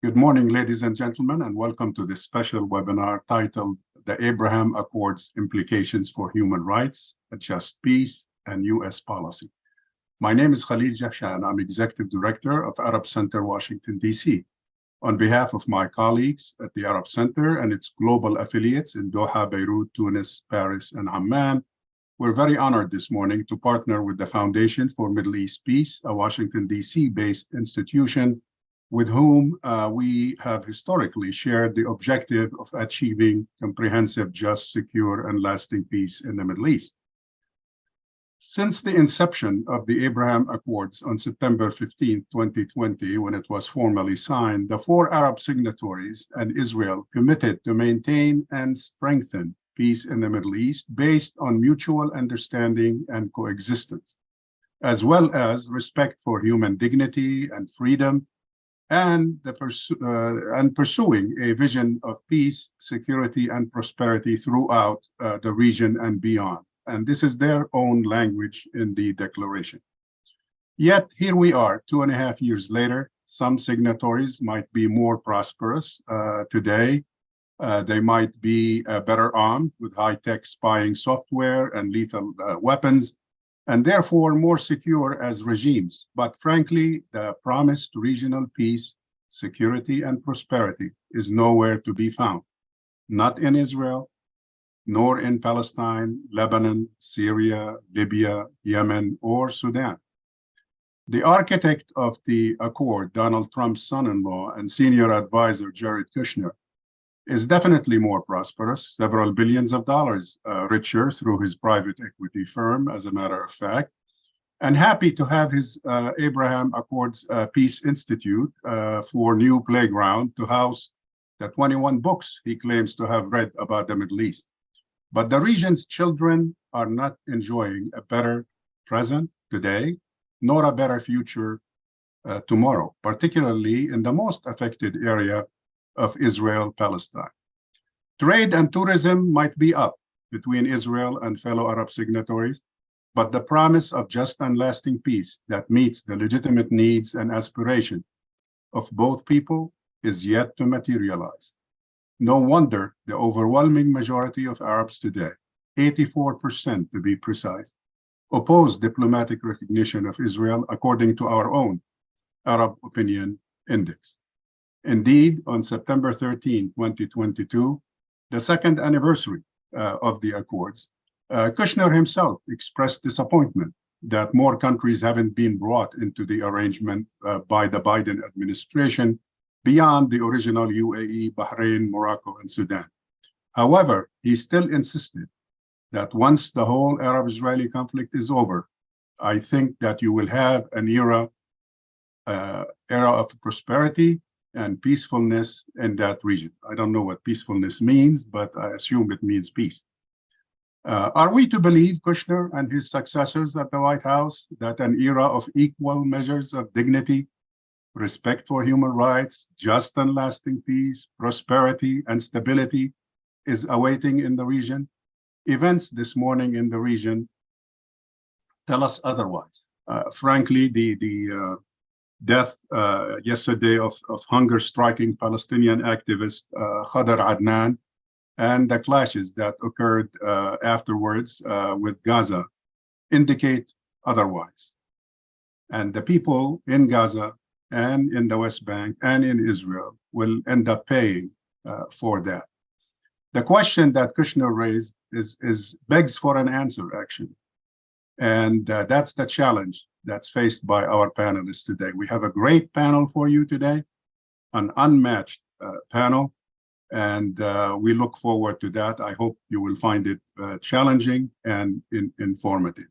Good morning, ladies and gentlemen, and welcome to this special webinar titled The Abraham Accords Implications for Human Rights, a Just Peace, and U.S. Policy. My name is Khalil Jahshan. I'm Executive Director of Arab Center, Washington, D.C. On behalf of my colleagues at the Arab Center and its global affiliates in Doha, Beirut, Tunis, Paris, and Amman, we're very honored this morning to partner with the Foundation for Middle East Peace, a Washington, D.C.-based institution with whom we have historically shared the objective of achieving comprehensive, just, secure, and lasting peace in the Middle East. Since the inception of the Abraham Accords on September 15, 2020, when it was formally signed, the four Arab signatories and Israel committed to maintain and strengthen peace in the Middle East based on mutual understanding and coexistence, as well as respect for human dignity and freedom, and pursuing a vision of peace, security, and prosperity throughout the region and beyond. And this is their own language in the declaration. Yet here we are, 2.5 years later. Some signatories might be more prosperous today. They might be better armed with high-tech spying software and lethal weapons, and therefore more secure as regimes. But frankly, the promised regional peace, security, and prosperity is nowhere to be found, not in Israel, nor in Palestine, Lebanon, Syria, Libya, Yemen, or Sudan. The architect of the accord, Donald Trump's son-in-law and senior advisor, Jared Kushner, is definitely more prosperous, several billions of dollars richer through his private equity firm, as a matter of fact, and happy to have his Abraham Accords Peace Institute for new playground to house the 21 books he claims to have read about the Middle East. But the region's children are not enjoying a better present today, nor a better future tomorrow, particularly in the most affected area of Israel-Palestine. Trade and tourism might be up between Israel and fellow Arab signatories, but the promise of just and lasting peace that meets the legitimate needs and aspirations of both people is yet to materialize. No wonder the overwhelming majority of Arabs today, 84% to be precise, oppose diplomatic recognition of Israel according to our own Arab Opinion Index. Indeed, on September 13, 2022, the second anniversary of the Accords, Kushner himself expressed disappointment that more countries haven't been brought into the arrangement by the Biden administration beyond the original UAE, Bahrain, Morocco, and Sudan. However, he still insisted that once the whole Arab-Israeli conflict is over, I think that you will have an era of prosperity and peacefulness in that region. I don't know what peacefulness means, but I assume it means peace. Are we to believe Kushner and his successors at the White House that an era of equal measures of dignity, respect for human rights, just and lasting peace, prosperity, and stability is awaiting in the region? Events this morning in the region tell us otherwise. Frankly, the death yesterday of hunger-striking Palestinian activist Khadr Adnan and the clashes that occurred afterwards with Gaza indicate otherwise. And the people in Gaza and in the West Bank and in Israel will end up paying for that. The question that Kushner raised begs for an answer, actually. And that's the challenge that's faced by our panelists today. We have a great panel for you today, an unmatched panel, and we look forward to that. I hope you will find it challenging and informative.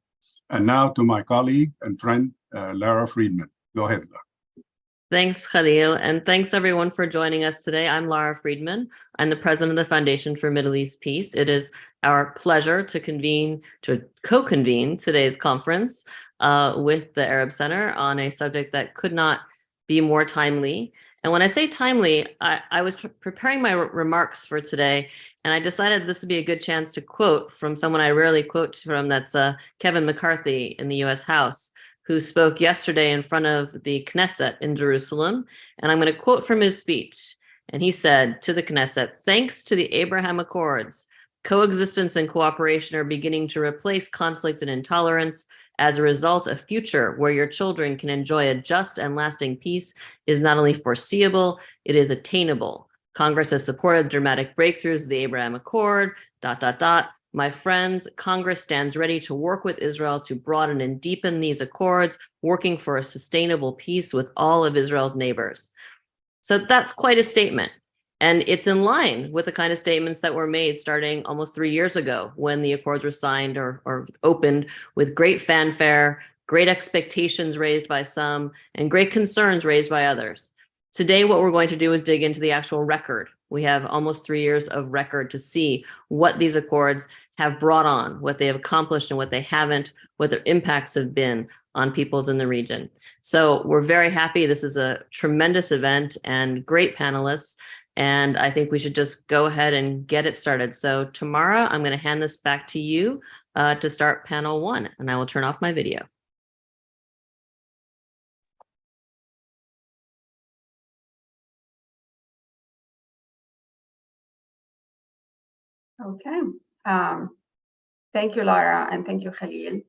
And now to my colleague and friend, Lara Friedman. Go ahead, Lara. Thanks, Khalil, and thanks everyone for joining us today. I'm Lara Friedman. I'm the president of the Foundation for Middle East Peace. It is our pleasure to co-convene today's conference with the Arab Center on a subject that could not be more timely. And when I say timely, I was preparing my remarks for today, and I decided this would be a good chance to quote from someone I rarely quote from, that's Kevin McCarthy in the US House, who spoke yesterday in front of the Knesset in Jerusalem. And I'm going to quote from his speech. And he said to the Knesset, "Thanks to the Abraham Accords, coexistence and cooperation are beginning to replace conflict and intolerance. As a result, a future where your children can enjoy a just and lasting peace is not only foreseeable, it is attainable. Congress has supported dramatic breakthroughs of the Abraham Accord, ... My friends, Congress stands ready to work with Israel to broaden and deepen these accords, working for a sustainable peace with all of Israel's neighbors." So that's quite a statement. And it's in line with the kind of statements that were made starting almost 3 years ago when the accords were signed or opened, with great fanfare, great expectations raised by some, and great concerns raised by others. Today, what we're going to do is dig into the actual record. We have almost 3 years of record to see what these accords have brought on, what they have accomplished and what they haven't, what their impacts have been on peoples in the region. So we're very happy. This is a tremendous event and great panelists. And I think we should just go ahead and get it started. So Tamara, I'm going to hand this back to you to start panel 1, and I will turn off my video. Okay. Thank you, Lara, and thank you, Khalil.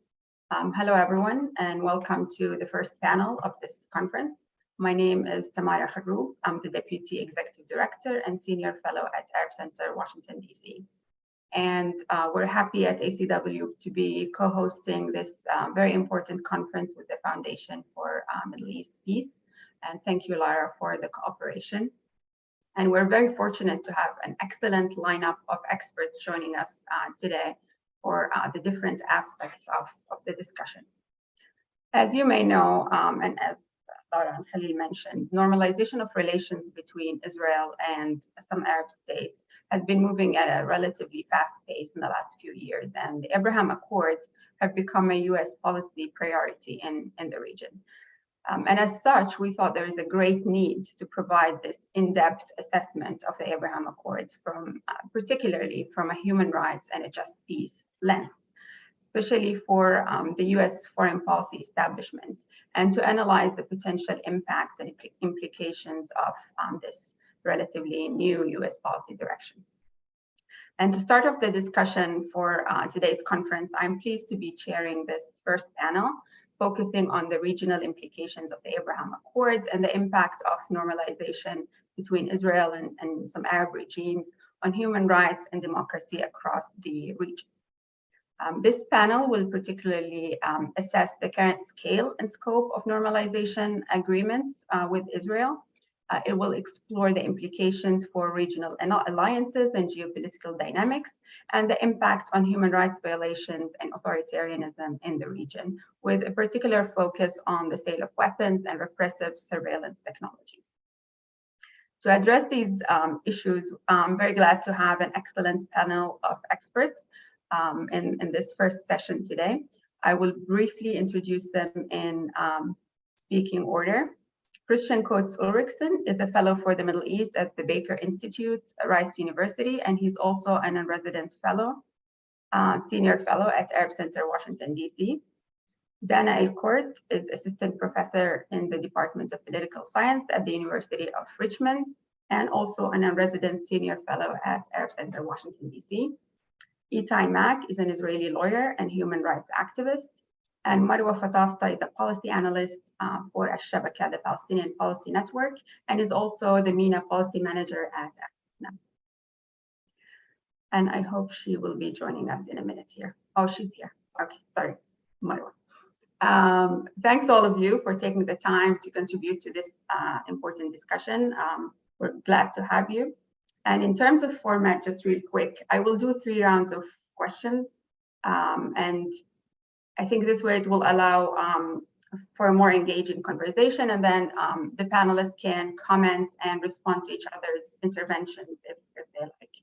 Hello, everyone, and welcome to the first panel of this conference. My name is Tamara Kharoub. I'm the Deputy Executive Director and Senior Fellow at Arab Center, Washington, D.C. And we're happy at ACW to be co-hosting this very important conference with the Foundation for Middle East Peace. And thank you, Lara, for the cooperation. And we're very fortunate to have an excellent lineup of experts joining us today for the different aspects of the discussion. As you may know, and as Lara and Khalil mentioned, normalization of relations between Israel and some Arab states has been moving at a relatively fast pace in the last few years, and the Abraham Accords have become a U.S. policy priority in the region. And as such, we thought there is a great need to provide this in-depth assessment of the Abraham Accords, particularly from a human rights and a just peace lens, especially for the U.S. foreign policy establishment, and to analyze the potential impacts and implications of this relatively new U.S. policy direction. And to start off the discussion for today's conference, I'm pleased to be chairing this first panel, focusing on the regional implications of the Abraham Accords and the impact of normalization between Israel and some Arab regimes on human rights and democracy across the region. This panel will particularly assess the current scale and scope of normalization agreements with Israel. It will explore the implications for regional alliances and geopolitical dynamics, and the impact on human rights violations and authoritarianism in the region, with a particular focus on the sale of weapons and repressive surveillance technologies. To address these issues, I'm very glad to have an excellent panel of experts in this first session today. I will briefly introduce them in speaking order. Christian Coates Ulrichsen is a fellow for the Middle East at the Baker Institute, Rice University, and he's also an resident fellow, senior fellow at Arab Center, Washington, D.C. Dana Elcourt is assistant professor in the Department of Political Science at the University of Richmond, and also an resident senior fellow at Arab Center, Washington, D.C. Itai Mack is an Israeli lawyer and human rights activist. And Marwa Fatafta is a policy analyst for Al-Shabaka, the Palestinian Policy Network, and is also the MENA policy manager at ACNA. And I hope she will be joining us in a minute here. Oh, she's here. Okay, sorry, Marwa. Thanks all of you for taking the time to contribute to this important discussion. We're glad to have you. And in terms of format, just real quick, I will do 3 rounds of questions, and I think this way it will allow for a more engaging conversation, and then the panelists can comment and respond to each other's interventions if they like.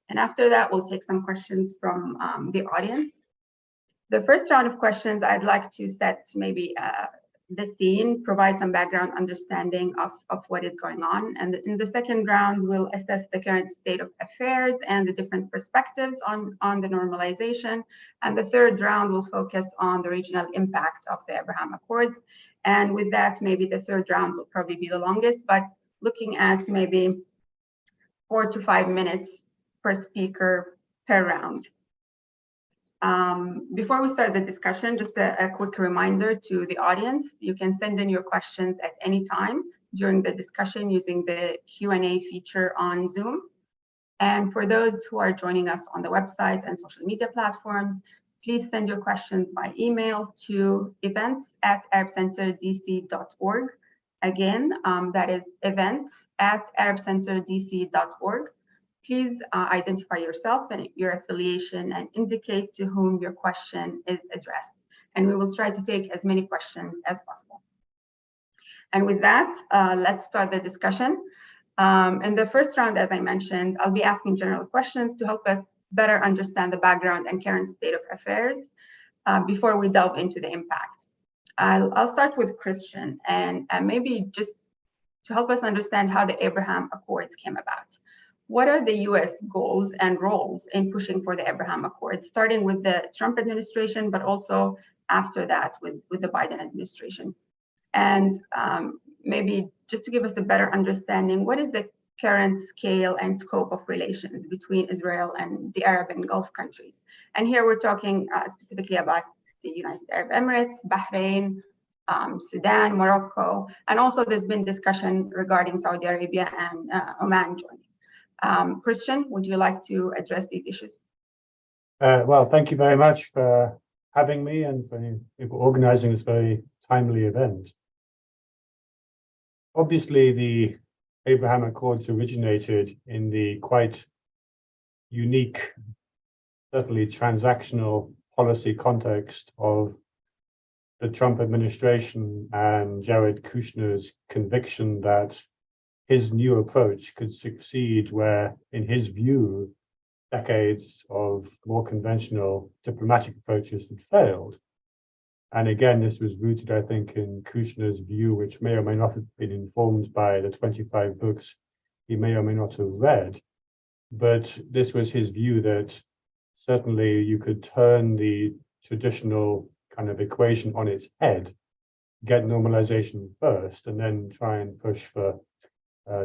And after that, we'll take some questions from the audience. The first round of questions, I'd like to set maybe the scene, provide some background understanding of what is going on. And in the second round, we'll assess the current state of affairs and the different perspectives on the normalization. And the third round will focus on the regional impact of the Abraham Accords. And with that, maybe the third round will probably be the longest, but looking at maybe 4 to 5 minutes per speaker per round. Before we start the discussion, just a quick reminder to the audience, you can send in your questions at any time during the discussion using the Q&A feature on Zoom. And for those who are joining us on the website and social media platforms, please send your questions by email to events@arabcenterdc.org. Again, that is events@arabcenterdc.org. Please identify yourself and your affiliation and indicate to whom your question is addressed. And we will try to take as many questions as possible. And with that, let's start the discussion. In the first round, as I mentioned, I'll be asking general questions to help us better understand the background and current state of affairs before we delve into the impact. I'll start with Christian and maybe just to help us understand how the Abraham Accords came about. What are the US goals and roles in pushing for the Abraham Accords, starting with the Trump administration, but also after that with the Biden administration? And maybe just to give us a better understanding, what is the current scale and scope of relations between Israel and the Arab and Gulf countries? And here we're talking specifically about the United Arab Emirates, Bahrain, Sudan, Morocco, and also there's been discussion regarding Saudi Arabia and Oman joining. Christian, would you like to address these issues? Well, thank you very much for having me and for organizing this very timely event. Obviously, the Abraham Accords originated in the quite unique, certainly transactional policy context of the Trump administration and Jared Kushner's conviction that his new approach could succeed where, in his view, decades of more conventional diplomatic approaches had failed. And again, this was rooted, I think, in Kushner's view, which may or may not have been informed by the 25 books he may or may not have read. But this was his view that certainly you could turn the traditional kind of equation on its head, get normalization first, and then try and push for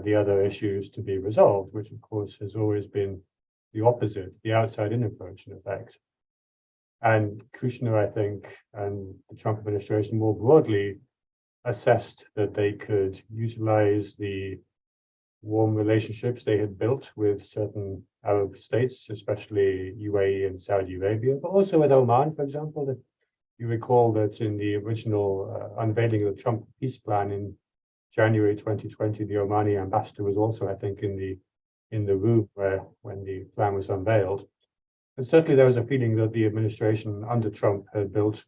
the other issues to be resolved, which of course has always been the opposite, the outside-in approach in effect. And Kushner, I think, and the Trump administration more broadly assessed that they could utilize the warm relationships they had built with certain Arab states, especially UAE and Saudi Arabia, but also with Oman, for example. If you recall that in the original unveiling of the Trump peace plan in January 2020, the Omani ambassador was also, I think, in the room when the plan was unveiled. And certainly there was a feeling that the administration under Trump had built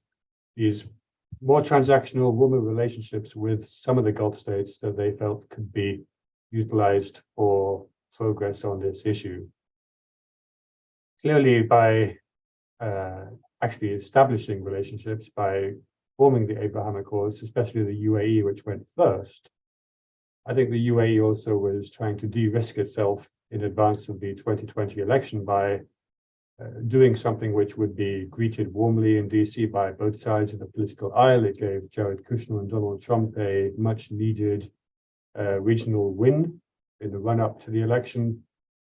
these more transactional, warmer relationships with some of the Gulf states that they felt could be utilized for progress on this issue. Clearly, by actually establishing relationships, by forming the Abraham Accords, especially the UAE, which went first, I think the UAE also was trying to de-risk itself in advance of the 2020 election by doing something which would be greeted warmly in DC by both sides of the political aisle. It gave Jared Kushner and Donald Trump a much needed regional win in the run-up to the election,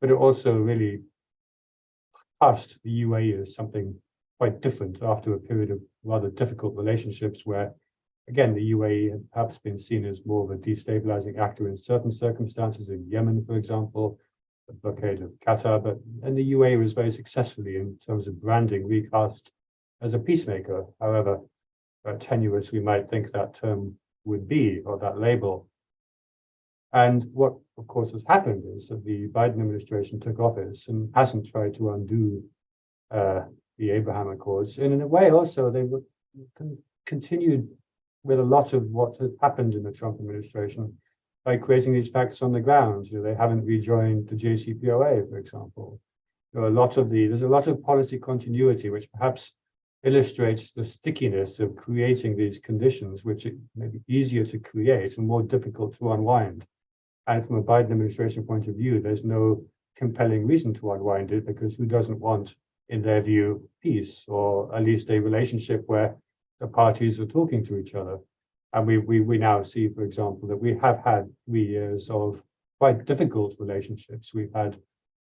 but it also really passed the UAE as something quite different after a period of rather difficult relationships where, again, the UAE had perhaps been seen as more of a destabilizing actor in certain circumstances, in Yemen, for example, the blockade of Qatar, and the UAE was very successfully, in terms of branding, recast as a peacemaker, however tenuous we might think that term would be, or that label. And what, of course, has happened is that the Biden administration took office and hasn't tried to undo the Abraham Accords. And in a way, also, they continued with a lot of what has happened in the Trump administration by creating these facts on the ground. They haven't rejoined the JCPOA, for example. There's a lot of policy continuity, which perhaps illustrates the stickiness of creating these conditions, which it may be easier to create and more difficult to unwind. And from a Biden administration point of view, there's no compelling reason to unwind it, because who doesn't want, in their view, peace, or at least a relationship where the parties are talking to each other. And we now see, for example, that we have had 3 years of quite difficult relationships. We've had,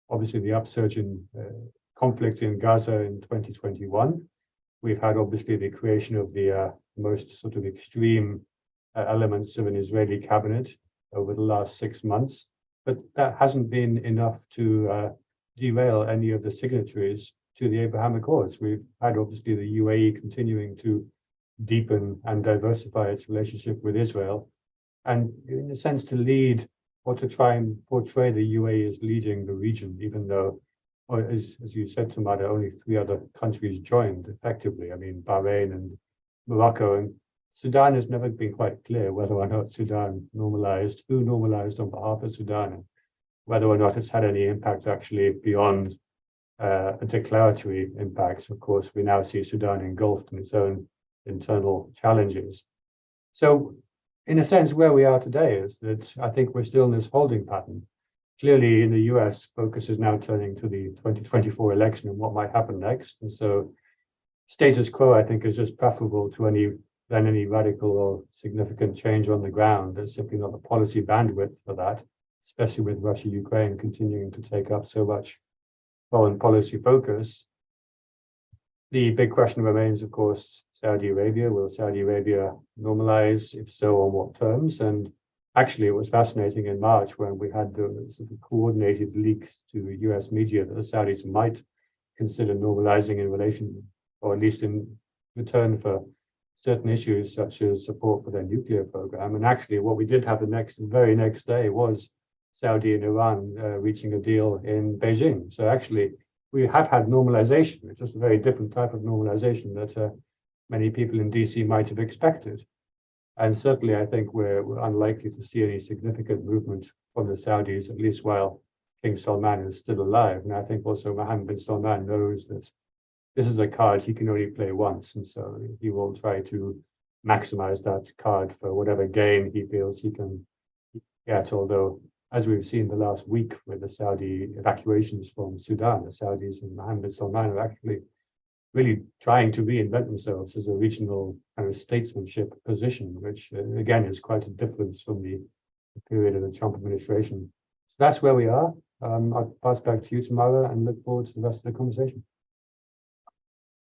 obviously, the upsurge in conflict in Gaza in 2021. We've had, obviously, the creation of the most sort of extreme elements of an Israeli cabinet over the last 6 months. But that hasn't been enough to derail any of the signatories to the Abraham Accords. We've had, obviously, the UAE continuing to deepen and diversify its relationship with Israel, and in a sense to lead, or to try and portray the UAE as leading the region, even though, or as you said, Tamara, only 3 other countries joined effectively. I mean, Bahrain and Morocco, and Sudan has never been quite clear whether or not Sudan normalized, who normalized on behalf of Sudan, and whether or not it's had any impact actually beyond a declaratory impact. Of course, we now see Sudan engulfed in its own internal challenges. So in a sense, where we are today is that I think we're still in this holding pattern. Clearly in the US, focus is now turning to the 2024 election and what might happen next. And so status quo, I think, is just preferable to any radical or significant change on the ground. There's simply not the policy bandwidth for that, especially with Russia, Ukraine continuing to take up so much foreign policy focus. The big question remains, of course, Saudi Arabia. Will Saudi Arabia normalize? If so, on what terms? And actually, it was fascinating in March when we had the sort of coordinated leaks to US media that the Saudis might consider normalizing in relation, or at least in return for certain issues such as support for their nuclear program. And actually, what we did have the very next day was Saudi and Iran reaching a deal in Beijing. So actually, we have had normalization. It's just a very different type of normalization that many people in DC might have expected. And certainly, I think we're unlikely to see any significant movement from the Saudis, at least while King Salman is still alive. And I think also Mohammed bin Salman knows that this is a card he can only play once. And so he will try to maximize that card for whatever gain he feels he can get. Although, as we've seen the last week with the Saudi evacuations from Sudan, the Saudis and Mohammed bin Salman are actually really trying to reinvent themselves as a regional kind of statesmanship position, which again is quite a difference from the period of the Trump administration. So that's where we are. I'll pass back to you, Tamara, and look forward to the rest of the conversation.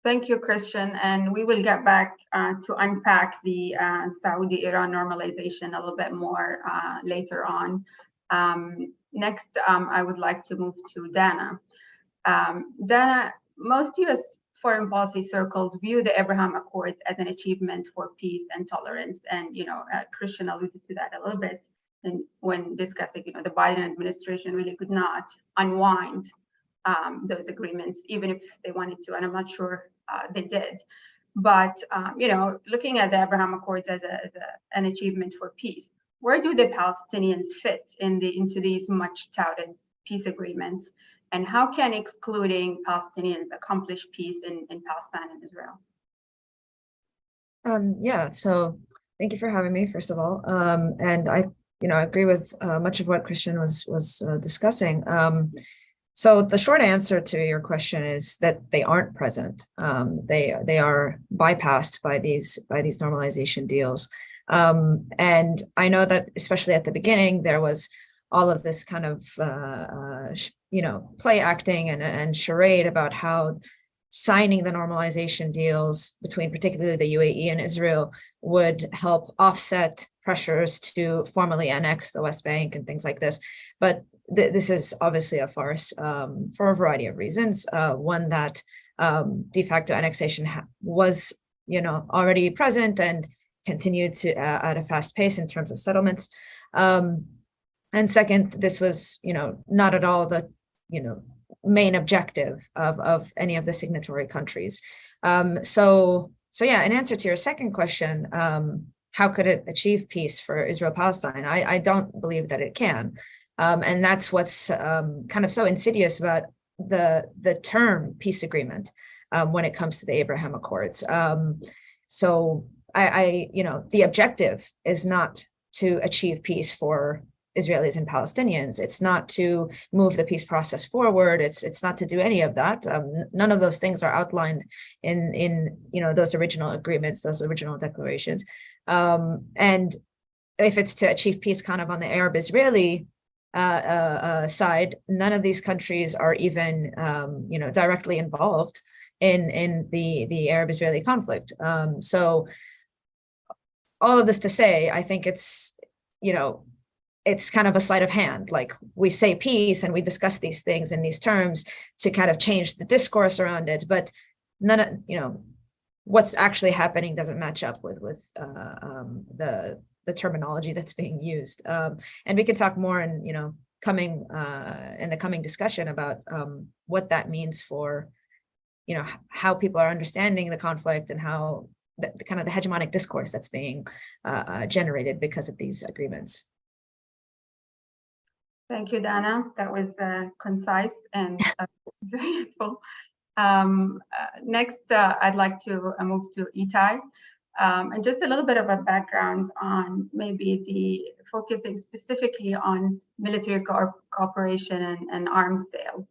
Thank you, Christian. And we will get back to unpack the Saudi-Iran normalization a little bit more later on. Next, I would like to move to Dana. Dana, most US foreign policy circles view the Abraham Accords as an achievement for peace and tolerance. And, Christian alluded to that a little bit when discussing, the Biden administration really could not unwind those agreements, even if they wanted to, and I'm not sure they did. But, looking at the Abraham Accords as an achievement for peace, where do the Palestinians fit into these much touted peace agreements? And how can excluding Palestinians accomplish peace in Palestine and Israel? Yeah, so thank you for having me, first of all. And I agree with much of what Christian was discussing. So the short answer to your question is that they aren't present. They are bypassed by these normalization deals. And I know that especially at the beginning, there was all of this kind of play acting and charade about how signing the normalization deals between particularly the UAE and Israel would help offset pressures to formally annex the West Bank and things like this. But this is obviously a farce for a variety of reasons. One, that de facto annexation was already present and continued to at a fast pace in terms of settlements. And second, this was not at all the main objective of any of the signatory countries. So yeah, in answer to your second question, how could it achieve peace for Israel-Palestine? I don't believe that it can. And that's what's kind of so insidious about the term peace agreement. when it comes to the Abraham Accords. So the objective is not to achieve peace for Israelis and Palestinians. It's not to move the peace process forward. It's not to do any of that. None of those things are outlined in those original agreements, those original declarations. And if it's to achieve peace kind of on the Arab-Israeli side, none of these countries are even directly involved in the Arab-Israeli conflict. So all of this to say, I think it's kind of a sleight of hand. Like, we say peace and we discuss these things in these terms to kind of change the discourse around it, but none of what's actually happening doesn't match up with the terminology that's being used. And we can talk more in the coming discussion about what that means for how people are understanding the conflict and how the kind of the hegemonic discourse that's being generated because of these agreements. Thank you, Dana. That was concise and very useful. Next, I'd like to move to Itai, and just a little bit of a background on maybe the focusing specifically on military cooperation and arms sales.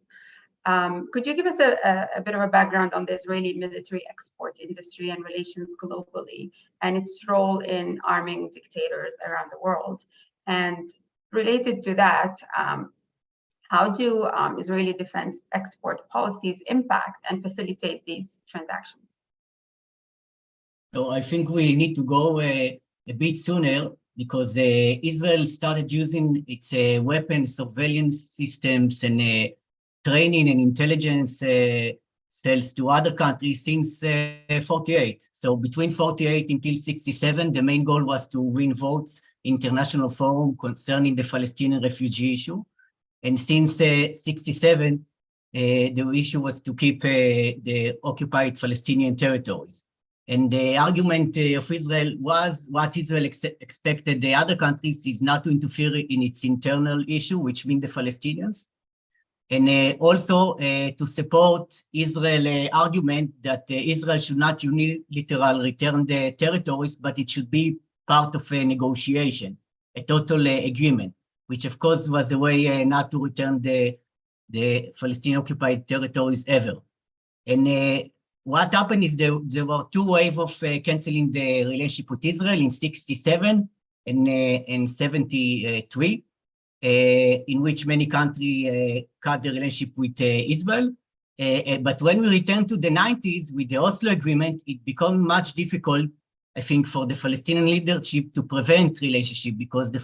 Could you give us a bit of a background on the Israeli military export industry and relations globally, and its role in arming dictators around the world? And related to that, how do Israeli defense export policies impact and facilitate these transactions? So I think we need to go a bit sooner, because Israel started using its weapon surveillance systems and training and intelligence sales to other countries since 48. So between 48 until 67, the main goal was to win votes in international forum concerning the Palestinian refugee issue. And since 67, the issue was to keep the occupied Palestinian territories. And the argument of Israel was what Israel expected the other countries is not to interfere in its internal issue, which means the Palestinians. And also to support Israel's argument that Israel should not unilaterally return the territories, but it should be part of a negotiation, a total agreement, which of course was a way not to return the Palestinian occupied territories ever. And what happened is there were two waves of canceling the relationship with Israel in 67 and 73. In which many countries cut the relationship with Israel. But when we return to the 90s with the Oslo Agreement, it became much difficult, I think, for the Palestinian leadership to prevent relationship, because the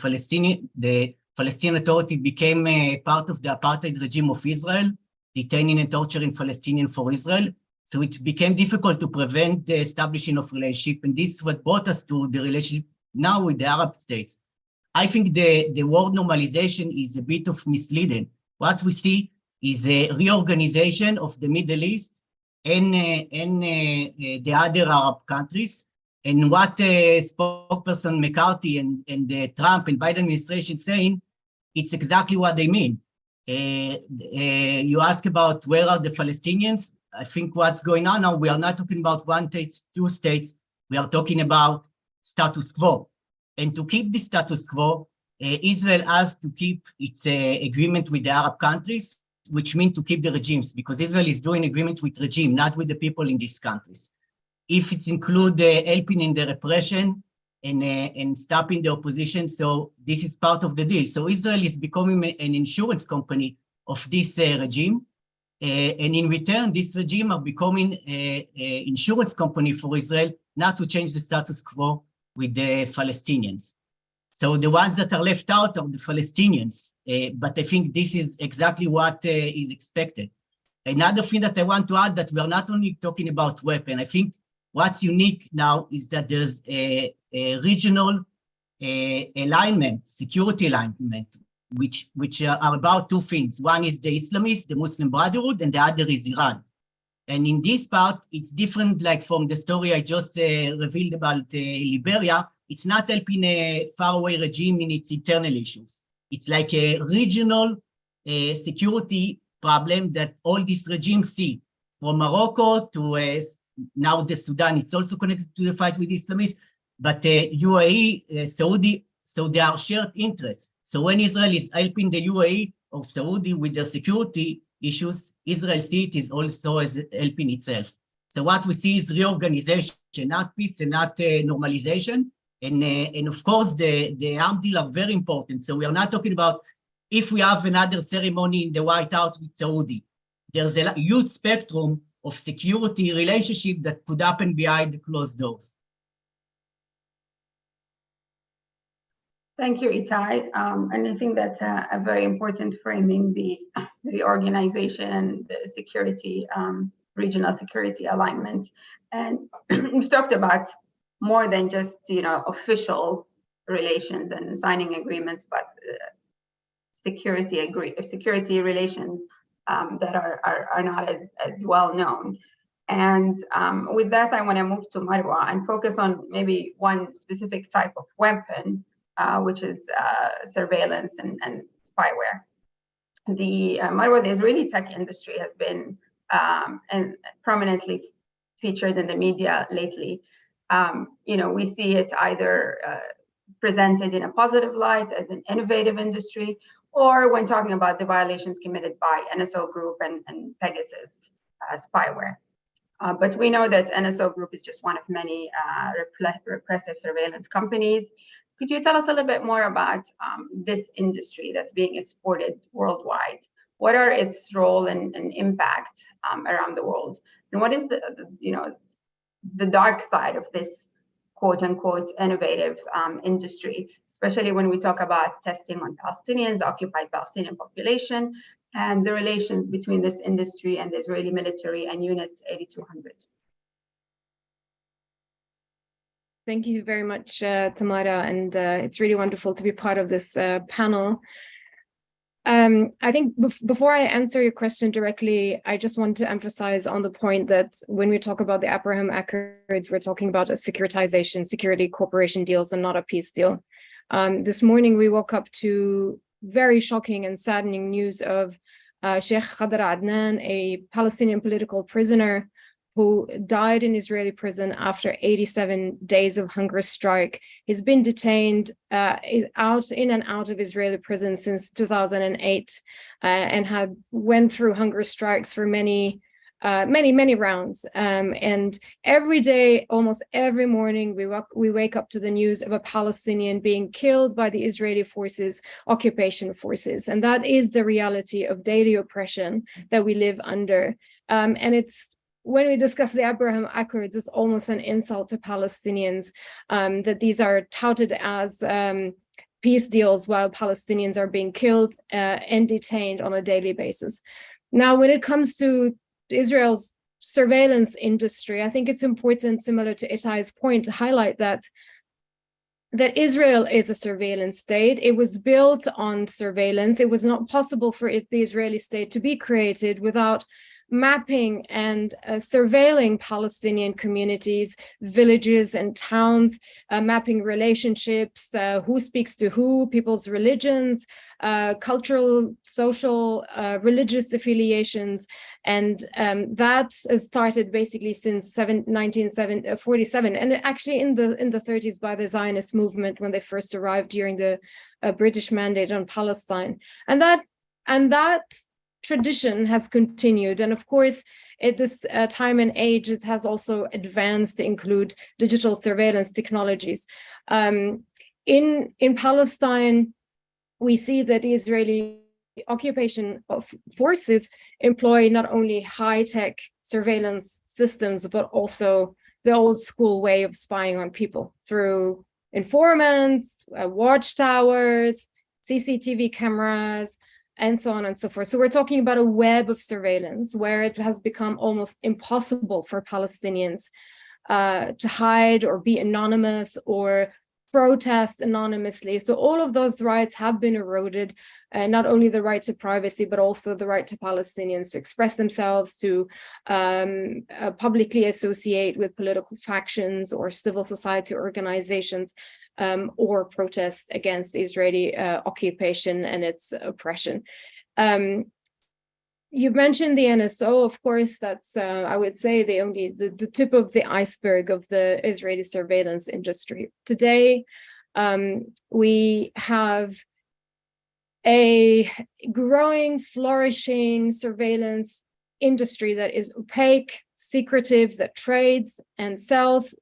Palestinian Authority became a part of the apartheid regime of Israel, detaining and torturing Palestinians for Israel. So it became difficult to prevent the establishing of relationship, and this is what brought us to the relationship now with the Arab states. I think the word normalization is a bit of misleading. What we see is a reorganization of the Middle East and the other Arab countries. And what spokesperson McCarthy and the Trump and Biden administration saying, it's exactly what they mean. You ask about where are the Palestinians? I think what's going on now, we are not talking about one state, two states. We are talking about status quo. And to keep the status quo, Israel has to keep its agreement with the Arab countries, which means to keep the regimes, because Israel is doing agreement with regime, not with the people in these countries. If it includes helping in the repression and stopping the opposition, so this is part of the deal. So Israel is becoming an insurance company of this regime. And in return, this regime are becoming an insurance company for Israel, not to change the status quo with the Palestinians. So the ones that are left out are the Palestinians, but I think this is exactly what is expected. Another thing that I want to add, that we are not only talking about weapon. I think what's unique now is that there's a regional alignment, security alignment, which are about two things. One is the Islamists, the Muslim Brotherhood, and the other is Iran. And in this part, it's different, like from the story I just revealed about Liberia. It's not helping a faraway regime in its internal issues. It's like a regional security problem that all these regimes see. from Morocco to now the Sudan. It's also connected to the fight with Islamists, but UAE, Saudi, so they are shared interests. So when Israel is helping the UAE or Saudi with their security issues, Israel sees it is also as helping itself. So what we see is reorganization, not peace and not normalization. And of course, the arm deal are very important. So we are not talking about if we have another ceremony in the White House with Saudi. There's a huge spectrum of security relationship that could happen behind the closed doors. Thank you, Itai. And I think that's a very important framing, the organization, the security, regional security alignment. And we've talked about more than just, official relations and signing agreements, but security relations that are not as well known. And with that, I want to move to Marwa and focus on maybe one specific type of weapon, which is surveillance and spyware. The Marwa, the Israeli tech industry, has been and prominently featured in the media lately. We see it either presented in a positive light as an innovative industry, or when talking about the violations committed by NSO Group and Pegasus spyware. But we know that NSO Group is just one of many repressive surveillance companies. Could you tell us a little bit more about this industry that's being exported worldwide? What are its role and impact around the world? And what is the dark side of this quote unquote innovative industry, especially when we talk about testing on Palestinians, occupied Palestinian population, and the relations between this industry and the Israeli military and Unit 8200? Thank you very much, Tamara, and it's really wonderful to be part of this panel. I think before I answer your question directly, I just want to emphasize on the point that when we talk about the Abraham Accords, we're talking about a securitization, security cooperation deals, and not a peace deal. This morning, we woke up to very shocking and saddening news of Sheikh Khadr Adnan, a Palestinian political prisoner who died in Israeli prison after 87 days of hunger strike. He's been detained in and out of Israeli prison since 2008 and went through hunger strikes for many rounds. And every day, almost every morning, we wake up to the news of a Palestinian being killed by the Israeli forces, occupation forces. And that is the reality of daily oppression that we live under. And it's, when we discuss the Abraham Accords, it's almost an insult to Palestinians that these are touted as peace deals while Palestinians are being killed and detained on a daily basis. Now, when it comes to Israel's surveillance industry, I think it's important, similar to Itai's point, to highlight that Israel is a surveillance state. It was built on surveillance. It was not possible for the Israeli state to be created without mapping and surveilling Palestinian communities, villages and towns, mapping relationships, who speaks to who, people's religions, cultural, social, religious affiliations. And that has started basically since 1947, and actually in the 30s by the Zionist movement when they first arrived during the British Mandate on Palestine. And that tradition has continued, and of course at this time and age it has also advanced to include digital surveillance technologies. In Palestine, we see that the Israeli occupation of forces employ not only high-tech surveillance systems but also the old school way of spying on people through informants, watchtowers, CCTV cameras, and so on and so forth. So we're talking about a web of surveillance where it has become almost impossible for Palestinians to hide or be anonymous or protest anonymously. So all of those rights have been eroded, not only the right to privacy, but also the right to Palestinians to express themselves, to publicly associate with political factions or civil society organizations, or protest against Israeli occupation and its oppression. You mentioned the NSO. Of course, that's I would say the tip of the iceberg of the Israeli surveillance industry. Today, we have a growing, flourishing surveillance industry that is opaque, secretive, that trades and sells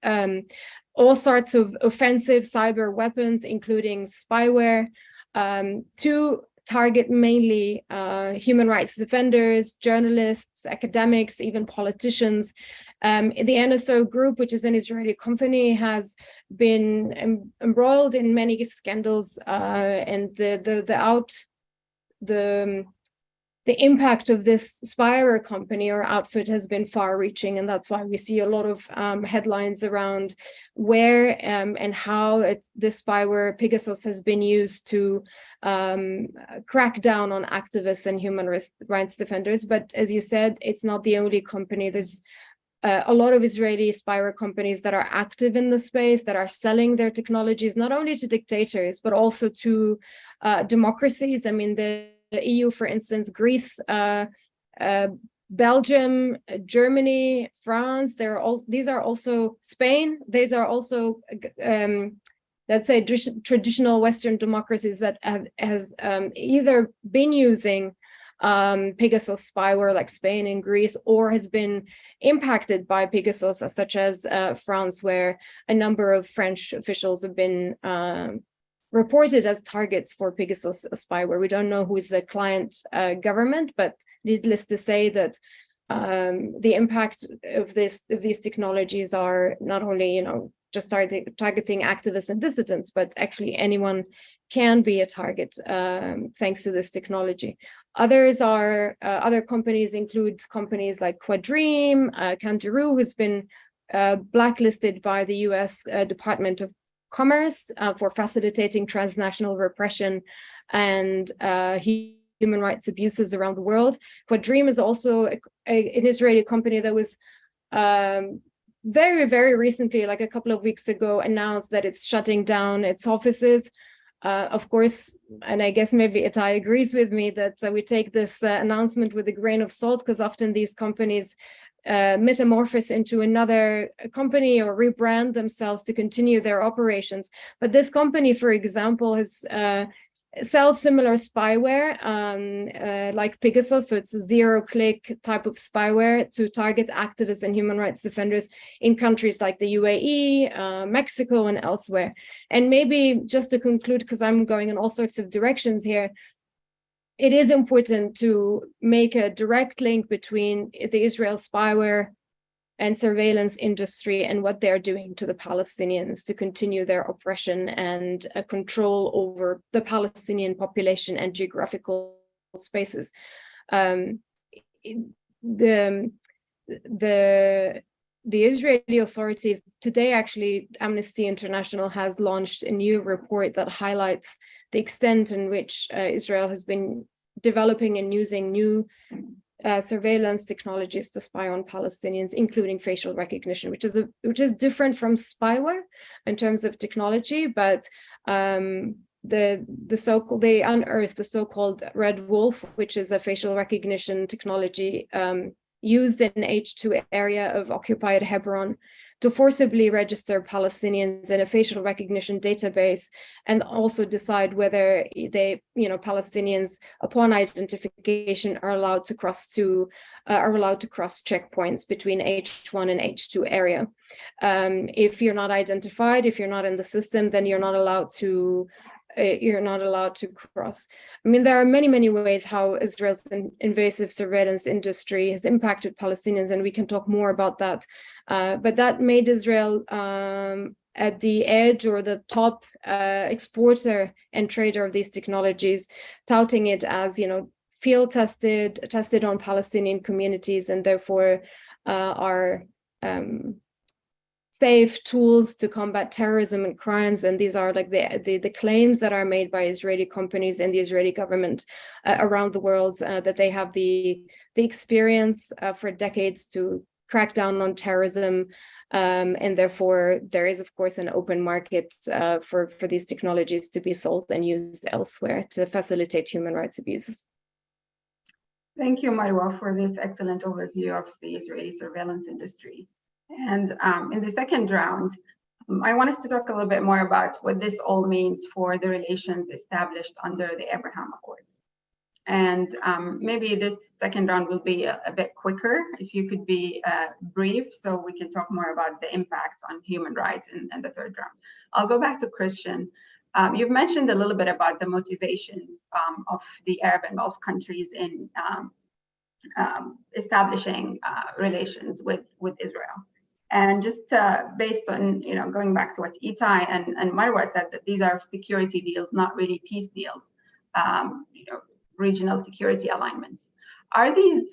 all sorts of offensive cyber weapons, including spyware, to target mainly human rights defenders, journalists, academics, even politicians. The NSO Group, which is an Israeli company, has been embroiled in many scandals, and the impact of this spyware company or outfit has been far-reaching, and that's why we see a lot of headlines around where and how this spyware Pegasus has been used to crack down on activists and human rights defenders. But as you said, it's not the only company. There's a lot of Israeli spyware companies that are active in the space, that are selling their technologies not only to dictators but also to democracies. I mean, the EU, for instance, Greece, Belgium, Germany, France. These are also Spain. These are also, let's say, traditional Western democracies that has either been using Pegasus spyware, like Spain and Greece, or has been impacted by Pegasus, such as France, where a number of French officials have been reported as targets for Pegasus spyware. We don't know who is the client government, but needless to say that the impact of these technologies are not only, just targeting activists and dissidents, but actually anyone can be a target thanks to this technology. Other companies include companies like Quadream, Kangaroo, who's been blacklisted by the US Department of Commerce for facilitating transnational repression and human rights abuses around the world. Quadream is also an Israeli company that was very, very recently, like a couple of weeks ago, announced that it's shutting down its offices. Of course, and I guess maybe Itai agrees with me that we take this announcement with a grain of salt, because often these companies metamorphose into another company or rebrand themselves to continue their operations. But this company, for example, sells similar spyware like Pegasus, so it's a zero-click type of spyware to target activists and human rights defenders in countries like the UAE, Mexico, and elsewhere. And maybe just to conclude, because I'm going in all sorts of directions here, it is important to make a direct link between the Israel spyware and surveillance industry and what they're doing to the Palestinians to continue their oppression and control over the Palestinian population and geographical spaces. The Israeli authorities today, actually, Amnesty International has launched a new report that highlights the extent in which Israel has been developing and using new surveillance technologies to spy on Palestinians, including facial recognition, which is different from spyware in terms of technology, but they unearthed the so-called Red Wolf, which is a facial recognition technology used in H2 area of occupied Hebron to forcibly register Palestinians in a facial recognition database, and also decide whether Palestinians, upon identification, are allowed to cross checkpoints between H1 and H2 area. If you're not identified, if you're not in the system, then you're not allowed to cross. I mean, there are many, many ways how Israel's invasive surveillance industry has impacted Palestinians, and we can talk more about that. But that made Israel at the edge or the top exporter and trader of these technologies, touting it as, field tested on Palestinian communities, and therefore are safe tools to combat terrorism and crimes. And these are like the claims that are made by Israeli companies and the Israeli government around the world, that they have the experience for decades to crack down on terrorism, and therefore there is, of course, an open market for these technologies to be sold and used elsewhere to facilitate human rights abuses. Thank you, Marwa, for this excellent overview of the Israeli surveillance industry. And in the second round, I want us to talk a little bit more about what this all means for the relations established under the Abraham Accords. And maybe this second round will be a bit quicker, if you could be brief, so we can talk more about the impacts on human rights in the third round. I'll go back to Christian. You've mentioned a little bit about the motivations of the Arab and Gulf countries in establishing relations with Israel. And just based on, going back to what Itai and Marwa said, that these are security deals, not really peace deals, regional security alignments. Are these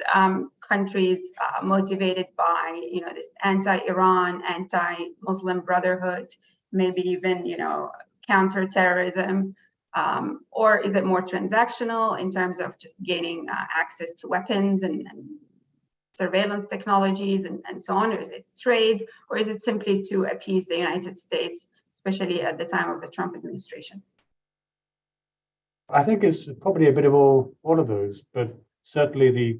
countries motivated by, this anti-Iran, anti-Muslim Brotherhood, maybe even, counter-terrorism, or is it more transactional in terms of just gaining access to weapons and surveillance technologies and so on? Or is it trade, or is it simply to appease the United States, especially at the time of the Trump administration? I think it's probably a bit of all of those, but certainly the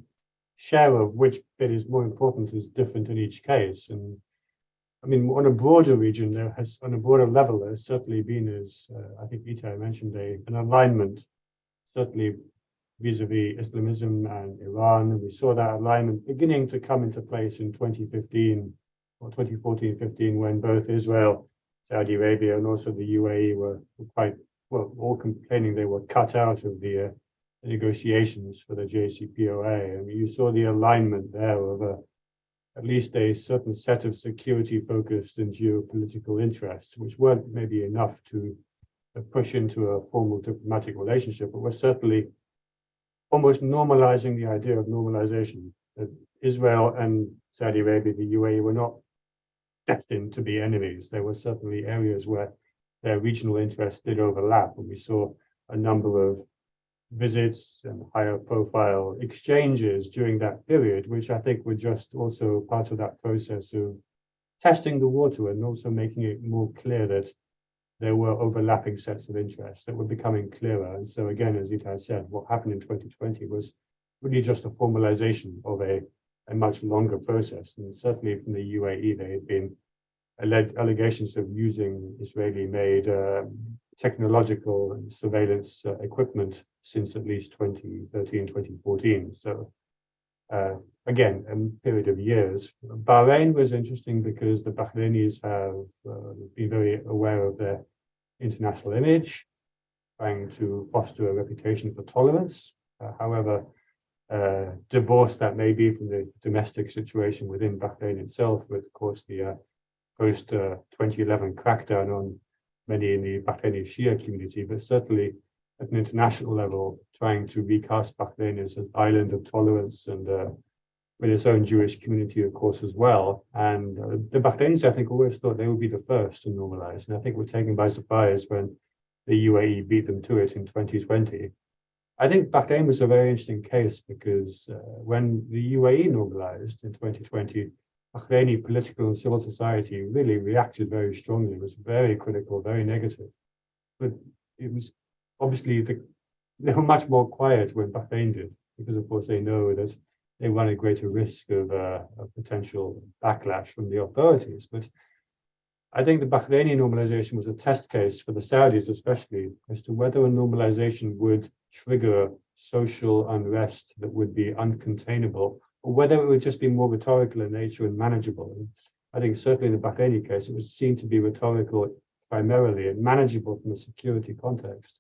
share of which bit is more important is different in each case. And I mean, on a broader region, on a broader level, there's certainly been, as I think Itai mentioned, an alignment, certainly vis-a-vis Islamism and Iran. And we saw that alignment beginning to come into place in 2015 or 2014-15, when both Israel, Saudi Arabia, and also the UAE were quite, all complaining they were cut out of the negotiations for the JCPOA. And you saw the alignment there of at least a certain set of security-focused and geopolitical interests, which weren't maybe enough to push into a formal diplomatic relationship, but were certainly almost normalizing the idea of normalization. That Israel and Saudi Arabia, the UAE, were not destined to be enemies. There were certainly areas where their regional interests did overlap, and we saw a number of visits and higher profile exchanges during that period, which I think were just also part of that process of testing the water and also making it more clear that there were overlapping sets of interests that were becoming clearer. And so again, as Itai said, what happened in 2020 was really just a formalization of a much longer process. And certainly from the UAE, there had been allegations of using Israeli-made technological and surveillance equipment since at least 2013, 2014. So again, a period of years. Bahrain was interesting because the Bahrainis have been very aware of their international image, trying to foster a reputation for tolerance. However, divorce that may be from the domestic situation within Bahrain itself, with, of course, the post-2011 crackdown on many in the Bahraini Shia community, but certainly at an international level, trying to recast Bahrain as an island of tolerance and with its own Jewish community, of course, as well. And the Bahrainis, I think, always thought they would be the first to normalize. And I think we're taken by surprise when the UAE beat them to it in 2020. I think Bahrain was a very interesting case because when the UAE normalized in 2020, Bahraini political and civil society really reacted very strongly. It was very critical, very negative. But it was obviously, they were much more quiet when Bahrain did, because of course they know that they run a greater risk of a potential backlash from the authorities. But I think the Bahraini normalization was a test case for the Saudis, especially, as to whether a normalization would trigger social unrest that would be uncontainable, or whether it would just be more rhetorical in nature and manageable. And I think certainly in the Bahraini case, it was seen to be rhetorical primarily and manageable from a security context.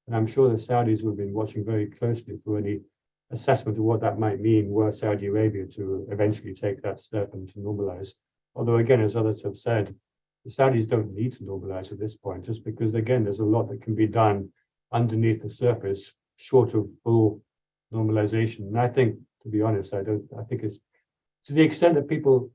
And I'm sure the Saudis would have been watching very closely for any assessment of what that might mean were Saudi Arabia to eventually take that step and to normalize. Although again, as others have said, the Saudis don't need to normalize at this point, just because again, there's a lot that can be done underneath the surface, short of full normalization. And I think, to be honest, I think it's to the extent that people,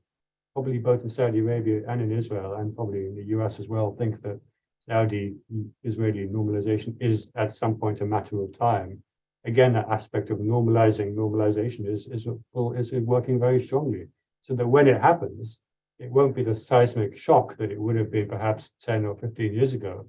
probably both in Saudi Arabia and in Israel, and probably in the US as well, think that Saudi-Israeli normalization is at some point a matter of time. Again, that aspect of normalization is working very strongly, so that when it happens, it won't be the seismic shock that it would have been perhaps 10 or 15 years ago.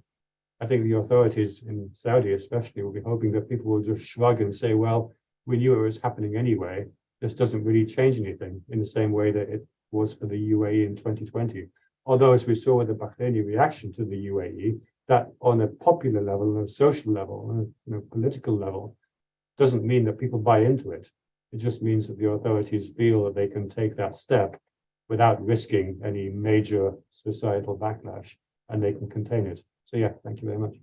I think the authorities in Saudi especially will be hoping that people will just shrug and say, well, we knew it was happening anyway. This doesn't really change anything in the same way that it was for the UAE in 2020. Although, as we saw with the Bahraini reaction to the UAE, that on a popular level, on a social level, on a political level, doesn't mean that people buy into it. It just means that the authorities feel that they can take that step without risking any major societal backlash, and they can contain it. So yeah, thank you very much.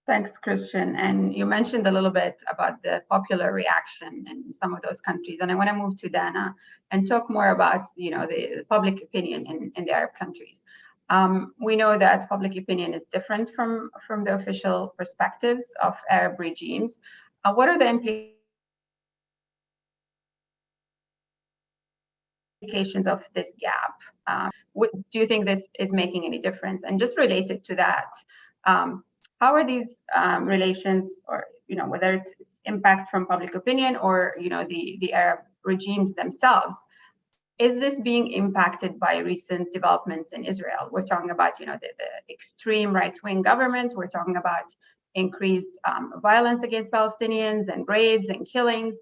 Thanks, Christian. And you mentioned a little bit about the popular reaction in some of those countries. And I want to move to Dana and talk more about, the public opinion in the Arab countries. We know that public opinion is different from the official perspectives of Arab regimes. What are the implications of this gap? Do you think this is making any difference? And just related to that, how are these relations, or whether it's impact from public opinion or the Arab regimes themselves, is this being impacted by recent developments in Israel? We're talking about the extreme right-wing government. We're talking about increased violence against Palestinians and raids and killings,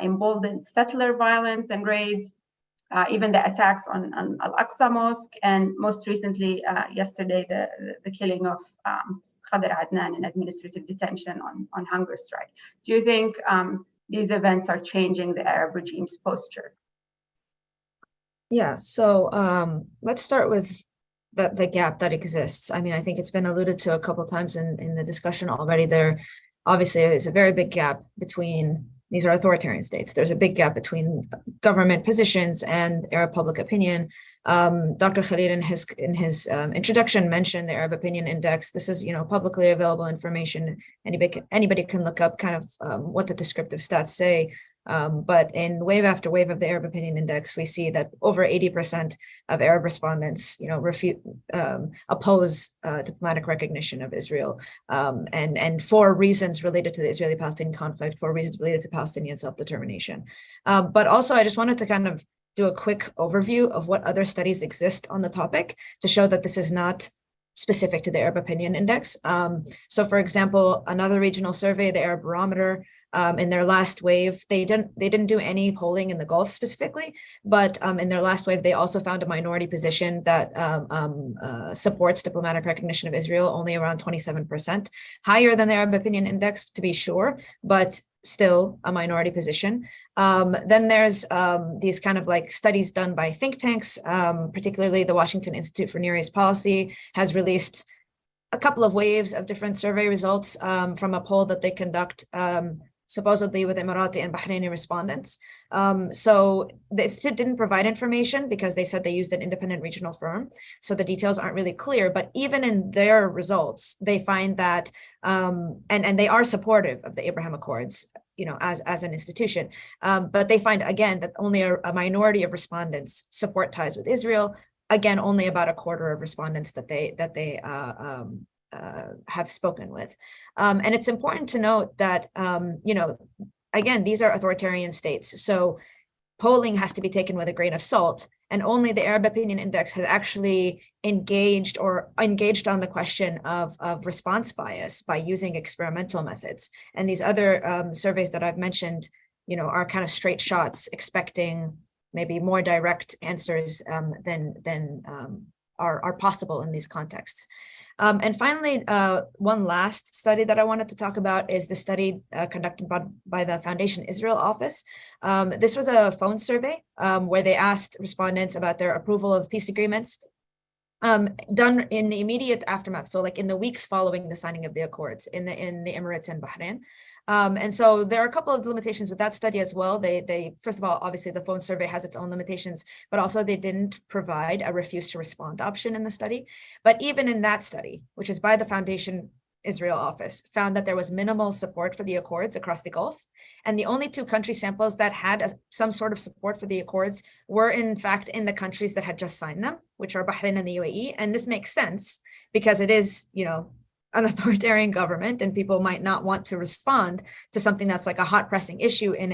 emboldened settler violence and raids, even the attacks on Al-Aqsa Mosque, and most recently yesterday the killing of Khader Adnan in administrative detention on hunger strike. Do you think these events are changing the Arab regime's posture? Yeah, so let's start with the gap that exists. I mean, I think it's been alluded to a couple of times in the discussion already. There obviously is a very big gap between, these are authoritarian states. There's a big gap between government positions and Arab public opinion. Dr. Khalil in his introduction mentioned the Arab Opinion Index. This is publicly available information. Anybody can look up kind of what the descriptive stats say. But in wave after wave of the Arab Opinion Index, we see that over 80% of Arab respondents, oppose diplomatic recognition of Israel, and for reasons related to the Israeli-Palestinian conflict, for reasons related to Palestinian self-determination. But also, I just wanted to kind of do a quick overview of what other studies exist on the topic to show that this is not specific to the Arab Opinion Index. So, for example, another regional survey, the Arab Barometer, in their last wave, they didn't do any polling in the Gulf specifically, but in their last wave, they also found a minority position that supports diplomatic recognition of Israel, only around 27%, higher than the Arab Opinion Index, to be sure, but still a minority position. Then there's these kind of like studies done by think tanks, particularly the Washington Institute for Near East Policy has released a couple of waves of different survey results from a poll that they conduct supposedly with Emirati and Bahraini respondents. So the institute didn't provide information because they said they used an independent regional firm. So the details aren't really clear, but even in their results, they find that, and they are supportive of the Abraham Accords, as an institution. But they find, again, that only a minority of respondents support ties with Israel. Again, only about a quarter of respondents that they have spoken with. And it's important to note that, again, these are authoritarian states. So polling has to be taken with a grain of salt. And only the Arab Opinion Index has actually engaged on the question of response bias by using experimental methods. And these other surveys that I've mentioned, are kind of straight shots, expecting maybe more direct answers than are possible in these contexts. And finally, one last study that I wanted to talk about is the study conducted by the Foundation Israel office. This was a phone survey where they asked respondents about their approval of peace agreements done in the immediate aftermath. So like in the weeks following the signing of the accords in the Emirates and Bahrain. And so there are a couple of limitations with that study as well. They first of all, obviously the phone survey has its own limitations, but also they didn't provide a refuse to respond option in the study. But even in that study, which is by the Foundation Israel office, found that there was minimal support for the accords across the Gulf. And the only two country samples that had some sort of support for the accords were in fact in the countries that had just signed them, which are Bahrain and the UAE. And this makes sense because it is, an authoritarian government, and people might not want to respond to something that's like a hot pressing issue in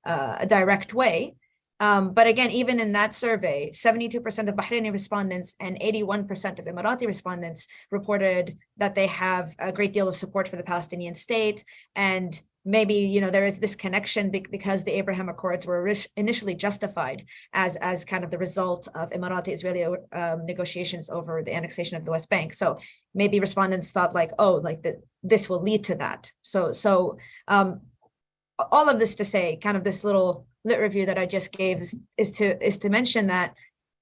a direct way. But again, even in that survey, 72% of Bahraini respondents and 81% of Emirati respondents reported that they have a great deal of support for the Palestinian state, and maybe, you know, there is this connection because the Abraham Accords were initially justified as kind of the result of Emirati-Israeli negotiations over the annexation of the West Bank. So maybe respondents thought like, oh, like this will lead to that. So all of this to say, kind of this little lit review that I just gave is to mention that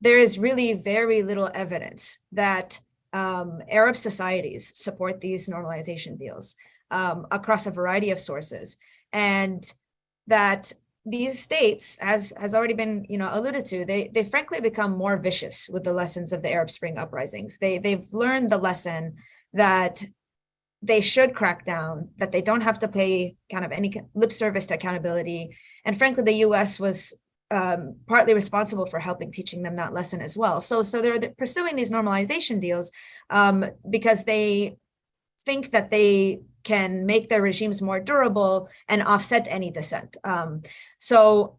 there is really very little evidence that Arab societies support these normalization deals across a variety of sources, and that these states, as has already been, you know, alluded to, they frankly become more vicious with the lessons of the Arab Spring uprisings. They've learned the lesson that they should crack down, that they don't have to pay kind of any lip service to accountability. And frankly, the US was partly responsible for helping teaching them that lesson as well. So they're pursuing these normalization deals because they think that they can make their regimes more durable and offset any dissent. So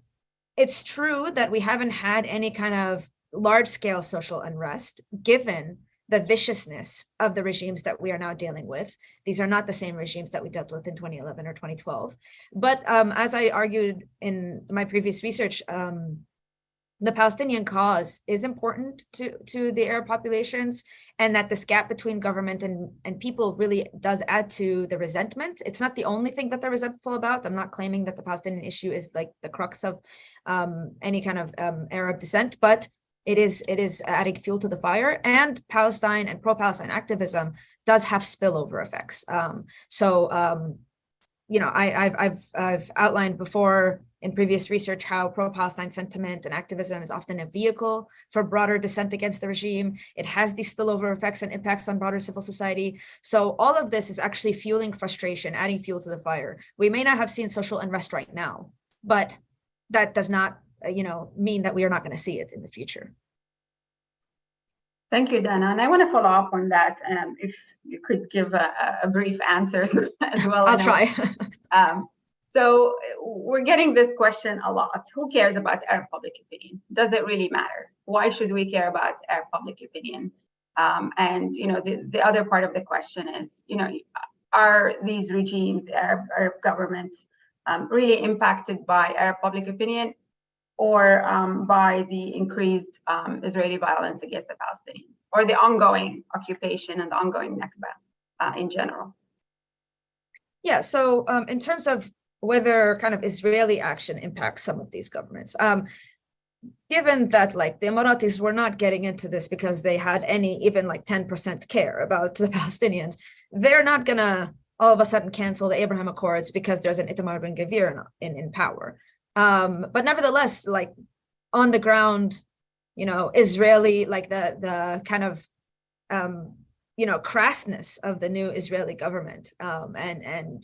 it's true that we haven't had any kind of large-scale social unrest, given the viciousness of the regimes that we are now dealing with. These are not the same regimes that we dealt with in 2011 or 2012. But as I argued in my previous research, the Palestinian cause is important to the Arab populations, and that this gap between government and people really does add to the resentment. It's not the only thing that they're resentful about. I'm not claiming that the Palestinian issue is like the crux of any kind of Arab dissent, but it is adding fuel to the fire. And Palestine and pro-Palestine activism does have spillover effects. You know, I've outlined before in previous research how pro-Palestine sentiment and activism is often a vehicle for broader dissent against the regime. It has these spillover effects and impacts on broader civil society. So all of this is actually fueling frustration, adding fuel to the fire. We may not have seen social unrest right now, but that does not, you know, mean that we are not going to see it in the future. Thank you, Dana. And I want to follow up on that. If you could give a brief answer as well. I'll try. So we're getting this question a lot. Who cares about Arab public opinion? Does it really matter? Why should we care about Arab public opinion? And, you know, the other part of the question is, you know, are these regimes, Arab governments, really impacted by Arab public opinion, or by the increased Israeli violence against the Palestinians, or the ongoing occupation and the ongoing Nakba in general? Yeah, so in terms of whether kind of Israeli action impacts some of these governments, given that like the Emiratis were not getting into this because they had any even like 10% care about the Palestinians, they're not gonna all of a sudden cancel the Abraham Accords because there's an Itamar Ben Gvir in power. But nevertheless, like on the ground, you know, Israeli, like the kind of, you know, crassness of the new Israeli government and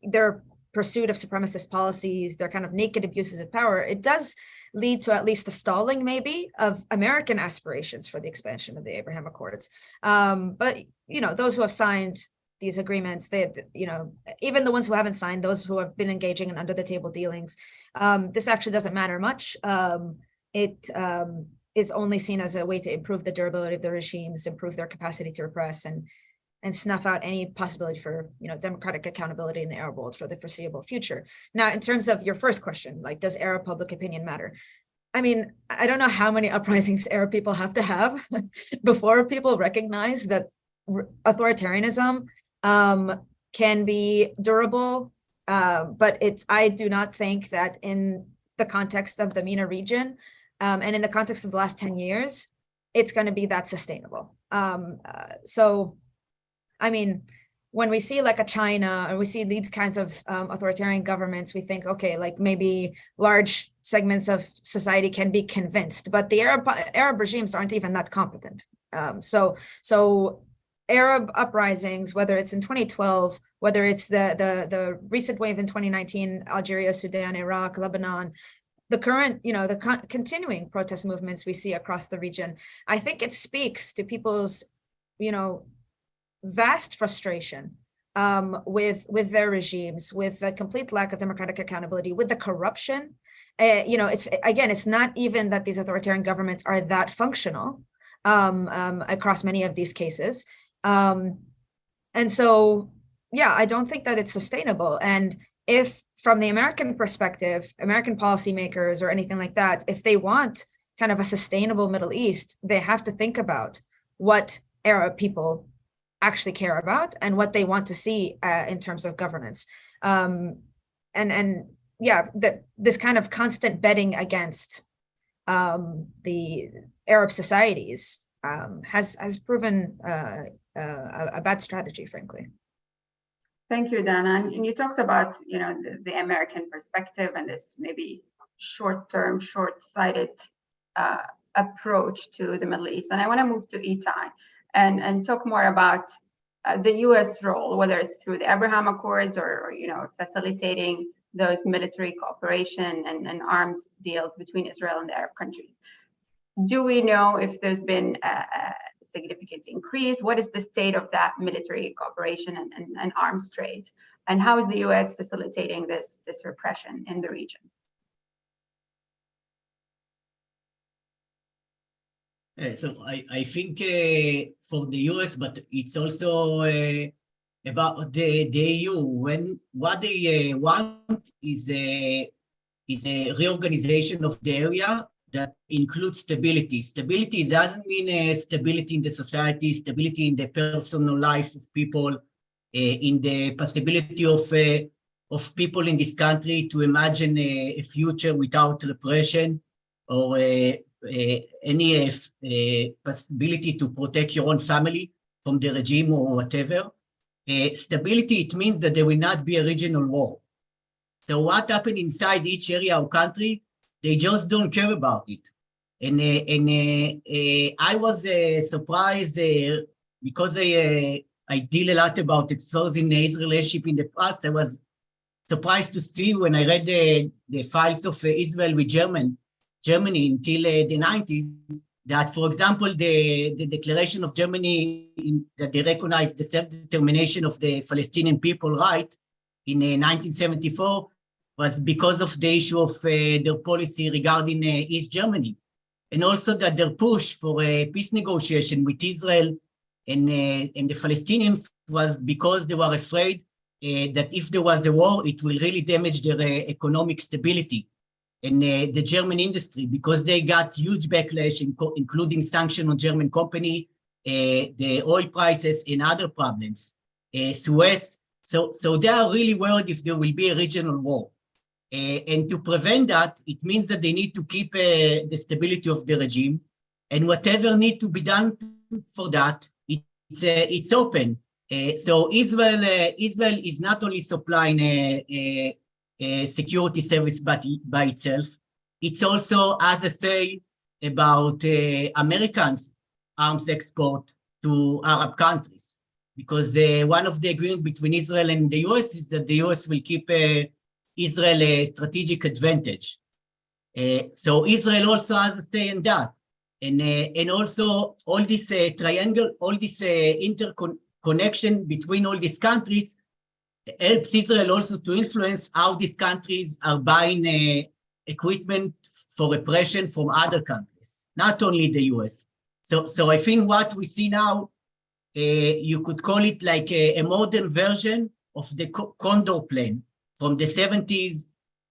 their pursuit of supremacist policies, their kind of naked abuses of power, it does lead to at least a stalling maybe of American aspirations for the expansion of the Abraham Accords. But, you know, those who have signed these agreements, they, you know, even the ones who haven't signed, those who have been engaging in under the table dealings, this actually doesn't matter much. It is only seen as a way to improve the durability of the regimes, improve their capacity to repress, and snuff out any possibility for, you know, democratic accountability in the Arab world for the foreseeable future. Now, in terms of your first question, like, does Arab public opinion matter? I mean, I don't know how many uprisings Arab people have to have before people recognize that authoritarianism can be durable, but I do not think that in the context of the MENA region and in the context of the last 10 years, it's going to be that sustainable. So, I mean, when we see like a China and we see these kinds of authoritarian governments, we think, okay, like maybe large segments of society can be convinced, but the Arab regimes aren't even that competent. So Arab uprisings, whether it's in 2012, whether it's the recent wave in 2019, Algeria, Sudan, Iraq, Lebanon, the current, you know, the continuing protest movements we see across the region, I think it speaks to people's, you know, vast frustration with their regimes, with the complete lack of democratic accountability, with the corruption. You know, it's not even that these authoritarian governments are that functional across many of these cases. And so, yeah, I don't think that it's sustainable. And if from the American perspective, American policymakers or anything like that, if they want kind of a sustainable Middle East, they have to think about what Arab people actually care about and what they want to see in terms of governance. And yeah, this kind of constant betting against the Arab societies has proven a bad strategy, frankly. Thank you, Dana. And you talked about, the American perspective and this maybe short-term, short-sighted approach to the Middle East. And I want to move to Itai and talk more about the U.S. role, whether it's through the Abraham Accords or facilitating those military cooperation and arms deals between Israel and the Arab countries. Do we know if there's been a significant increase? What is the state of that military cooperation and arms trade? And how is the U.S. facilitating this repression in the region? So I think for the US, but it's also about the EU. What they want is a reorganization of the area that includes stability. Stability doesn't mean stability in the society, stability in the personal life of people, in the possibility of people in this country to imagine a future without repression or any possibility to protect your own family from the regime or whatever. Stability, it means that there will not be a regional war. So what happened inside each area or country, they just don't care about it. And I was surprised because I deal a lot about exposing Israel relationship in the past. I was surprised to see when I read the files of Israel with Germany until the 90s, that, for example, the declaration of Germany that they recognized the self-determination of the Palestinian people right in 1974 was because of the issue of their policy regarding East Germany. And also that their push for a peace negotiation with Israel and the Palestinians was because they were afraid that if there was a war, it will really damage their economic stability and the German industry, because they got huge backlash, including sanctions on German company, the oil prices and other problems, sweats. So they are really worried if there will be a regional war. And to prevent that, it means that they need to keep the stability of the regime, and whatever need to be done for that, it's open. So Israel is not only supplying a security service by itself, it's also has a say about Americans' arms export to Arab countries, because one of the agreements between Israel and the US is that the US will keep Israel a strategic advantage. So Israel also has a say in that. And also all this triangle, all this interconnection between all these countries helps Israel also to influence how these countries are buying equipment for repression from other countries, not only the US. So I think what we see now, you could call it like a modern version of the Condor plan from the 70s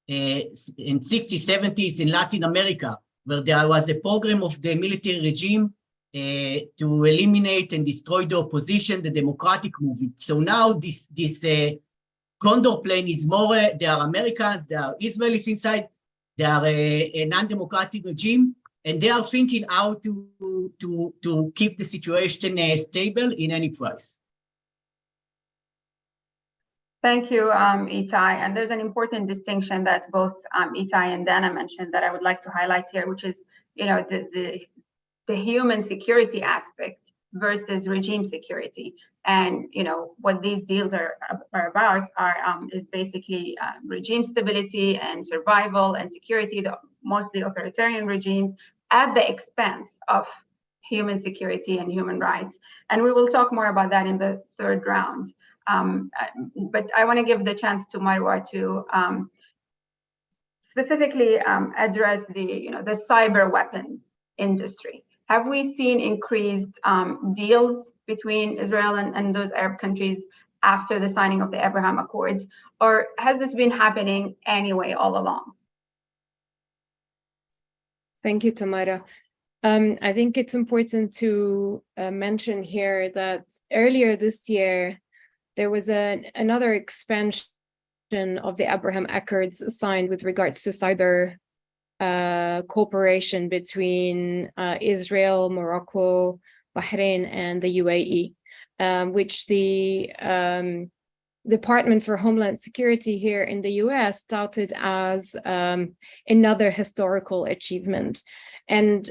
and 60s, 70s in Latin America, where there was a program of the military regime to eliminate and destroy the opposition, the democratic movement. So now this Condor plan is more, there are Americans, there are Israelis inside, they are a non-democratic regime, and they are thinking how to keep the situation stable in any price. Thank you, Itai. And there's an important distinction that both Itai and Dana mentioned that I would like to highlight here, which is, the human security aspect versus regime security. And what these deals are about is basically regime stability and survival and security, mostly authoritarian regimes, at the expense of human security and human rights. And we will talk more about that in the third round. But I want to give the chance to Marwa to specifically address the cyber weapons industry. Have we seen increased deals between Israel and those Arab countries after the signing of the Abraham Accords, or has this been happening anyway all along? Thank you, Tamara. I think it's important to mention here that earlier this year, there was another expansion of the Abraham Accords signed with regards to cyber cooperation between Israel, Morocco, Bahrain, and the UAE, which the Department for Homeland Security here in the US touted as another historical achievement. And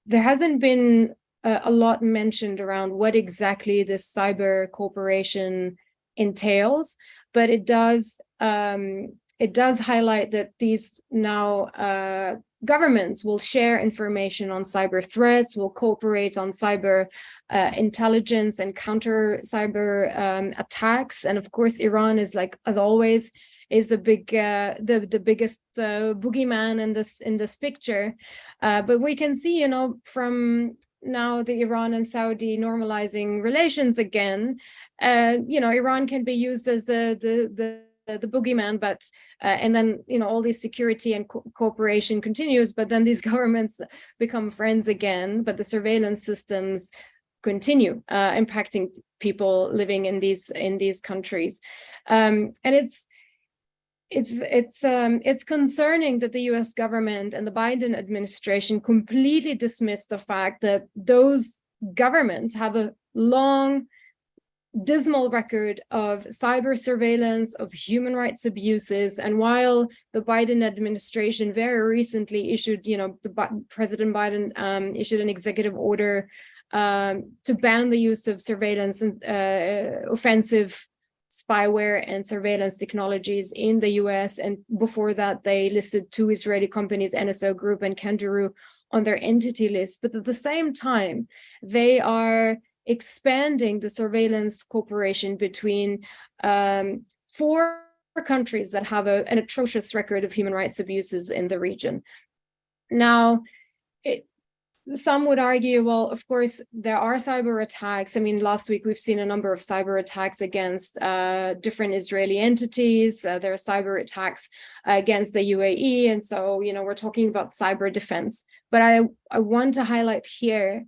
there hasn't been a lot mentioned around what exactly this cyber cooperation entails, but it does highlight that these now governments will share information on cyber threats, will cooperate on cyber intelligence and counter cyber attacks. And of course, Iran is, like, as always, is the biggest boogeyman in this picture. But we can see, you know, from now the Iran and Saudi normalizing relations again, you know, Iran can be used as the boogeyman, but and then, you know, all this security and cooperation continues, but then these governments become friends again, but the surveillance systems continue impacting people living in these countries. And it's concerning that the US government and the Biden administration completely dismissed the fact that those governments have a long, dismal record of cyber surveillance, of human rights abuses. And while the Biden administration very recently issued, you know, President Biden issued an executive order to ban the use of surveillance and offensive spyware and surveillance technologies in the US. And before that, they listed 2 Israeli companies, NSO Group and Kangaroo, on their entity list. But at the same time, they are expanding the surveillance cooperation between 4 countries that have an atrocious record of human rights abuses in the region. Now, some would argue, well, of course, there are cyber attacks. I mean, last week we've seen a number of cyber attacks against different Israeli entities. There are cyber attacks against the UAE. And so, you know, we're talking about cyber defense. But I want to highlight here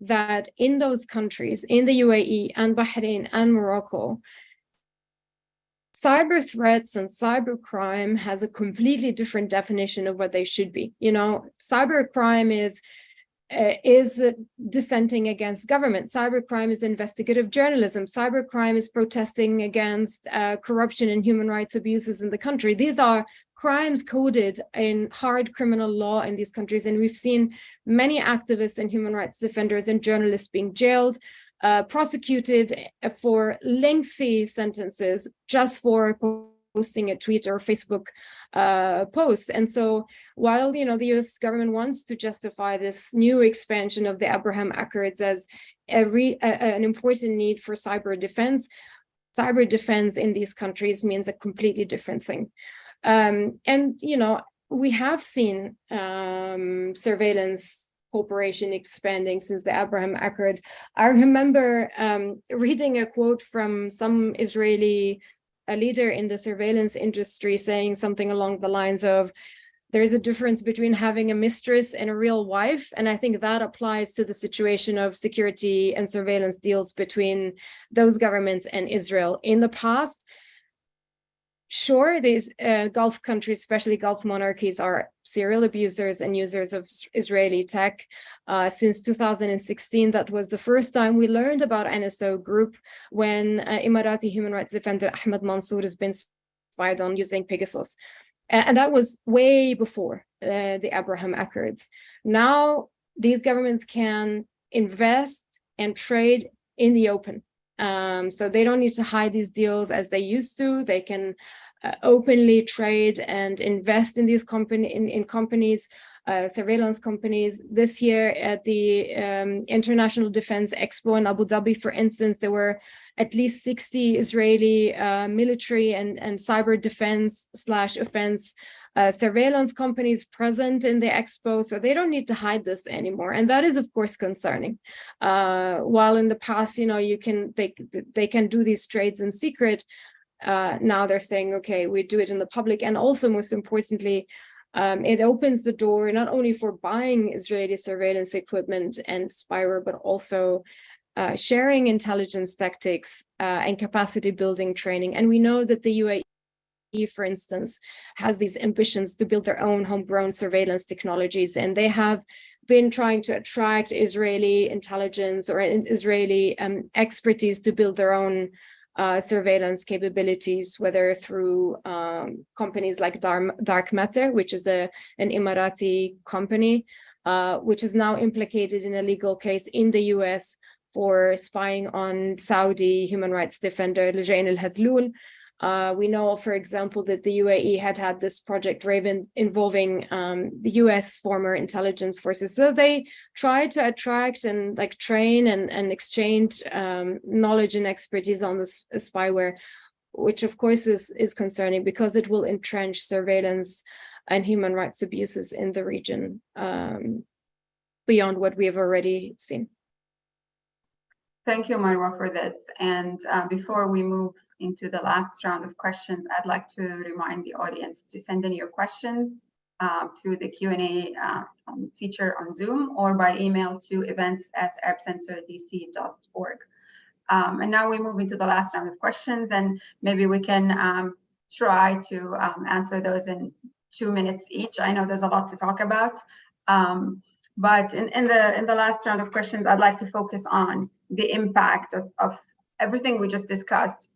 that in those countries, in the UAE and Bahrain and Morocco, cyber threats and cyber crime has a completely different definition of what they should be. You know, cyber crime is dissenting against government. Cybercrime is investigative journalism. Cybercrime is protesting against corruption and human rights abuses in the country. These are crimes coded in hard criminal law in these countries. And we've seen many activists and human rights defenders and journalists being jailed, prosecuted for lengthy sentences just for posting a tweet or Facebook post. And so while, you know, the US government wants to justify this new expansion of the Abraham Accords as an important need for cyber defense in these countries means a completely different thing. And, you know, we have seen surveillance cooperation expanding since the Abraham Accord. I remember reading a quote from some Israeli leader in the surveillance industry saying something along the lines of, there is a difference between having a mistress and a real wife. And I think that applies to the situation of security and surveillance deals between those governments and Israel. In the past, sure, these Gulf countries, especially Gulf monarchies, are serial abusers and users of Israeli tech. Since 2016, that was the first time we learned about NSO Group when Emirati human rights defender Ahmed Mansour has been spied on using Pegasus. And that was way before the Abraham Accords. Now, these governments can invest and trade in the open. So they don't need to hide these deals as they used to. They can openly trade and invest in these companies, surveillance companies. This year at the International Defense Expo in Abu Dhabi, for instance, there were at least 60 Israeli military and cyber defense / offense surveillance companies present in the expo, so they don't need to hide this anymore, and that is of course concerning. While in the past, they can do these trades in secret, now they're saying, okay, we do it in the public. And also, most importantly, it opens the door not only for buying Israeli surveillance equipment and spyware, but also sharing intelligence tactics and capacity building training. And we know that the UAE, for instance, has these ambitions to build their own homegrown surveillance technologies, and they have been trying to attract Israeli intelligence or Israeli expertise to build their own surveillance capabilities, whether through companies like Dark Matter, which is an Emirati company, which is now implicated in a legal case in the US for spying on Saudi human rights defender Lujain al-Hadloul. We know, for example, that the UAE had this Project Raven involving the US former intelligence forces. So they try to attract and train and exchange knowledge and expertise on this spyware, which of course is concerning because it will entrench surveillance and human rights abuses in the region beyond what we have already seen. Thank you, Marwa, for this. And before we move into the last round of questions, I'd like to remind the audience to send in your questions through the Q&A feature on Zoom or by email to events@arabcenterdc.org. And now we move into the last round of questions, and maybe we can try to answer those in 2 minutes each. I know there's a lot to talk about, but in the last round of questions, I'd like to focus on the impact of everything we just discussed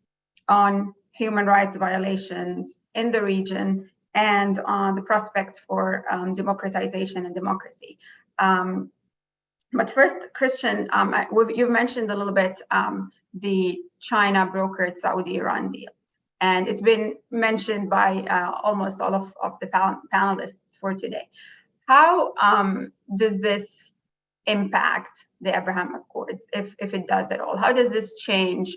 on human rights violations in the region and on the prospects for democratization and democracy. But first, Christian, you've mentioned a little bit the China brokered Saudi-Iran deal, and it's been mentioned by almost all of the panelists for today. How does this impact the Abraham Accords, if it does at all? How does this change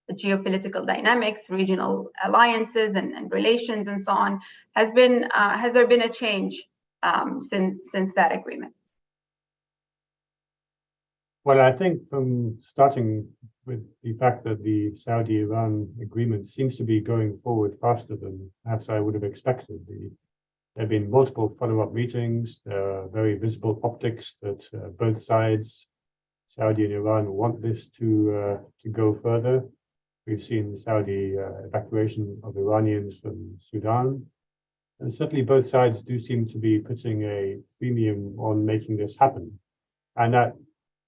the geopolitical dynamics, regional alliances and relations and so on? Has there been a change since that agreement? Well, I think from starting with the fact that the Saudi-Iran agreement seems to be going forward faster than perhaps I would have expected. There have been multiple follow-up meetings. There are very visible optics that both sides, Saudi and Iran, want this to go further. We've seen the Saudi evacuation of Iranians from Sudan. And certainly both sides do seem to be putting a premium on making this happen. And that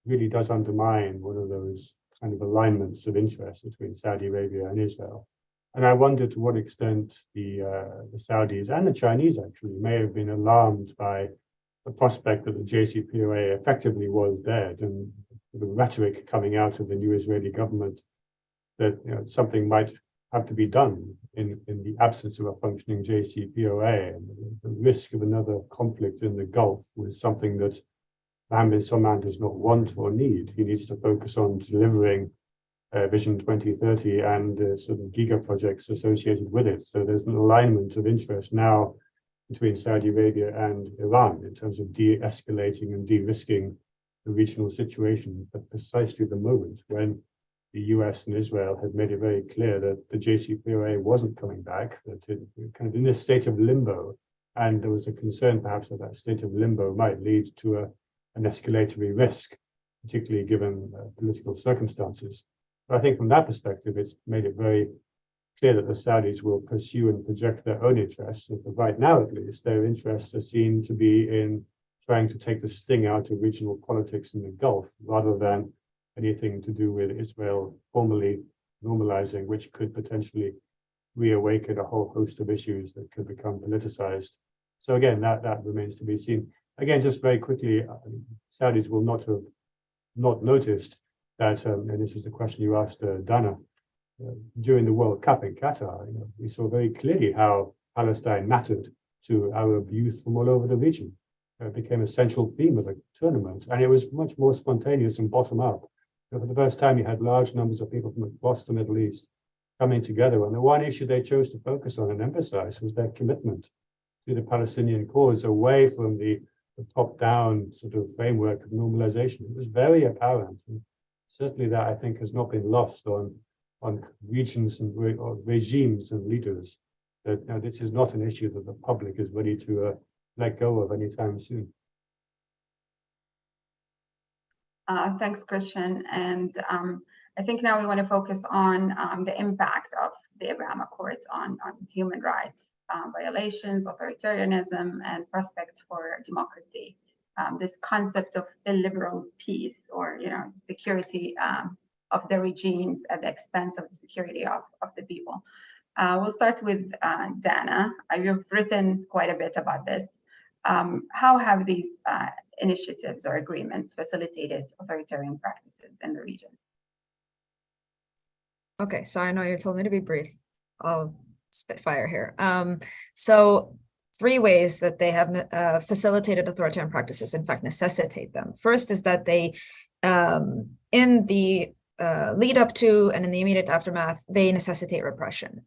really does undermine one of those kind of alignments of interest between Saudi Arabia and Israel. And I wonder to what extent the Saudis and the Chinese actually may have been alarmed by the prospect that the JCPOA effectively was dead, and the rhetoric coming out of the new Israeli government that something might have to be done in the absence of a functioning JCPOA. And the risk of another conflict in the Gulf was something that Mohammed bin Salman does not want or need. He needs to focus on delivering Vision 2030 and sort of giga projects associated with it. So there's an alignment of interest now between Saudi Arabia and Iran in terms of de-escalating and de-risking the regional situation at precisely the moment when the US and Israel had made it very clear that the JCPOA wasn't coming back, that it kind of in this state of limbo, and there was a concern perhaps that that state of limbo might lead to an escalatory risk, particularly given political circumstances. But I think from that perspective, it's made it very clear that the Saudis will pursue and project their own interests. And for right now, at least, their interests are seen to be in trying to take the sting out of regional politics in the Gulf, rather than anything to do with Israel formally normalizing, which could potentially reawaken a whole host of issues that could become politicized. So again, that remains to be seen. Again, just very quickly, Saudis will not have not noticed that, and this is the question you asked Dana, during the World Cup in Qatar, we saw very clearly how Palestine mattered to Arab youth from all over the region. It became a central theme of the tournament, and it was much more spontaneous and bottom up. For the first time, you had large numbers of people from across the Middle East coming together, and the one issue they chose to focus on and emphasize was their commitment to the Palestinian cause away from the top-down sort of framework of normalization. It was very apparent, and certainly that I think has not been lost on regions and or regimes and leaders, that this is not an issue that the public is ready to let go of anytime soon. Thanks, Christian. And I think now we want to focus on the impact of the Abraham Accords on human rights violations, authoritarianism, and prospects for democracy. This concept of illiberal peace, or security of the regimes at the expense of the security of the people. We'll start with Dana. You've written quite a bit about this. How have these initiatives or agreements facilitated authoritarian practices in the region? Okay, so I know you told me to be brief. I'll spit fire here. So 3 ways that they have facilitated authoritarian practices, in fact, necessitate them. First is that they, in the lead up to and in the immediate aftermath, they necessitate repression.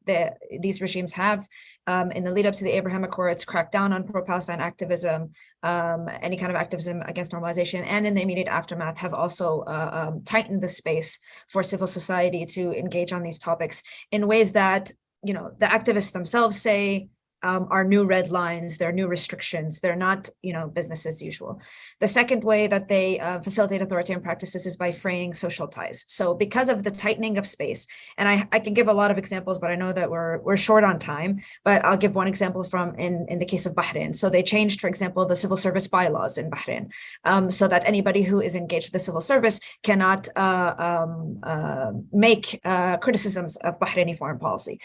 These regimes have, in the lead up to the Abraham Accords, cracked down on pro-Palestine activism, any kind of activism against normalization, and in the immediate aftermath have also tightened the space for civil society to engage on these topics in ways that, the activists themselves say are new red lines, they're new restrictions, they're not, business as usual. The second way that they facilitate authoritarian practices is by fraying social ties. So because of the tightening of space, and I can give a lot of examples, but I know that we're short on time, but I'll give one example from in the case of Bahrain. So they changed, for example, the civil service bylaws in Bahrain, so that anybody who is engaged with the civil service cannot make criticisms of Bahraini foreign policy.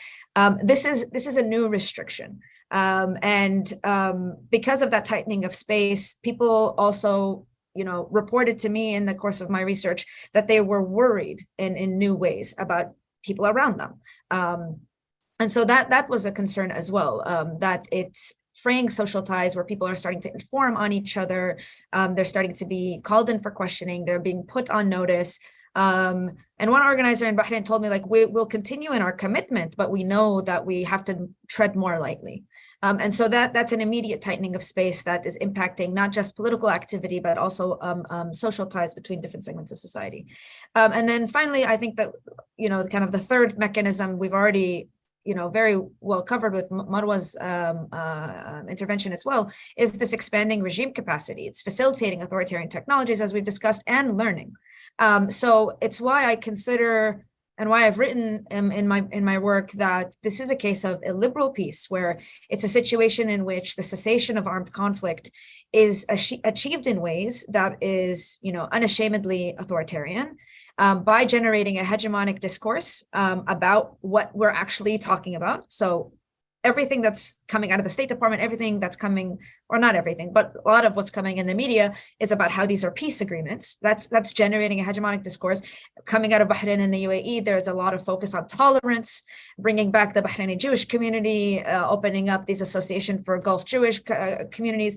This is a new restriction. Because of that tightening of space, people also, reported to me in the course of my research that they were worried in new ways about people around them. And so that was a concern as well, that it's fraying social ties where people are starting to inform on each other. They're starting to be called in for questioning. They're being put on notice. And one organizer in Bahrain told me, we'll continue in our commitment, but we know that we have to tread more lightly. And so that's an immediate tightening of space that is impacting not just political activity, but also social ties between different segments of society. And then finally, I think that, kind of the third mechanism we've already, very well covered with Marwa's intervention as well, is this expanding regime capacity. It's facilitating authoritarian technologies, as we've discussed, and learning. So it's why I consider, and why I've written in my work, that this is a case of illiberal peace, where it's a situation in which the cessation of armed conflict is achieved in ways that is, unashamedly authoritarian, by generating a hegemonic discourse about what we're actually talking about. So everything that's coming out of the State Department, everything that's coming, or not everything, but a lot of what's coming in the media is about how these are peace agreements. That's generating a hegemonic discourse. Coming out of Bahrain and the UAE, there's a lot of focus on tolerance, bringing back the Bahraini Jewish community, opening up these association for Gulf Jewish communities.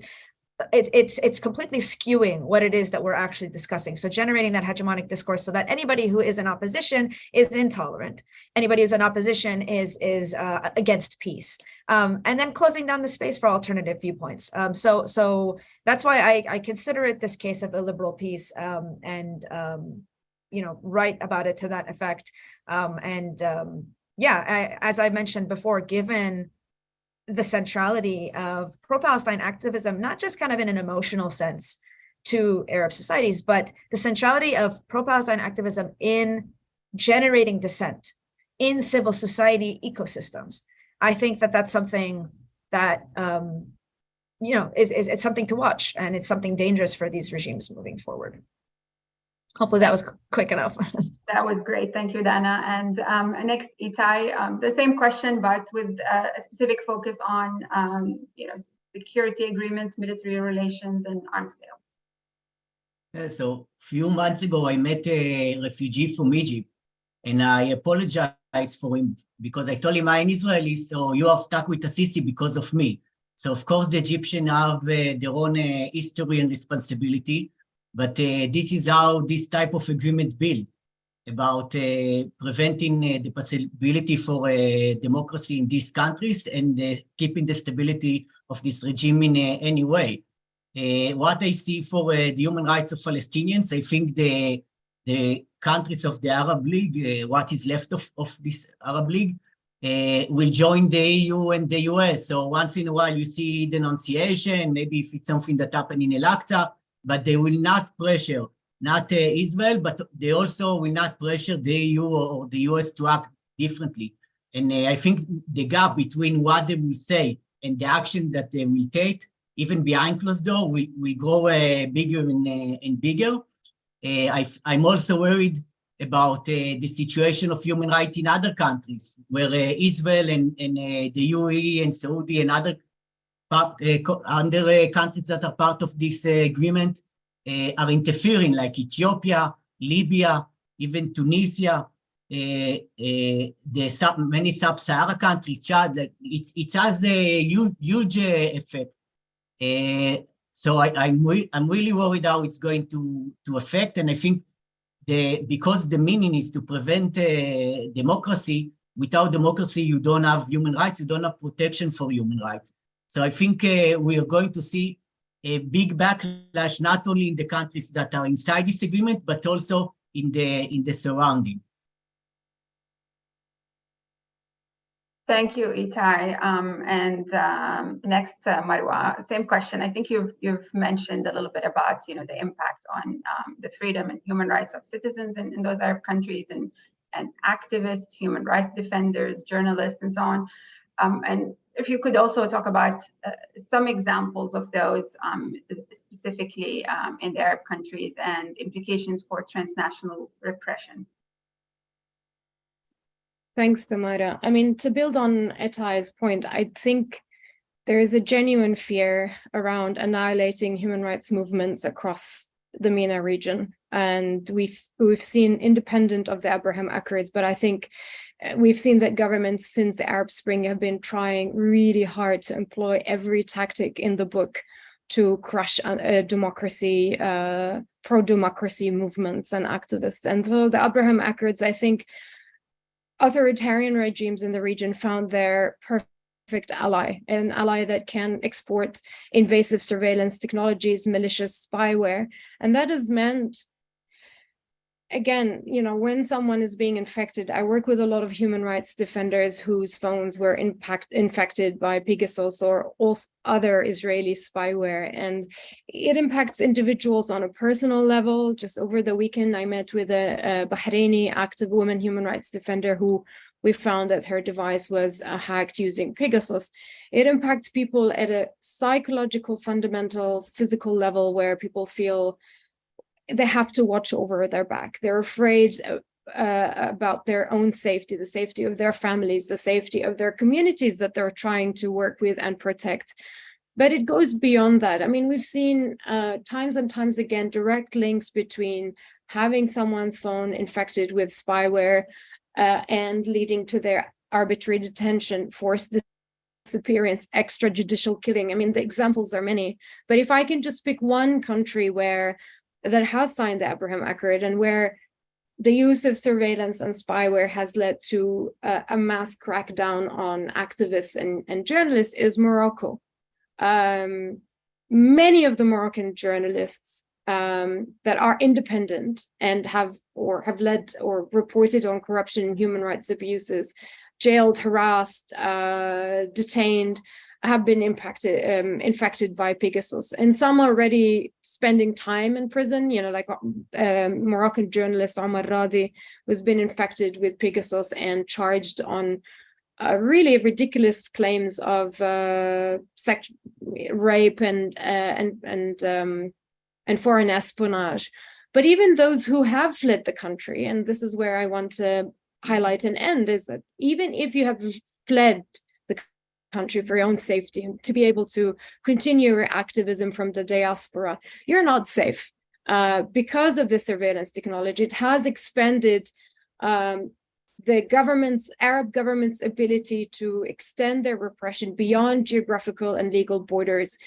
It's completely skewing what it is that we're actually discussing. So generating that hegemonic discourse so that anybody who is in opposition is intolerant. Anybody who's in opposition is against peace. And then closing down the space for alternative viewpoints. So that's why I consider it this case of illiberal peace, and write about it to that effect. As I mentioned before, given the centrality of pro-Palestine activism, not just kind of in an emotional sense to Arab societies, but the centrality of pro-Palestine activism in generating dissent in civil society ecosystems. I think that that's something that, it's something to watch, and it's something dangerous for these regimes moving forward. Hopefully that was quick enough. That was great. Thank you, Dana. And next, Itai, the same question, but with a specific focus on, security agreements, military relations, and arms sales. So a few months ago, I met a refugee from Egypt, and I apologized for him because I told him I'm Israeli, so you are stuck with Assisi because of me. So of course, the Egyptians have their own history and responsibility. But this is how this type of agreement build, about preventing the possibility for democracy in these countries and keeping the stability of this regime in any way. What I see for the human rights of Palestinians, I think the countries of the Arab League, what is left of this Arab League, will join the EU and the US. So once in a while you see denunciation, maybe if it's something that happened in Al-Aqsa, but they will not pressure, not Israel, but they also will not pressure the EU or the US to act differently. And I think the gap between what they will say and the action that they will take, even behind closed door, will grow bigger and bigger. I'm also worried about the situation of human rights in other countries, where Israel and the UAE and Saudi and other countries that are part of this agreement are interfering, like Ethiopia, Libya, even Tunisia, many sub-Sahara countries, Chad. It has a huge effect. So I'm really worried how it's going to affect, and I think because the meaning is to prevent democracy. Without democracy, you don't have human rights, you don't have protection for human rights. So I think we are going to see a big backlash, not only in the countries that are inside this agreement, but also in the surrounding. Thank you, Itai. Next, Marwa, same question. I think you've mentioned a little bit about the impact on the freedom and human rights of citizens in those Arab countries and activists, human rights defenders, journalists, and so on. And if you could also talk about some examples of those specifically in the Arab countries and implications for transnational repression. Thanks, Tamara. I mean, to build on Itai's point, I think there is a genuine fear around annihilating human rights movements across the MENA region. And we've seen, independent of the Abraham Accords, but I think we've seen that governments since the Arab Spring have been trying really hard to employ every tactic in the book to crush democracy, pro-democracy movements and activists. And so the Abraham Accords, I think, authoritarian regimes in the region found their perfect ally, an ally that can export invasive surveillance technologies, malicious spyware. And that has meant, again, when someone is being infected, I work with a lot of human rights defenders whose phones were infected by Pegasus or other Israeli spyware, and it impacts individuals on a personal level. Just over the weekend, I met with a Bahraini active woman human rights defender who we found that her device was hacked using Pegasus. It impacts people at a psychological, fundamental, physical level where people feel they have to watch over their back. They're afraid about their own safety, the safety of their families, the safety of their communities that they're trying to work with and protect. But it goes beyond that. I mean, we've seen times and times again direct links between having someone's phone infected with spyware and leading to their arbitrary detention, forced disappearance, extrajudicial killing. I mean, the examples are many. But if I can just pick one country that has signed the Abraham Accord and where the use of surveillance and spyware has led to a mass crackdown on activists and journalists, is Morocco. Many of the Moroccan journalists that are independent and have led or reported on corruption and human rights abuses, jailed, harassed, detained, have been infected by Pegasus, and some already spending time in prison, like Moroccan journalist Omar Radi, who's been infected with Pegasus and charged on really ridiculous claims of rape and foreign espionage. But even those who have fled the country, and this is where I want to highlight and end, is that even if you have fled the country for your own safety and to be able to continue your activism from the diaspora, you're not safe because of the surveillance technology. It has expanded the Arab government's ability to extend their repression beyond geographical and legal borders.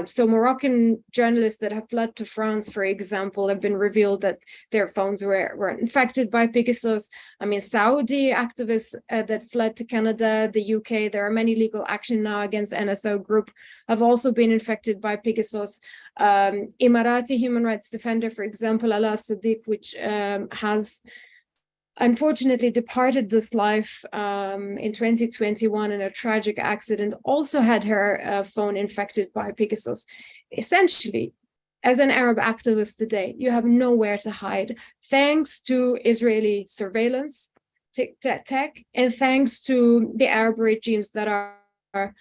So Moroccan journalists that have fled to France, for example, have been revealed that their phones were infected by Pegasus. I mean, Saudi activists that fled to Canada, the UK, there are many legal action now against NSO Group, have also been infected by Pegasus. Emirati human rights defender, for example, Ala Sadiq, which has unfortunately departed this life in 2021 in a tragic accident, also had her phone infected by Pegasus. Essentially, as an Arab activist today, you have nowhere to hide, thanks to Israeli surveillance tech, and thanks to the Arab regimes that are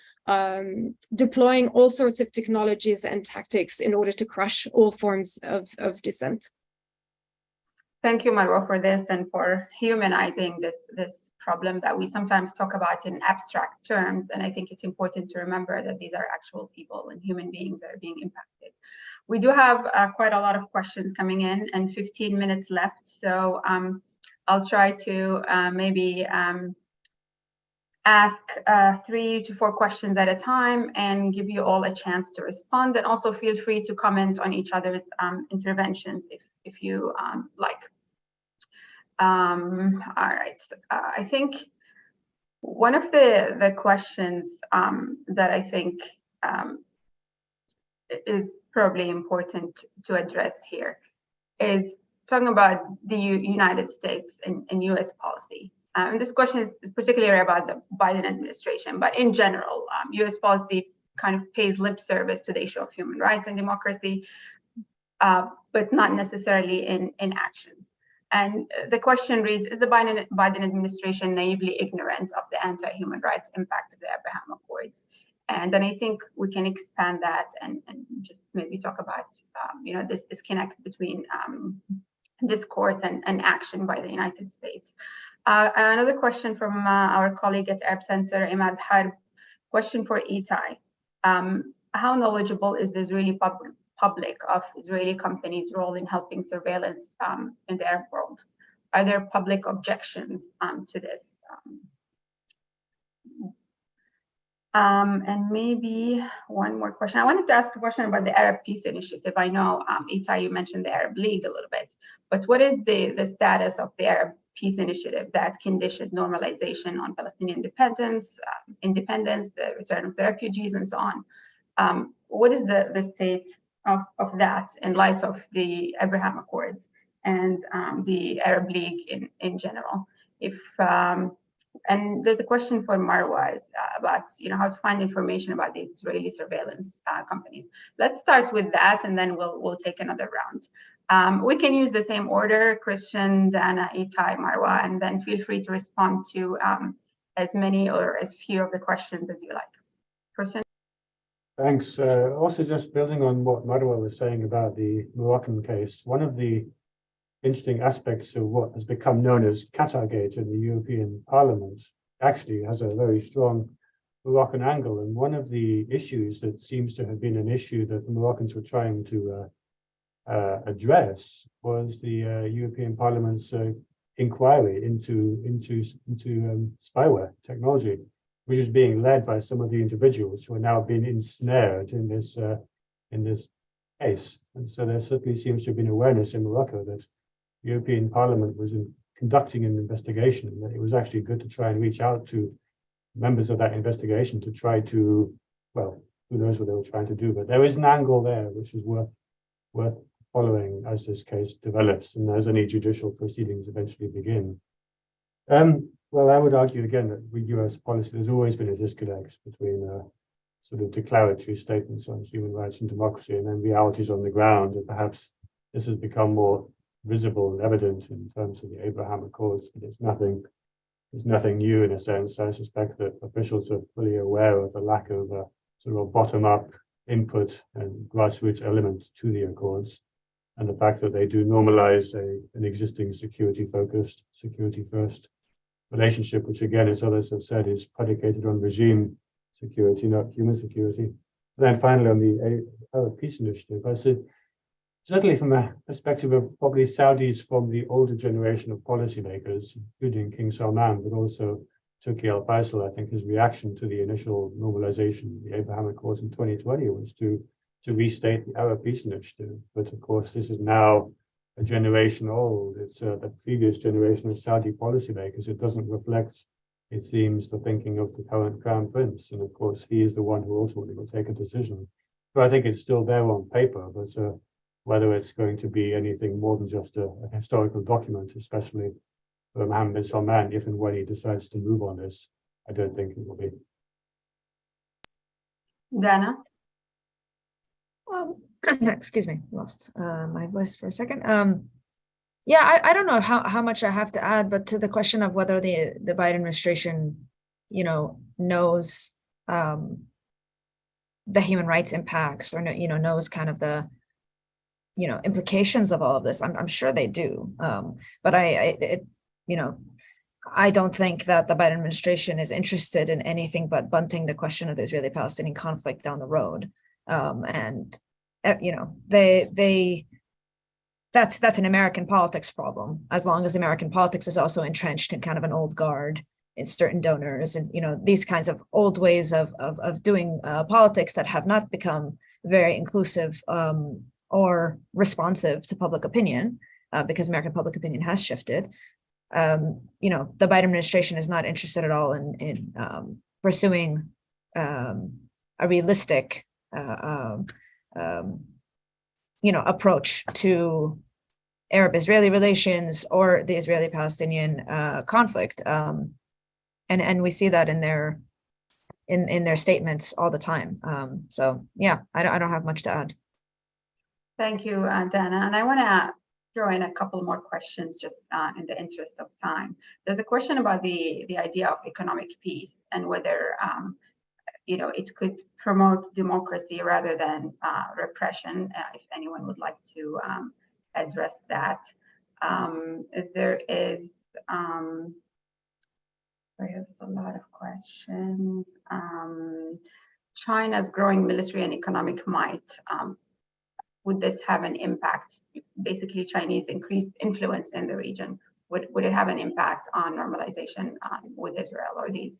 deploying all sorts of technologies and tactics in order to crush all forms of dissent. Thank you, Marwa, for this and for humanizing this problem that we sometimes talk about in abstract terms. And I think it's important to remember that these are actual people and human beings that are being impacted. We do have quite a lot of questions coming in and 15 minutes left. So I'll try to maybe ask 3 to 4 questions at a time and give you all a chance to respond. And also feel free to comment on each other's interventions if you like. All right, I think one of the questions that I think is probably important to address here is talking about the United States and US policy. And this question is particularly about the Biden administration, but in general, US policy kind of pays lip service to the issue of human rights and democracy, but not necessarily in actions. And the question reads, is the Biden administration naively ignorant of the anti-human rights impact of the Abraham Accords? And then I think we can expand that and just maybe talk about this disconnect between discourse and action by the United States. Another question from our colleague at Arab Center, Imad Harb, question for Itai. How knowledgeable is the Israeli public of Israeli companies' role in helping surveillance in the Arab world? Are there public objections to this? And maybe one more question. I wanted to ask a question about the Arab Peace Initiative. I know, Itai, you mentioned the Arab League a little bit, but what is the status of the Arab Peace Initiative that conditioned normalization on Palestinian independence, the return of the refugees, and so on? What is the state of that in light of the Abraham Accords and the Arab League in general? And there's a question for Marwa about how to find information about the Israeli surveillance companies. Let's start with that, and then we'll take another round. We can use the same order: Christian, Dana, Itai, Marwa, and then feel free to respond to as many or as few of the questions as you like. Christian? Thanks. Also, just building on what Marwa was saying about the Moroccan case, one of the interesting aspects of what has become known as Qatargate in the European Parliament actually has a very strong Moroccan angle. And one of the issues that seems to have been an issue that the Moroccans were trying to address was the European Parliament's inquiry into spyware technology, which is being led by some of the individuals who are now being ensnared in this case. And so there certainly seems to have been awareness in Morocco that the European Parliament was conducting an investigation, and that it was actually good to try and reach out to members of that investigation to try to, well, who knows what they were trying to do, but there is an angle there which is worth following as this case develops and as any judicial proceedings eventually begin. Well, I would argue again that with US policy, there's always been a disconnect between sort of declaratory statements on human rights and democracy and then realities on the ground. And perhaps this has become more visible and evident in terms of the Abraham Accords, but it's nothing new in a sense. I suspect that officials are fully aware of the lack of sort of bottom-up input and grassroots element to the Accords, and the fact that they do normalize an existing security-focused, security-first relationship, which again, as others have said, is predicated on regime security, not human security. And then finally, on the Arab Peace Initiative, I said certainly from a perspective of probably Saudis from the older generation of policymakers, including King Salman, but also Turki al-Faisal, I think his reaction to the initial normalization, the Abraham Accords in 2020, was to restate the Arab Peace Initiative. But of course, this is now a generation old. It's the previous generation of Saudi policymakers. It doesn't reflect, it seems, the thinking of the current Crown Prince. And of course, he is the one who ultimately will take a decision. So I think it's still there on paper, but whether it's going to be anything more than just a historical document, especially for Mohammed bin Salman, if and when he decides to move on this, I don't think it will be. Dana? Excuse me, lost my voice for a second. Yeah, I don't know how much I have to add, but to the question of whether the Biden administration, knows the human rights impacts or knows kind of the implications of all of this. I'm sure they do, but I don't think that the Biden administration is interested in anything but bunting the question of the Israeli-Palestinian conflict down the road. That's an American politics problem, as long as American politics is also entrenched in kind of an old guard in certain donors and these kinds of old ways of doing politics that have not become very inclusive or responsive to public opinion, because American public opinion has shifted. The Biden administration is not interested at all in pursuing a realistic approach to Arab-Israeli relations or the Israeli-Palestinian conflict, and we see that in their statements all the time. So yeah, I don't have much to add. Thank you, Dana. And I want to throw in a couple more questions just in the interest of time. There's a question about the idea of economic peace and whether it could promote democracy rather than repression. If anyone would like to address that. There is a lot of questions. China's growing military and economic might. Would this have an impact? Basically, Chinese increased influence in the region. Would it have an impact on normalization with Israel or these,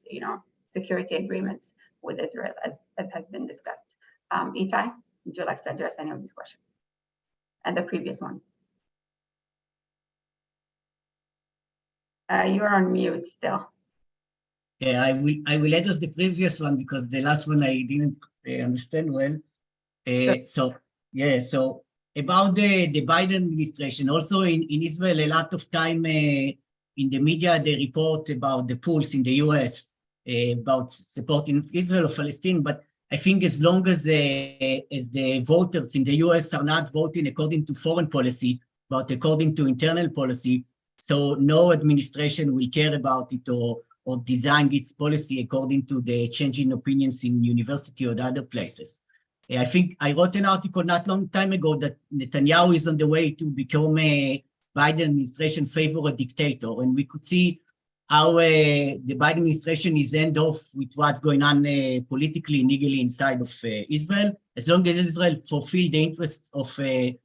security agreements with Israel as has been discussed? Itai, would you like to address any of these questions? And the previous one. You're on mute still. Yeah, I will address the previous one because the last one I didn't understand well. So about the Biden administration, also in Israel, a lot of time in the media, they report about the polls in the US about supporting Israel or Palestine. But I think as long as the voters in the US are not voting according to foreign policy, but according to internal policy, so no administration will care about it or design its policy according to the changing opinions in university or the other places. I think I wrote an article not long time ago that Netanyahu is on the way to become a Biden administration favor a dictator. And we could see how the Biden administration is end off with what's going on politically and legally inside of Israel. As long as Israel fulfill the interests of the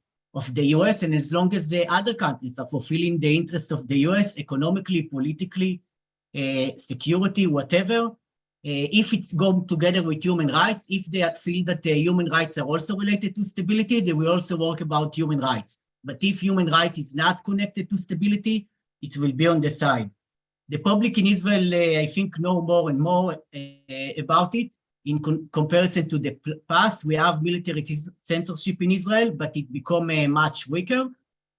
US and as long as the other countries are fulfilling the interests of the US economically, politically, security, whatever, if it's gone together with human rights, if they feel that human rights are also related to stability, they will also work about human rights. But if human rights is not connected to stability, it will be on the side. The public in Israel, I think, know more and more about it. In comparison to the past, we have military censorship in Israel, but it become much weaker.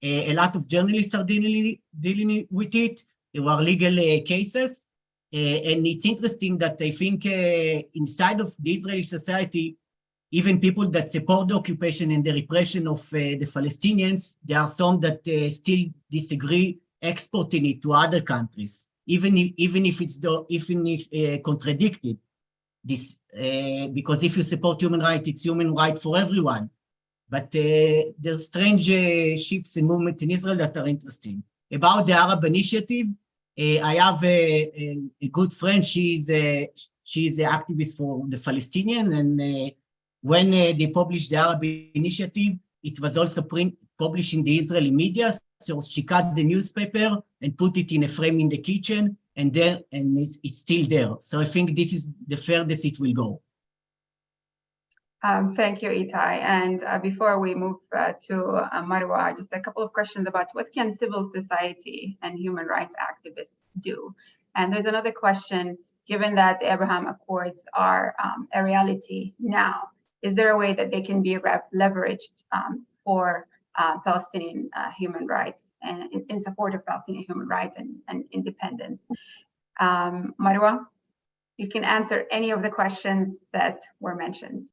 A lot of journalists are dealing with it. There were legal cases. And it's interesting that I think inside of the Israeli society, even people that support the occupation and the repression of the Palestinians, there are some that still disagree exporting it to other countries, even if it's contradicted. This because if you support human rights, it's human right for everyone. But there's strange shifts and movement in Israel that are interesting. About the Arab Initiative, I have a good friend. She's an activist for the Palestinian, and when they published the Arab Initiative, it was also published in the Israeli media. So she cut the newspaper and put it in a frame in the kitchen, and it's still there. So I think this is the furthest it will go. Thank you, Itai. And before we move to Marwa, just a couple of questions about what can civil society and human rights activists do? And there's another question, given that the Abraham Accords are a reality now, is there a way that they can be leveraged for Palestinian human rights and in support of Palestinian human rights and independence? Marwa, you can answer any of the questions that were mentioned.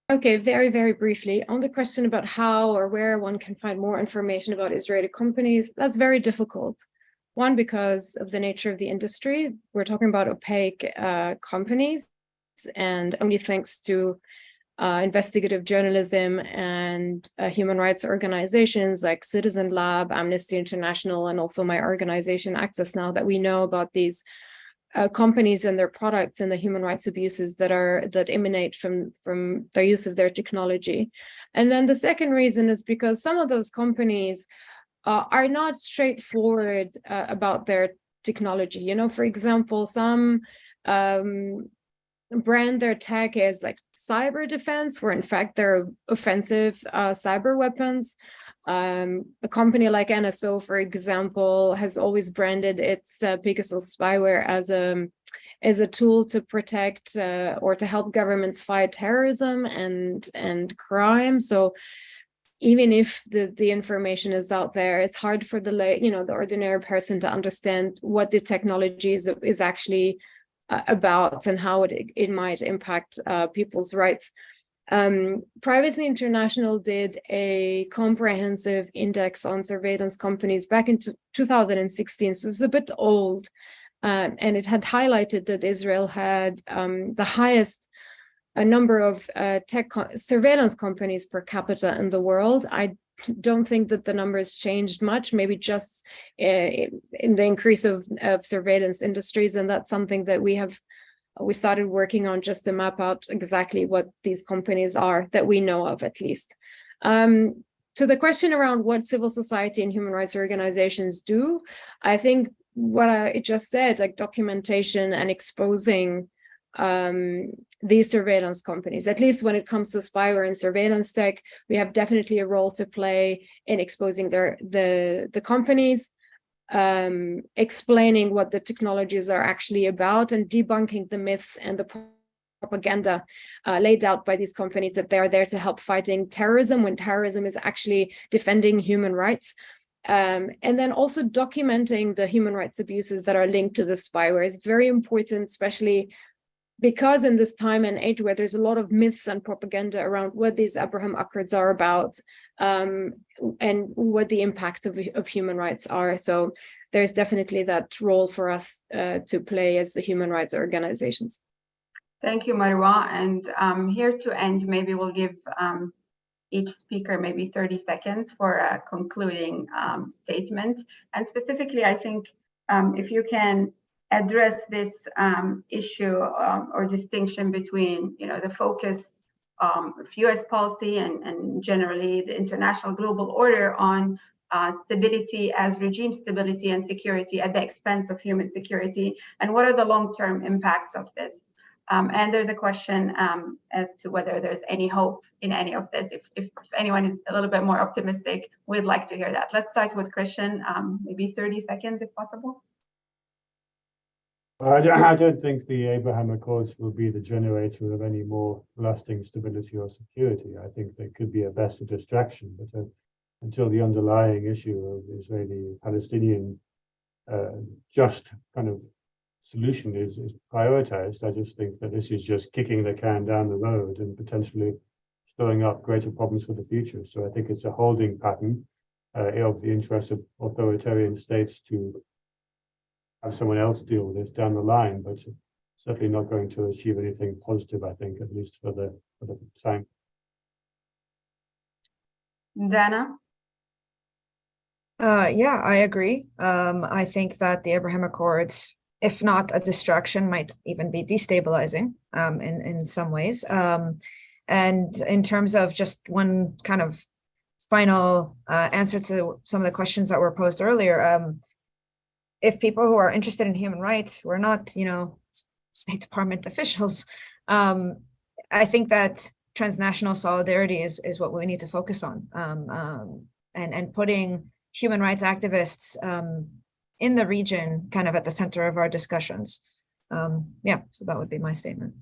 Okay, very, very briefly, on the question about how or where one can find more information about Israeli companies, that's very difficult. One, because of the nature of the industry. We're talking about opaque companies, and only thanks to investigative journalism and human rights organizations like Citizen Lab, Amnesty International, and also my organization Access Now, that we know about these companies and their products and the human rights abuses that emanate from their use of their technology. And then the second reason is because some of those companies are not straightforward about their technology. You know, for example, some brand their tech as like cyber defense, where in fact they're offensive cyber weapons. A company like NSO, for example, has always branded its Pegasus spyware as a tool to protect or to help governments fight terrorism and crime. So even if the information is out there, it's hard for the ordinary person to understand what the technology is actually about and how it might impact people's rights. Privacy International did a comprehensive index on surveillance companies back in 2016, so it's a bit old, and it had highlighted that Israel had the highest number of surveillance companies per capita in the world. I don't think that the numbers changed much, maybe just in the increase of surveillance industries, and that's something that we started working on, just to map out exactly what these companies are that we know of, at least. To the question around what civil society and human rights organizations do, I think what I just said, like documentation and exposing these surveillance companies, at least when it comes to spyware and surveillance tech, we have definitely a role to play in exposing the companies, explaining what the technologies are actually about, and debunking the myths and the propaganda laid out by these companies that they are there to help fighting terrorism, when terrorism is actually defending human rights. And then also documenting the human rights abuses that are linked to the spyware is very important, especially because in this time and age where there's a lot of myths and propaganda around what these Abraham Accords are about, and what the impacts of human rights are. So there's definitely that role for us to play as the human rights organizations. Thank you, Marwa. And here to end, maybe we'll give each speaker maybe 30 seconds for a concluding statement. And specifically, I think if you can address this issue or distinction between, the focus of U.S. policy and generally the international global order on stability as regime stability and security at the expense of human security, and what are the long-term impacts of this? And there's a question as to whether there's any hope in any of this. If anyone is a little bit more optimistic, we'd like to hear that. Let's start with Christian, maybe 30 seconds if possible. I don't think the Abraham Accords will be the generator of any more lasting stability or security. I think they could be at best a distraction, but until the underlying issue of Israeli-Palestinian just kind of solution is prioritized, I just think that this is just kicking the can down the road and potentially stirring up greater problems for the future. So I think it's a holding pattern of the interest of authoritarian states to have someone else deal with this down the line, but certainly not going to achieve anything positive, I think, at least for the time. Dana? Yeah, I agree. I think that the Abraham Accords, if not a distraction, might even be destabilizing in some ways. And in terms of just one kind of final answer to some of the questions that were posed earlier, if people who are interested in human rights, we're not, State Department officials, I think that transnational solidarity is what we need to focus on, and putting human rights activists in the region kind of at the center of our discussions. Yeah, so that would be my statement.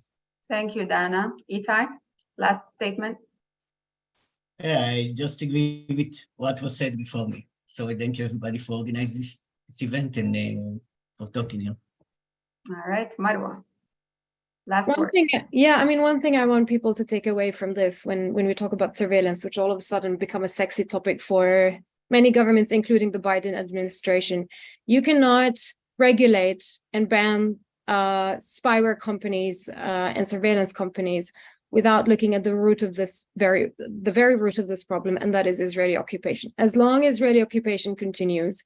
Thank you, Dana. Itai, last statement. Yeah, I just agree with what was said before me. So I thank you everybody for organizing this event and for talking here. All right, Marwa. Last One word. thing, yeah, I mean, one thing I want people to take away from this when we talk about surveillance, which all of a sudden become a sexy topic for many governments, including the Biden administration, you cannot regulate and ban spyware companies and surveillance companies without looking at the root of this the very root of this problem, and that is Israeli occupation. As long as Israeli occupation continues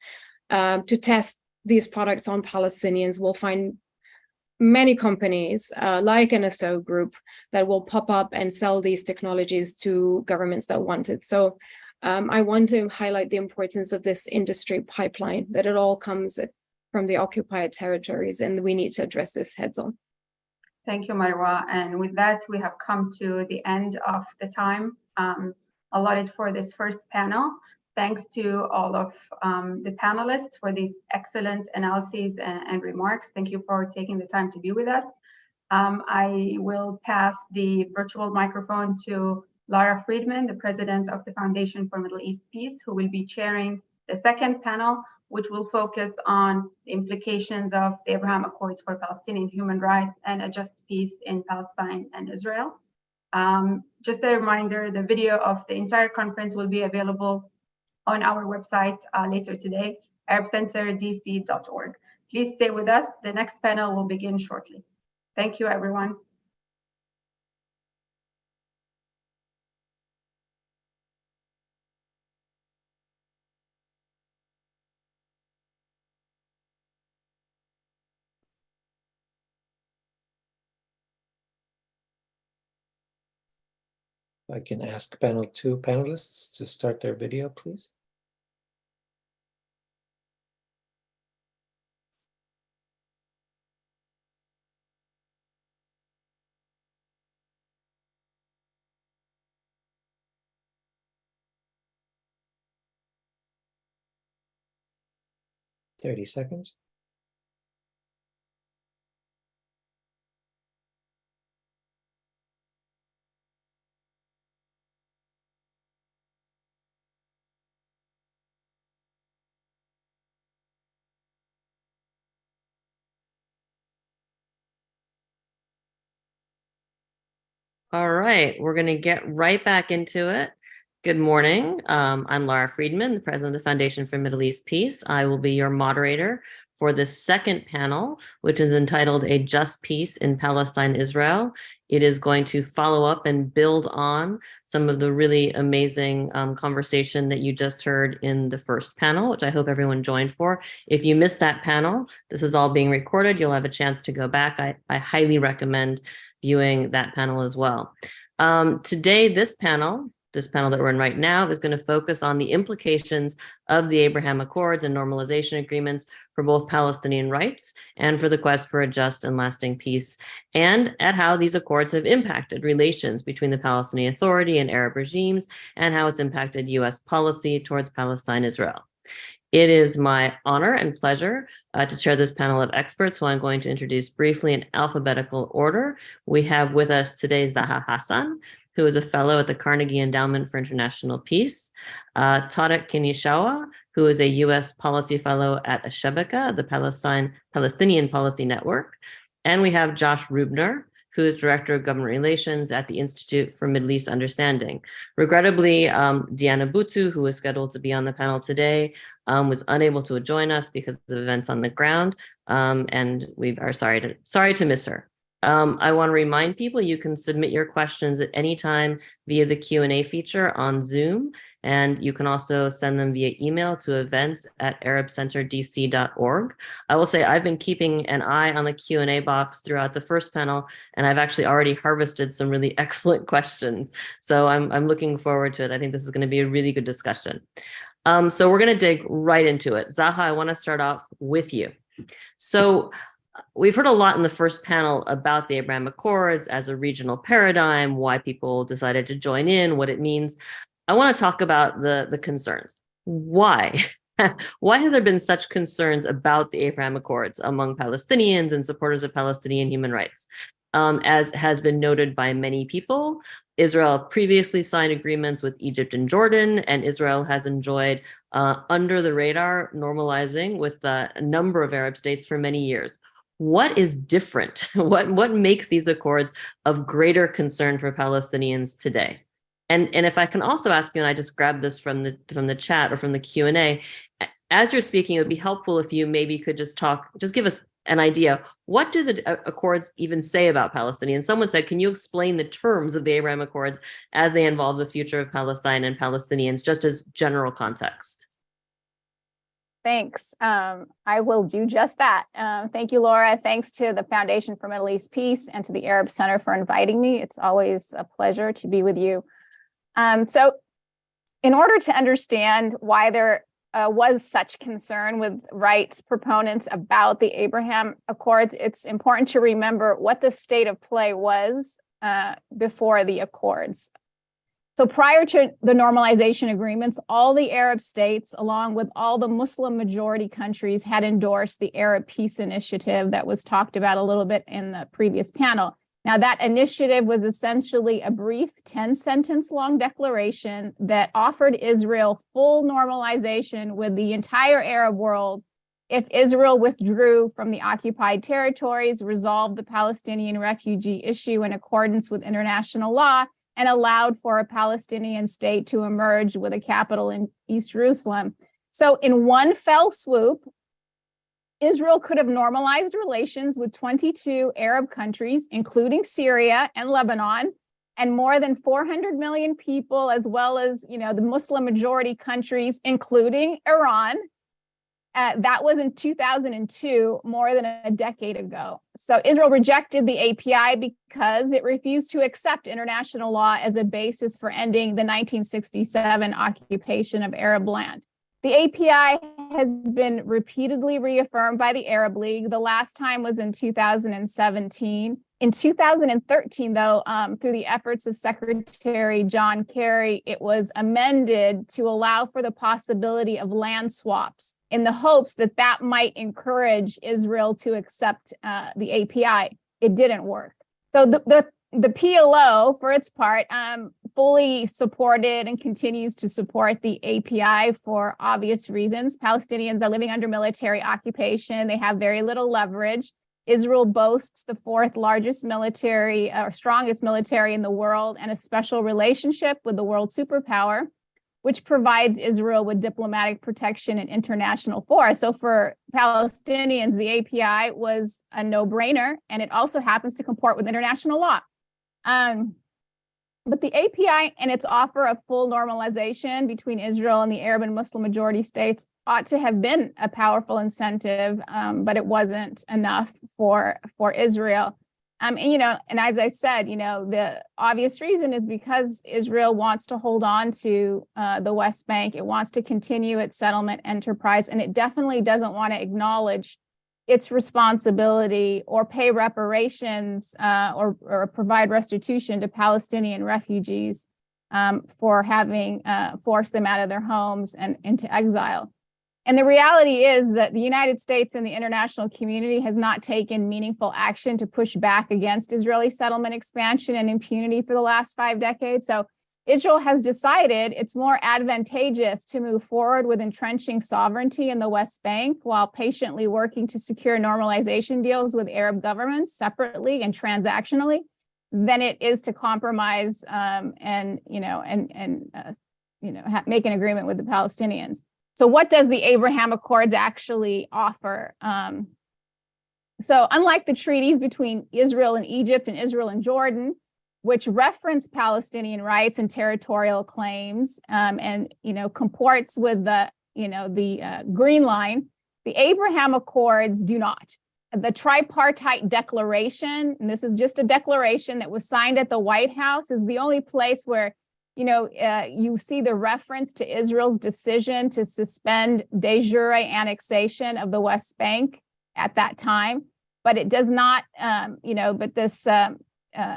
to test these products on Palestinians, we'll find many companies like NSO Group that will pop up and sell these technologies to governments that want it. So I want to highlight the importance of this industry pipeline, that it all comes from the occupied territories, and we need to address this heads on. Thank you, Marwa. And with that, we have come to the end of the time allotted for this first panel. Thanks to all of the panelists for these excellent analyses and remarks. Thank you for taking the time to be with us. I will pass the virtual microphone to Lara Friedman, the president of the Foundation for Middle East Peace, who will be chairing the second panel, which will focus on the implications of the Abraham Accords for Palestinian human rights and a just peace in Palestine and Israel. Just a reminder, the video of the entire conference will be available on our website later today, arabcenterdc.org. Please stay with us. The next panel will begin shortly. Thank you, everyone. I can ask panel 2 panelists to start their video, please. Thirty seconds. All right, we're going to get right back into it. Good morning. I'm Lara Friedman, the president of the Foundation for Middle East Peace. I will be your moderator for the second panel, which is entitled A Just Peace in Palestine, Israel. It is going to follow up and build on some of the really amazing conversation that you just heard in the first panel, which I hope everyone joined for. If you missed that panel, this is all being recorded. You'll have a chance to go back. I highly recommend viewing that panel as well. Today, this panel that we're in right now is going to focus on the implications of the Abraham Accords and normalization agreements for both Palestinian rights and for the quest for a just and lasting peace, and at how these accords have impacted relations between the Palestinian Authority and Arab regimes, and how it's impacted U.S. policy towards Palestine-Israel. It is my honor and pleasure to chair this panel of experts, who I'm going to introduce briefly in alphabetical order. We have with us today Zaha Hassan, who is a fellow at the Carnegie Endowment for International Peace, Tarek Kinishawa, who is a U.S. policy fellow at Shabaka, the Palestinian Policy Network, and we have Josh Rubner, who is Director of Government Relations at the Institute for Middle East Understanding. Regrettably, Diana Butu, who is scheduled to be on the panel today, was unable to join us because of events on the ground, and we are sorry to miss her. I want to remind people you can submit your questions at any time via the Q&A feature on Zoom, and you can also send them via email to events@arabcenterdc.org. I will say I've been keeping an eye on the Q&A box throughout the first panel, and I've actually already harvested some really excellent questions. So I'm looking forward to it. I think this is going to be a really good discussion. So we're going to dig right into it. Zaha, I want to start off with you. So we've heard a lot in the first panel about the Abraham Accords as a regional paradigm, why people decided to join in, what it means. I want to talk about the concerns. Why? Why have there been such concerns about the Abraham Accords among Palestinians and supporters of Palestinian human rights? As has been noted by many people, Israel previously signed agreements with Egypt and Jordan, and Israel has enjoyed under the radar normalizing with a number of Arab states for many years. What is different? What makes these accords of greater concern for Palestinians today? And if I can also ask you, and I just grabbed this from the chat or from the Q&A, as you're speaking, it would be helpful if you maybe could just give us an idea. What do the accords even say about Palestinians? Someone said, can you explain the terms of the Abraham Accords as they involve the future of Palestine and Palestinians, just as general context? Thanks. I will do just that. Thank you, Laura. Thanks to the Foundation for Middle East Peace and to the Arab Center for inviting me. It's always a pleasure to be with you. So in order to understand why there was such concern with rights proponents about the Abraham Accords, it's important to remember what the state of play was before the Accords. So prior to the normalization agreements, all the Arab states, along with all the Muslim majority countries, had endorsed the Arab Peace Initiative that was talked about a little bit in the previous panel. Now, that initiative was essentially a brief 10-sentence long declaration that offered Israel full normalization with the entire Arab world if Israel withdrew from the occupied territories, resolved the Palestinian refugee issue in accordance with international law, and allowed for a Palestinian state to emerge with a capital in East Jerusalem. So in one fell swoop, Israel could have normalized relations with 22 Arab countries, including Syria and Lebanon, and more than 400 million people, as well as, the Muslim majority countries, including Iran. That was in 2002, more than a decade ago. So Israel rejected the API because it refused to accept international law as a basis for ending the 1967 occupation of Arab land. The API has been repeatedly reaffirmed by the Arab League. The last time was in 2017. In 2013, though, through the efforts of Secretary John Kerry, it was amended to allow for the possibility of land swaps in the hopes that that might encourage Israel to accept the API. It didn't work. So the PLO, for its part, fully supported and continues to support the API for obvious reasons. Palestinians are living under military occupation. They have very little leverage. Israel boasts the fourth largest military or strongest military in the world and a special relationship with the world superpower, which provides Israel with diplomatic protection and international force. So for Palestinians, the API was a no-brainer, and it also happens to comport with international law. But the API and its offer of full normalization between Israel and the Arab and Muslim majority states ought to have been a powerful incentive, but it wasn't enough for Israel. And as I said, the obvious reason is because Israel wants to hold on to the West Bank. It wants to continue its settlement enterprise, and it definitely doesn't want to acknowledge its responsibility or pay reparations or provide restitution to Palestinian refugees for having forced them out of their homes and into exile. And the reality is that the United States and the international community has not taken meaningful action to push back against Israeli settlement expansion and impunity for the last 5 decades. So Israel has decided it's more advantageous to move forward with entrenching sovereignty in the West Bank while patiently working to secure normalization deals with Arab governments separately and transactionally than it is to compromise and make an agreement with the Palestinians. So what does the Abraham Accords actually offer? So unlike the treaties between Israel and Egypt and Israel and Jordan, which reference Palestinian rights and territorial claims, and comports with the Green Line, the Abraham Accords do not. The tripartite declaration, and this is just a declaration that was signed at the White House, is the only place where you see the reference to Israel's decision to suspend de jure annexation of the West Bank at that time, but it does not, but this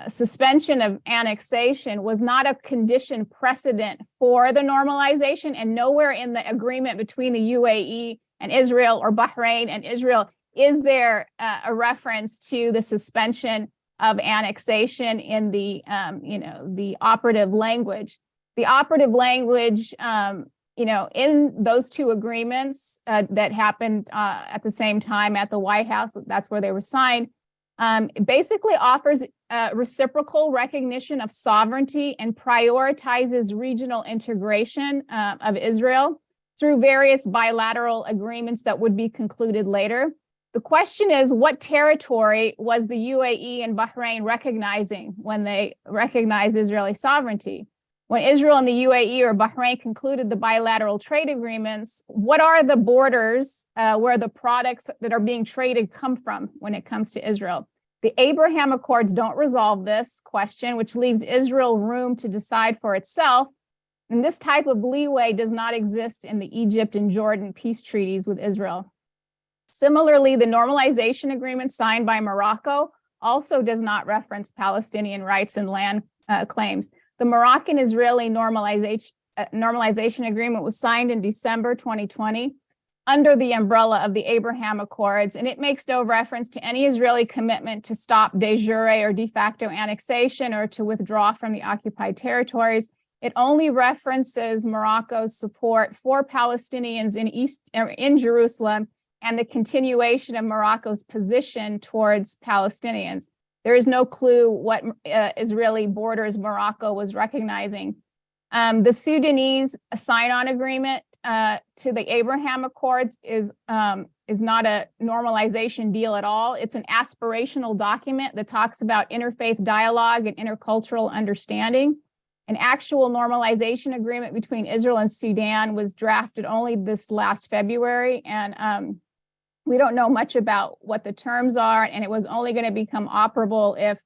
suspension of annexation was not a condition precedent for the normalization, and nowhere in the agreement between the UAE and Israel or Bahrain and Israel is there a reference to the suspension of annexation in the the operative language. The operative language, in those two agreements that happened at the same time at the White House, that's where they were signed, basically offers reciprocal recognition of sovereignty and prioritizes regional integration of Israel through various bilateral agreements that would be concluded later. The question is, what territory was the UAE and Bahrain recognizing when they recognized Israeli sovereignty? When Israel and the UAE or Bahrain concluded the bilateral trade agreements, what are the borders where the products that are being traded come from when it comes to Israel? The Abraham Accords don't resolve this question, which leaves Israel room to decide for itself. And this type of leeway does not exist in the Egypt and Jordan peace treaties with Israel. Similarly, the normalization agreement signed by Morocco also does not reference Palestinian rights and land claims. The Moroccan-Israeli normalization agreement was signed in December 2020 under the umbrella of the Abraham Accords, and it makes no reference to any Israeli commitment to stop de jure or de facto annexation or to withdraw from the occupied territories. It only references Morocco's support for Palestinians in Jerusalem and the continuation of Morocco's position towards Palestinians. There is no clue what Israeli borders Morocco was recognizing. The Sudanese sign-on agreement to the Abraham Accords is not a normalization deal at all. It's an aspirational document that talks about interfaith dialogue and intercultural understanding. An actual normalization agreement between Israel and Sudan was drafted only this last February, and we don't know much about what the terms are, and it was only going to become operable if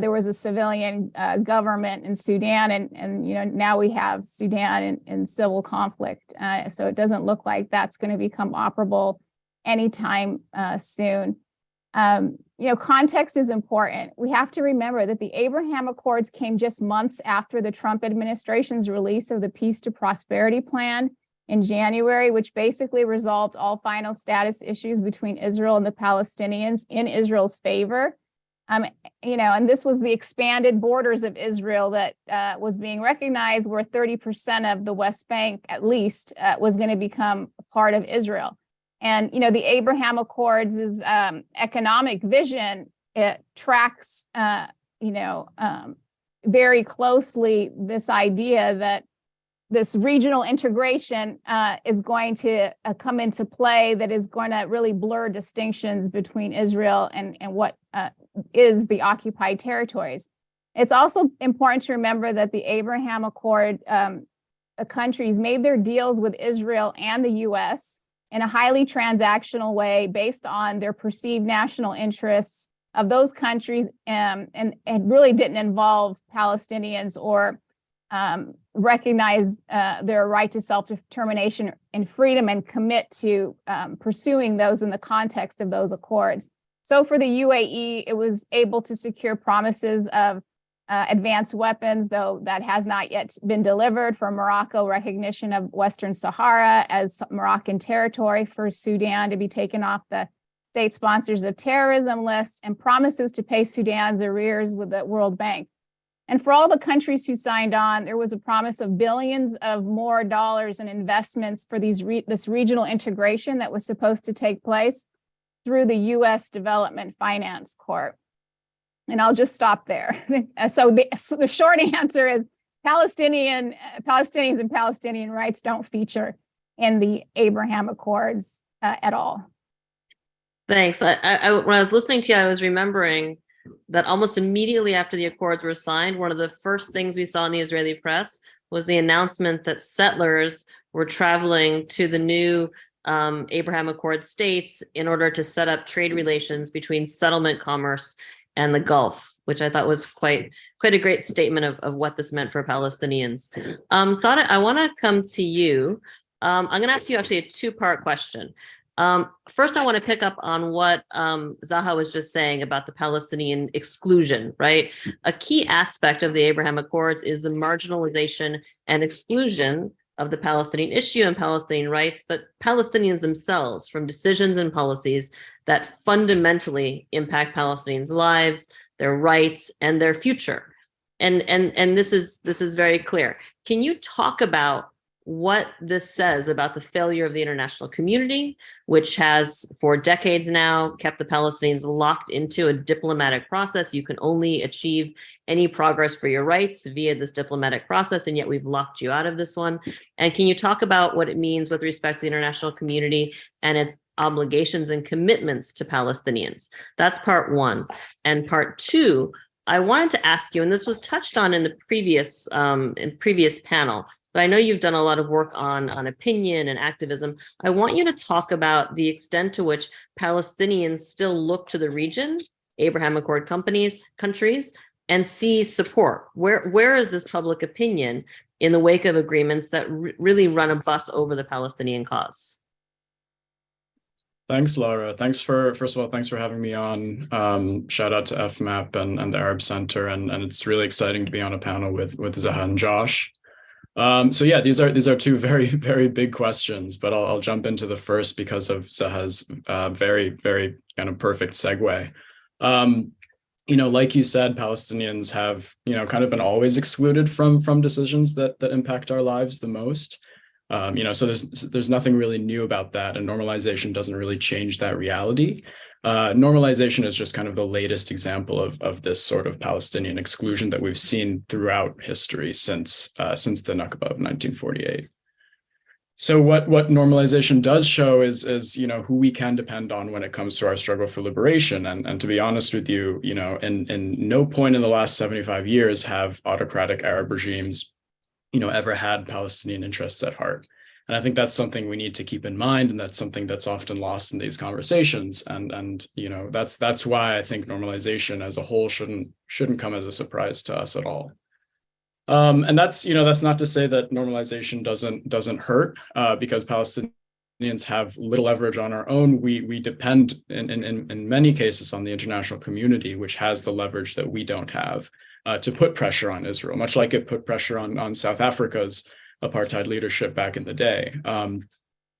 there was a civilian government in Sudan, and now we have Sudan in civil conflict. So it doesn't look like that's going to become operable anytime soon. Context is important. We have to remember that the Abraham Accords came just months after the Trump administration's release of the Peace to Prosperity Plan in January, which basically resolved all final status issues between Israel and the Palestinians in Israel's favor. And this was the expanded borders of Israel that was being recognized, where 30% of the West Bank, at least, was going to become a part of Israel. And, the Abraham Accords' economic vision, it tracks, very closely this idea that this regional integration is going to come into play, that is going to really blur distinctions between Israel and what is the occupied territories. It's also important to remember that the Abraham Accord countries made their deals with Israel and the US in a highly transactional way based on their perceived national interests of those countries, and it really didn't involve Palestinians or recognize their right to self-determination and freedom and commit to pursuing those in the context of those accords. So for the UAE, it was able to secure promises of advanced weapons, though that has not yet been delivered. For Morocco, recognition of Western Sahara as Moroccan territory. For Sudan to be taken off the state sponsors of terrorism list, and promises to pay Sudan's arrears with the World Bank. And for all the countries who signed on, there was a promise of billions of more dollars in investments for this regional integration that was supposed to take place through the U.S. Development Finance Corp. And I'll just stop there. So the short answer is Palestinians and Palestinian rights don't feature in the Abraham Accords at all. Thanks. When I was listening to you, I was remembering that almost immediately after the accords were signed, one of the first things we saw in the Israeli press was the announcement that settlers were traveling to the new Abraham Accord states in order to set up trade relations between settlement commerce and the Gulf, which I thought was quite a great statement of what this meant for Palestinians. I want to come to you. I'm going to ask you actually a two-part question. First, I want to pick up on what Zaha was just saying about the Palestinian exclusion, right? A key aspect of the Abraham Accords is the marginalization and exclusion of the Palestinian issue and Palestinian rights, but Palestinians themselves from decisions and policies that fundamentally impact Palestinians' lives, their rights, and their future. And this is very clear. Can you talk about what this says about the failure of the international community, which has for decades now kept the Palestinians locked into a diplomatic process? You can only achieve any progress for your rights via this diplomatic process, and yet we've locked you out of this one. And can you talk about what it means with respect to the international community and its obligations and commitments to Palestinians? That's part one. And part two, I wanted to ask you, and this was touched on in the previous panel, but I know you've done a lot of work on opinion and activism. I want you to talk about the extent to which Palestinians still look to the region, Abraham Accord countries, and see support. Where is this public opinion in the wake of agreements that really run a bus over the Palestinian cause? Thanks, Laura. First of all, thanks for having me on. Shout out to FMAP and the Arab Center, and it's really exciting to be on a panel with Zaha and Josh. So yeah, these are two very, very big questions, but I'll jump into the first because of Zaha's very, very kind of perfect segue. Like you said, Palestinians have, kind of been always excluded from decisions that impact our lives the most. So there's nothing really new about that, and normalization doesn't really change that reality. Normalization is just kind of the latest example of this sort of Palestinian exclusion that we've seen throughout history since the Nakba of 1948. So what normalization does show is who we can depend on when it comes to our struggle for liberation. And to be honest with you, in no point in the last 75 years have autocratic Arab regimes ever had Palestinian interests at heart. And I think that's something we need to keep in mind, and that's something that's often lost in these conversations. And that's why I think normalization as a whole shouldn't come as a surprise to us at all. And that's not to say that normalization doesn't hurt, because Palestinians have little leverage on our own. We depend in many cases on the international community, which has the leverage that we don't have, to put pressure on Israel, much like it put pressure on South Africa's apartheid leadership back in the day.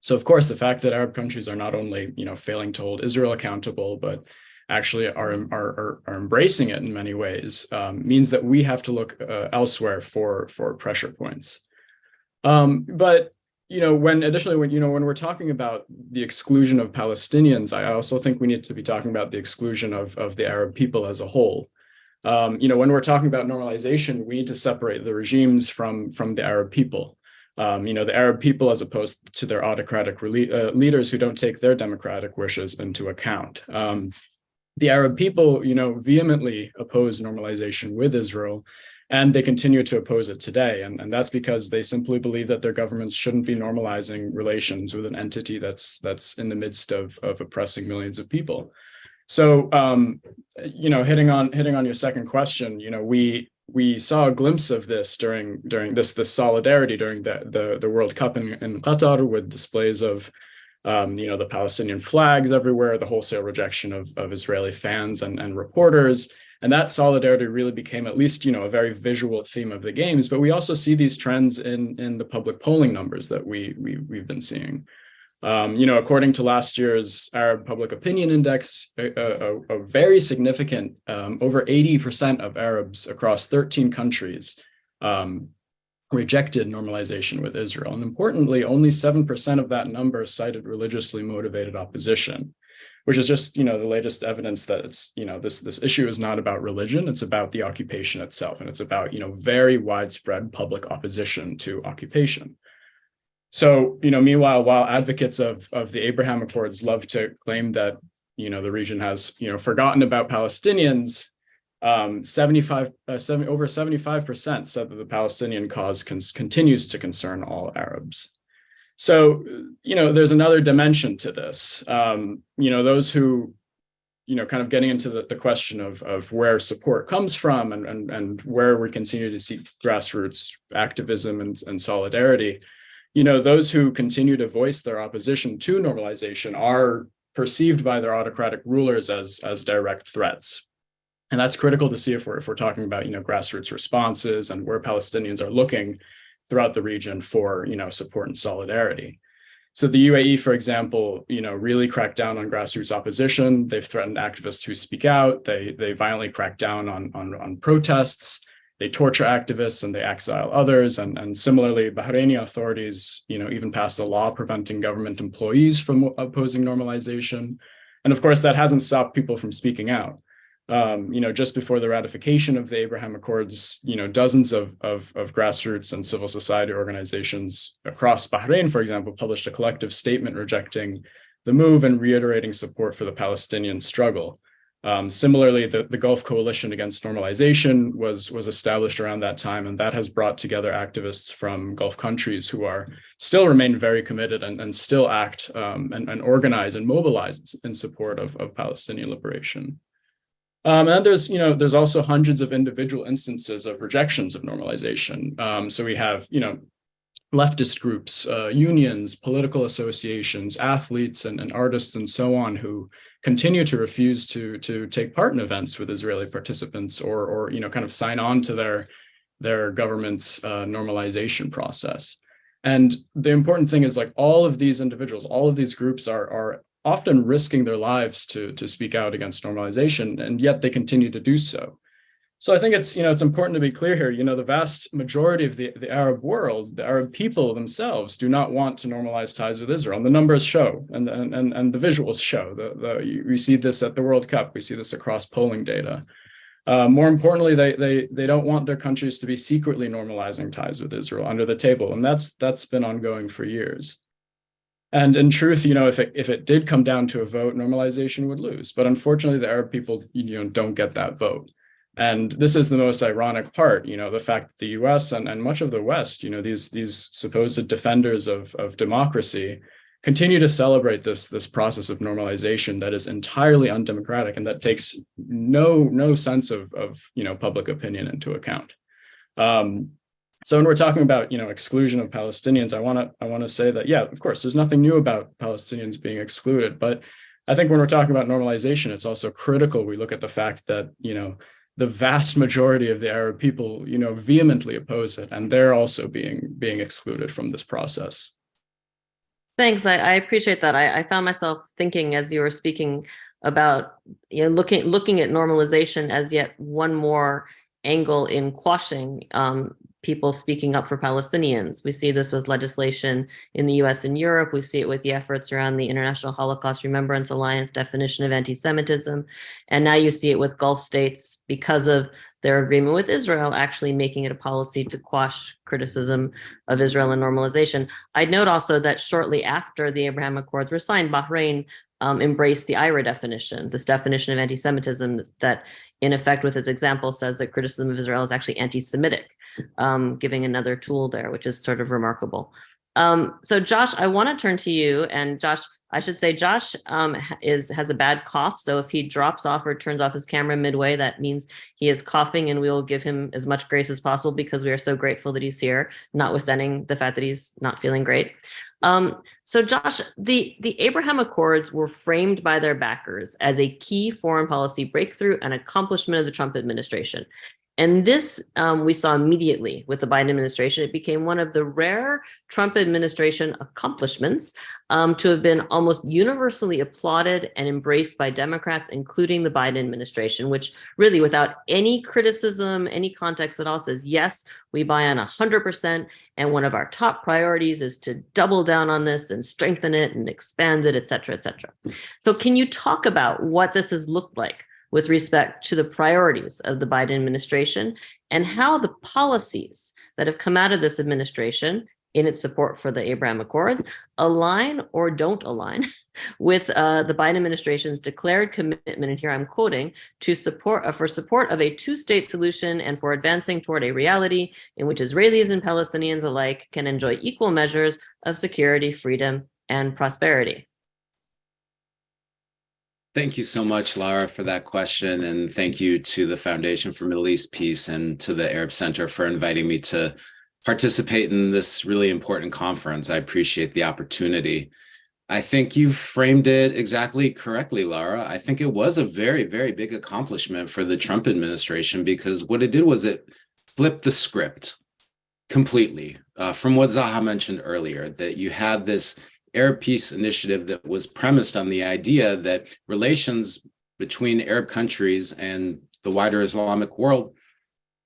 So of course, the fact that Arab countries are not only failing to hold Israel accountable, but actually are embracing it in many ways, means that we have to look elsewhere for pressure points. But when we're talking about the exclusion of Palestinians, I also think we need to be talking about the exclusion of the Arab people as a whole. When we're talking about normalization, we need to separate the regimes from the Arab people. The Arab people, as opposed to their autocratic leaders who don't take their democratic wishes into account. The Arab people, vehemently oppose normalization with Israel, and they continue to oppose it today. And that's because they simply believe that their governments shouldn't be normalizing relations with an entity that's in the midst of oppressing millions of people. So, hitting on your second question, we saw a glimpse of this during this solidarity during the World Cup in Qatar, with displays of the Palestinian flags everywhere, the wholesale rejection of Israeli fans and reporters. And that solidarity really became at least, a very visual theme of the games. But we also see these trends in the public polling numbers that we've been seeing. According to last year's Arab Public Opinion Index, a very significant, over 80% of Arabs across 13 countries rejected normalization with Israel. And importantly, only 7% of that number cited religiously motivated opposition, which is just, the latest evidence that it's, this issue is not about religion, it's about the occupation itself. And it's about, very widespread public opposition to occupation. So, meanwhile, while advocates of the Abraham Accords love to claim that, the region has, forgotten about Palestinians, over 75% said that the Palestinian cause continues to concern all Arabs. So, there's another dimension to this. Those who, kind of getting into the question of where support comes from and where we continue to see grassroots activism and solidarity, those who continue to voice their opposition to normalization are perceived by their autocratic rulers as direct threats. And that's critical to see if we're talking about, grassroots responses and where Palestinians are looking throughout the region for, support and solidarity. So the UAE, for example, really cracked down on grassroots opposition. They've threatened activists who speak out. They violently crack down on protests. They torture activists and they exile others. And similarly, Bahraini authorities, even passed a law preventing government employees from opposing normalization. And of course, that hasn't stopped people from speaking out. Just before the ratification of the Abraham Accords, dozens of grassroots and civil society organizations across Bahrain, for example, published a collective statement rejecting the move and reiterating support for the Palestinian struggle. Similarly, the Gulf Coalition Against Normalization was established around that time, and that has brought together activists from Gulf countries who still remain very committed and still act and organize and mobilize in support of Palestinian liberation. And there's also hundreds of individual instances of rejections of normalization. So we have, leftist groups, unions, political associations, athletes, and artists, and so on, who continue to refuse to take part in events with Israeli participants or kind of sign on to their government's normalization process. And the important thing is, like, all of these individuals, all of these groups are often risking their lives to speak out against normalization, and yet they continue to do so. So I think it's important to be clear here. The vast majority of the Arab world, the Arab people themselves, do not want to normalize ties with Israel. And the numbers show, and the visuals show. We see this at the World Cup. We see this across polling data. More importantly, they don't want their countries to be secretly normalizing ties with Israel under the table, and that's been ongoing for years. And in truth, if it did come down to a vote, normalization would lose. But unfortunately, the Arab people, don't get that vote. And this is the most ironic part, the fact that the US and much of the West, these supposed defenders of democracy, continue to celebrate this process of normalization that is entirely undemocratic and that takes no sense of public opinion into account. So when we're talking about exclusion of Palestinians, I want to say that, yeah, of course, there's nothing new about Palestinians being excluded, but I think when we're talking about normalization, it's also critical we look at the fact that the vast majority of the Arab people vehemently oppose it, and they're also being excluded from this process. Thanks. I appreciate that. I found myself thinking as you were speaking about looking at normalization as yet one more angle in quashing people speaking up for Palestinians. We see this with legislation in the US and Europe. We see it with the efforts around the International Holocaust Remembrance Alliance definition of anti-Semitism. And now you see it with Gulf states because of their agreement with Israel, actually making it a policy to quash criticism of Israel and normalization. I'd note also that shortly after the Abraham Accords were signed, Bahrain embraced the IRA definition, this definition of anti-Semitism that, in effect, with its example, says that criticism of Israel is actually anti-Semitic, giving another tool there, which is sort of remarkable. So Josh, I want to turn to you, and Josh, I should say Josh has a bad cough. So if he drops off or turns off his camera midway, that means he is coughing, and we will give him as much grace as possible because we are so grateful that he's here, notwithstanding the fact that he's not feeling great. So Josh, the Abraham Accords were framed by their backers as a key foreign policy breakthrough and accomplishment of the Trump administration. And this we saw immediately with the Biden administration. It became one of the rare Trump administration accomplishments to have been almost universally applauded and embraced by Democrats, including the Biden administration, which really, without any criticism, any context at all, says, yes, we buy on 100%. And one of our top priorities is to double down on this and strengthen it and expand it, et cetera, et cetera. So can you talk about what this has looked like with respect to the priorities of the Biden administration and how the policies that have come out of this administration in its support for the Abraham Accords align or don't align with the Biden administration's declared commitment, and here I'm quoting, to support of a two-state solution and for advancing toward a reality in which Israelis and Palestinians alike can enjoy equal measures of security, freedom, and prosperity? Thank you so much, Lara, for that question. And thank you to the Foundation for Middle East Peace and to the Arab Center for inviting me to participate in this really important conference. I appreciate the opportunity. I think you framed it exactly correctly, Lara. I think it was a very, very big accomplishment for the Trump administration, because what it did was it flipped the script completely from what Zaha mentioned earlier, that you had this Arab Peace Initiative that was premised on the idea that relations between Arab countries and the wider Islamic world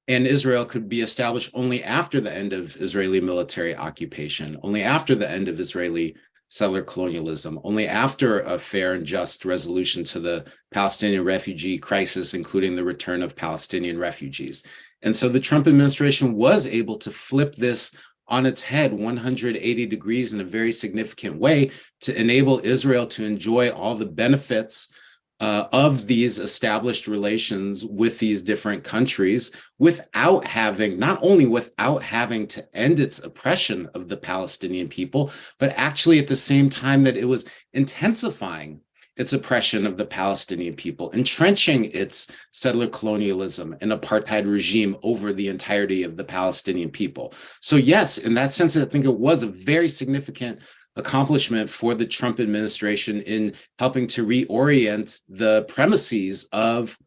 and Israel could be established only after the end of Israeli military occupation, only after the end of Israeli settler colonialism, only after a fair and just resolution to the Palestinian refugee crisis, including the return of Palestinian refugees. And so the Trump administration was able to flip this on its head 180 degrees in a very significant way to enable Israel to enjoy all the benefits of these established relations with these different countries without having, not only without having to end its oppression of the Palestinian people, but actually at the same time that it was intensifying its oppression of the Palestinian people, entrenching its settler colonialism and apartheid regime over the entirety of the Palestinian people. So yes, in that sense, I think it was a very significant accomplishment for the Trump administration in helping to reorient the premises of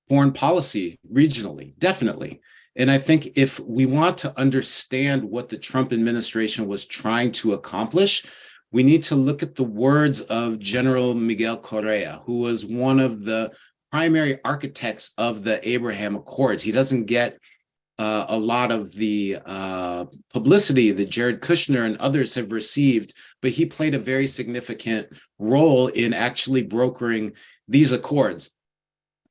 foreign policy regionally, definitely. And I think if we want to understand what the Trump administration was trying to accomplish, we need to look at the words of General Miguel Correa, who was one of the primary architects of the Abraham Accords. He doesn't get a lot of the publicity that Jared Kushner and others have received, but he played a very significant role in actually brokering these accords.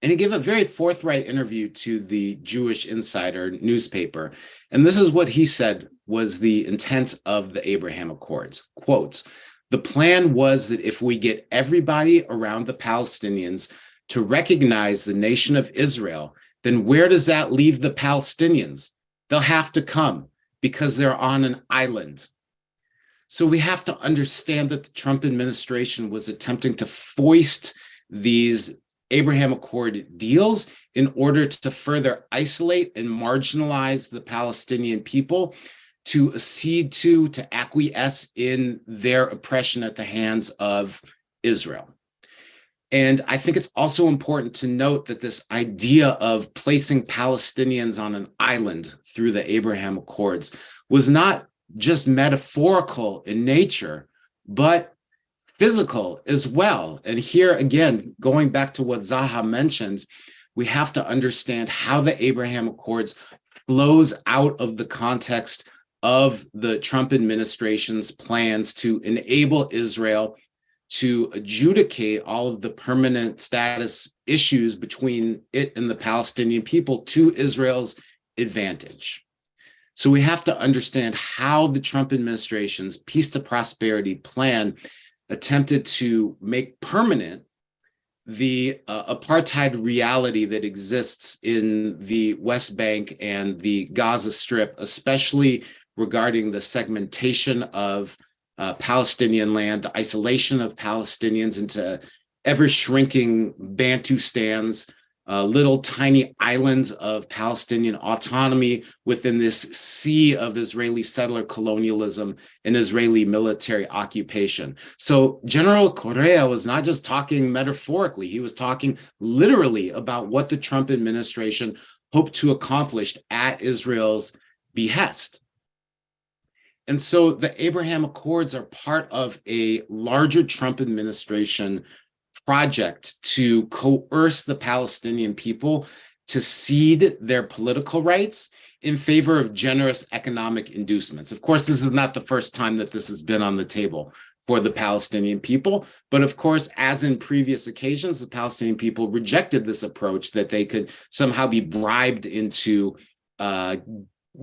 And he gave a very forthright interview to the Jewish Insider newspaper. And this is what he said was the intent of the Abraham Accords. Quotes, "The plan was that if we get everybody around the Palestinians to recognize the nation of Israel, then where does that leave the Palestinians? They'll have to come because they're on an island." So we have to understand that the Trump administration was attempting to foist these Abraham Accord deals in order to further isolate and marginalize the Palestinian people, to accede to acquiesce in their oppression at the hands of Israel. And I think it's also important to note that this idea of placing Palestinians on an island through the Abraham Accords was not just metaphorical in nature, but physical as well. And here again, going back to what Zaha mentioned, we have to understand how the Abraham Accords flows out of the context of the Trump administration's plans to enable Israel to adjudicate all of the permanent status issues between it and the Palestinian people to Israel's advantage. So we have to understand how the Trump administration's Peace to Prosperity plan attempted to make permanent the apartheid reality that exists in the West Bank and the Gaza Strip, especially regarding the segmentation of Palestinian land, the isolation of Palestinians into ever-shrinking Bantustans, little tiny islands of Palestinian autonomy within this sea of Israeli settler colonialism and Israeli military occupation. So General Correa was not just talking metaphorically, he was talking literally about what the Trump administration hoped to accomplish at Israel's behest. And so the Abraham Accords are part of a larger Trump administration project to coerce the Palestinian people to cede their political rights in favor of generous economic inducements. Of course, this is not the first time that this has been on the table for the Palestinian people. But of course, as in previous occasions, the Palestinian people rejected this approach that they could somehow be bribed into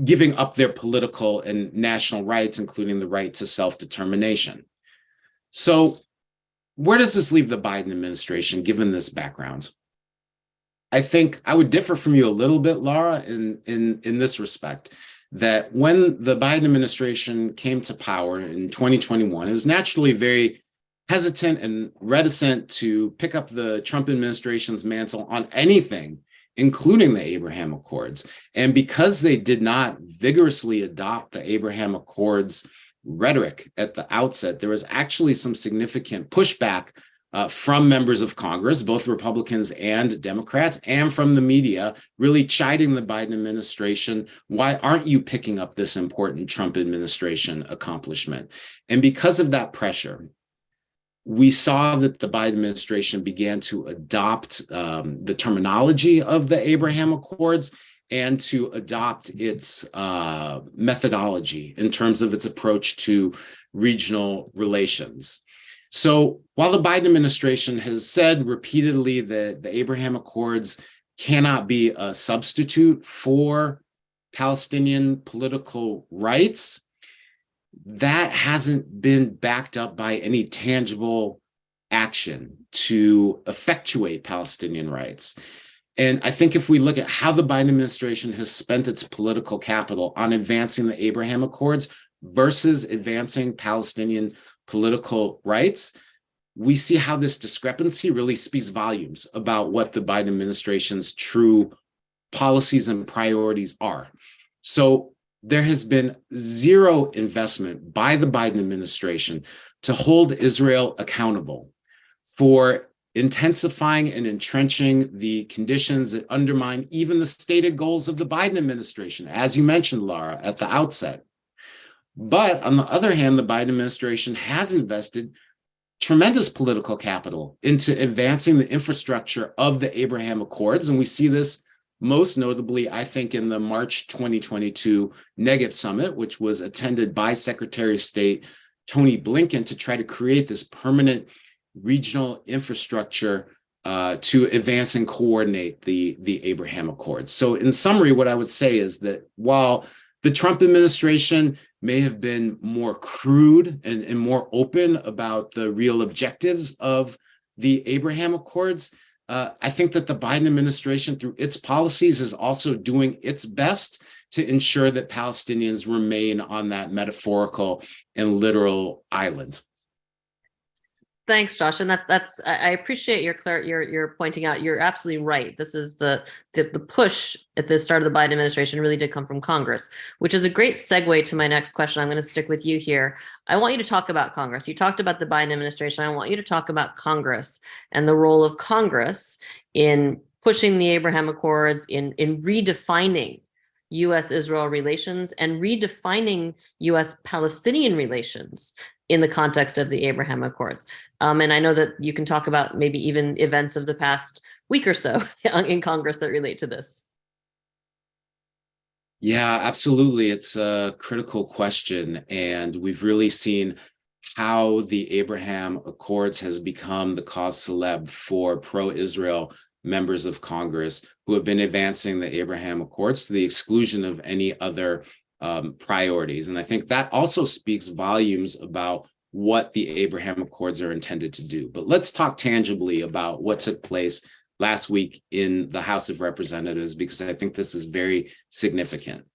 giving up their political and national rights, including the right to self-determination. So where does this leave the Biden administration, given this background? I think I would differ from you a little bit, Laura, in this respect, that when the Biden administration came to power in 2021, it was naturally very hesitant and reticent to pick up the Trump administration's mantle on anything, including the Abraham Accords. And because they did not vigorously adopt the Abraham Accords rhetoric at the outset, there was actually some significant pushback from members of Congress, both Republicans and Democrats, and from the media, really chiding the Biden administration. Why aren't you picking up this important Trump administration accomplishment? And because of that pressure, we saw that the Biden administration began to adopt the terminology of the Abraham Accords and to adopt its methodology in terms of its approach to regional relations. So while the Biden administration has said repeatedly that the Abraham Accords cannot be a substitute for Palestinian political rights, that hasn't been backed up by any tangible action to effectuate Palestinian rights. And I think if we look at how the Biden administration has spent its political capital on advancing the Abraham Accords versus advancing Palestinian political rights, we see how this discrepancy really speaks volumes about what the Biden administration's true policies and priorities are. So there has been zero investment by the Biden administration to hold Israel accountable for intensifying and entrenching the conditions that undermine even the stated goals of the Biden administration, as you mentioned, Laura, at the outset. But on the other hand, the Biden administration has invested tremendous political capital into advancing the infrastructure of the Abraham Accords. And we see this most notably, I think, in the March 2022 Negev Summit, which was attended by Secretary of State Tony Blinken to try to create this permanent regional infrastructure to advance and coordinate the Abraham Accords. So in summary, what I would say is that while the Trump administration may have been more crude and more open about the real objectives of the Abraham Accords, I think that the Biden administration, through its policies, is also doing its best to ensure that Palestinians remain on that metaphorical and literal island. Thanks, Josh. And I appreciate your pointing out. You're absolutely right. This is the push at the start of the Biden administration really did come from Congress, which is a great segue to my next question. I'm going to stick with you here. I want you to talk about Congress. You talked about the Biden administration. I want you to talk about Congress and the role of Congress in pushing the Abraham Accords, in redefining U.S.-Israel relations and redefining U.S.-Palestinian relations in the context of the Abraham Accords. And I know that you can talk about maybe even events of the past week or so in Congress that relate to this. Yeah, absolutely. It's a critical question. And we've really seen how the Abraham Accords has become the cause célèbre for pro-Israel members of Congress who have been advancing the Abraham Accords to the exclusion of any other priorities. And I think that also speaks volumes about what the Abraham Accords are intended to do. But let's talk tangibly about what took place last week in the House of Representatives, because I think this is very significant.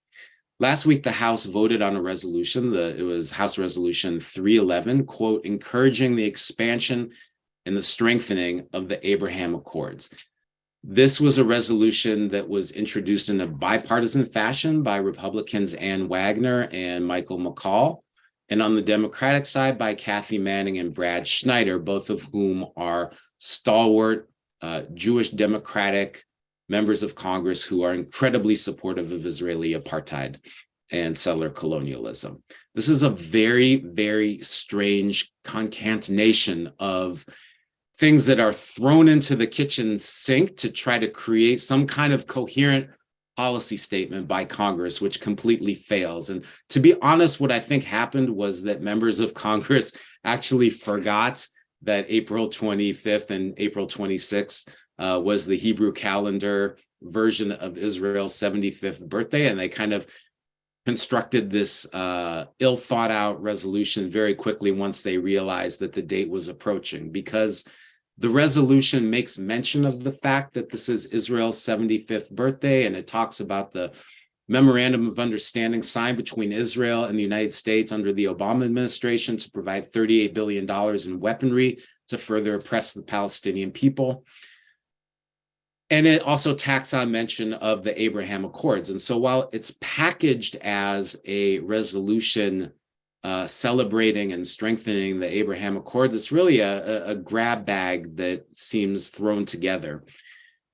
Last week, the House voted on a resolution. It was House Resolution 311, quote, encouraging the expansion and the strengthening of the Abraham Accords. This was a resolution that was introduced in a bipartisan fashion by Republicans Ann Wagner and Michael McCall, and on the Democratic side by Kathy Manning and Brad Schneider, both of whom are stalwart Jewish Democratic members of Congress who are incredibly supportive of Israeli apartheid and settler colonialism. This is a very, very strange concatenation of things that are thrown into the kitchen sink to try to create some kind of coherent policy statement by Congress, which completely fails. And to be honest, what I think happened was that members of Congress actually forgot that April 25th and April 26th was the Hebrew calendar version of Israel's 75th birthday. And they kind of constructed this ill thought out resolution very quickly once they realized that the date was approaching, because the resolution makes mention of the fact that this is Israel's 75th birthday, and it talks about the memorandum of understanding signed between Israel and the United States under the Obama administration to provide $38 billion in weaponry to further oppress the Palestinian people. And it also tacks on mention of the Abraham Accords. And so while it's packaged as a resolution celebrating and strengthening the Abraham Accords, it's really a grab bag that seems thrown together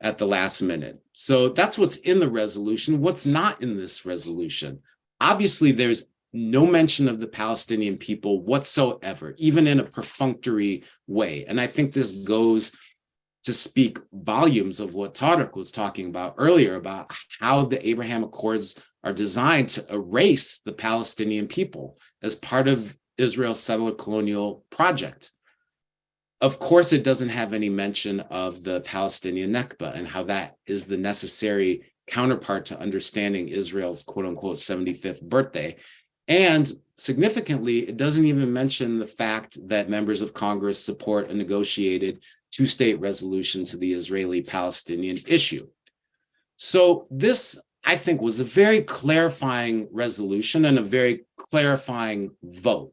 at the last minute. So that's what's in the resolution. What's not in this resolution? Obviously, there's no mention of the Palestinian people whatsoever, even in a perfunctory way. And I think this goes to speak volumes of what Tarek was talking about earlier, about how the Abraham Accords are designed to erase the Palestinian people as part of Israel's settler colonial project. Of course, it doesn't have any mention of the Palestinian Nakba and how that is the necessary counterpart to understanding Israel's quote unquote 75th birthday. And significantly, it doesn't even mention the fact that members of Congress support a negotiated two-state resolution to the Israeli-Palestinian issue. So this, I think, was a very clarifying resolution and a very clarifying vote,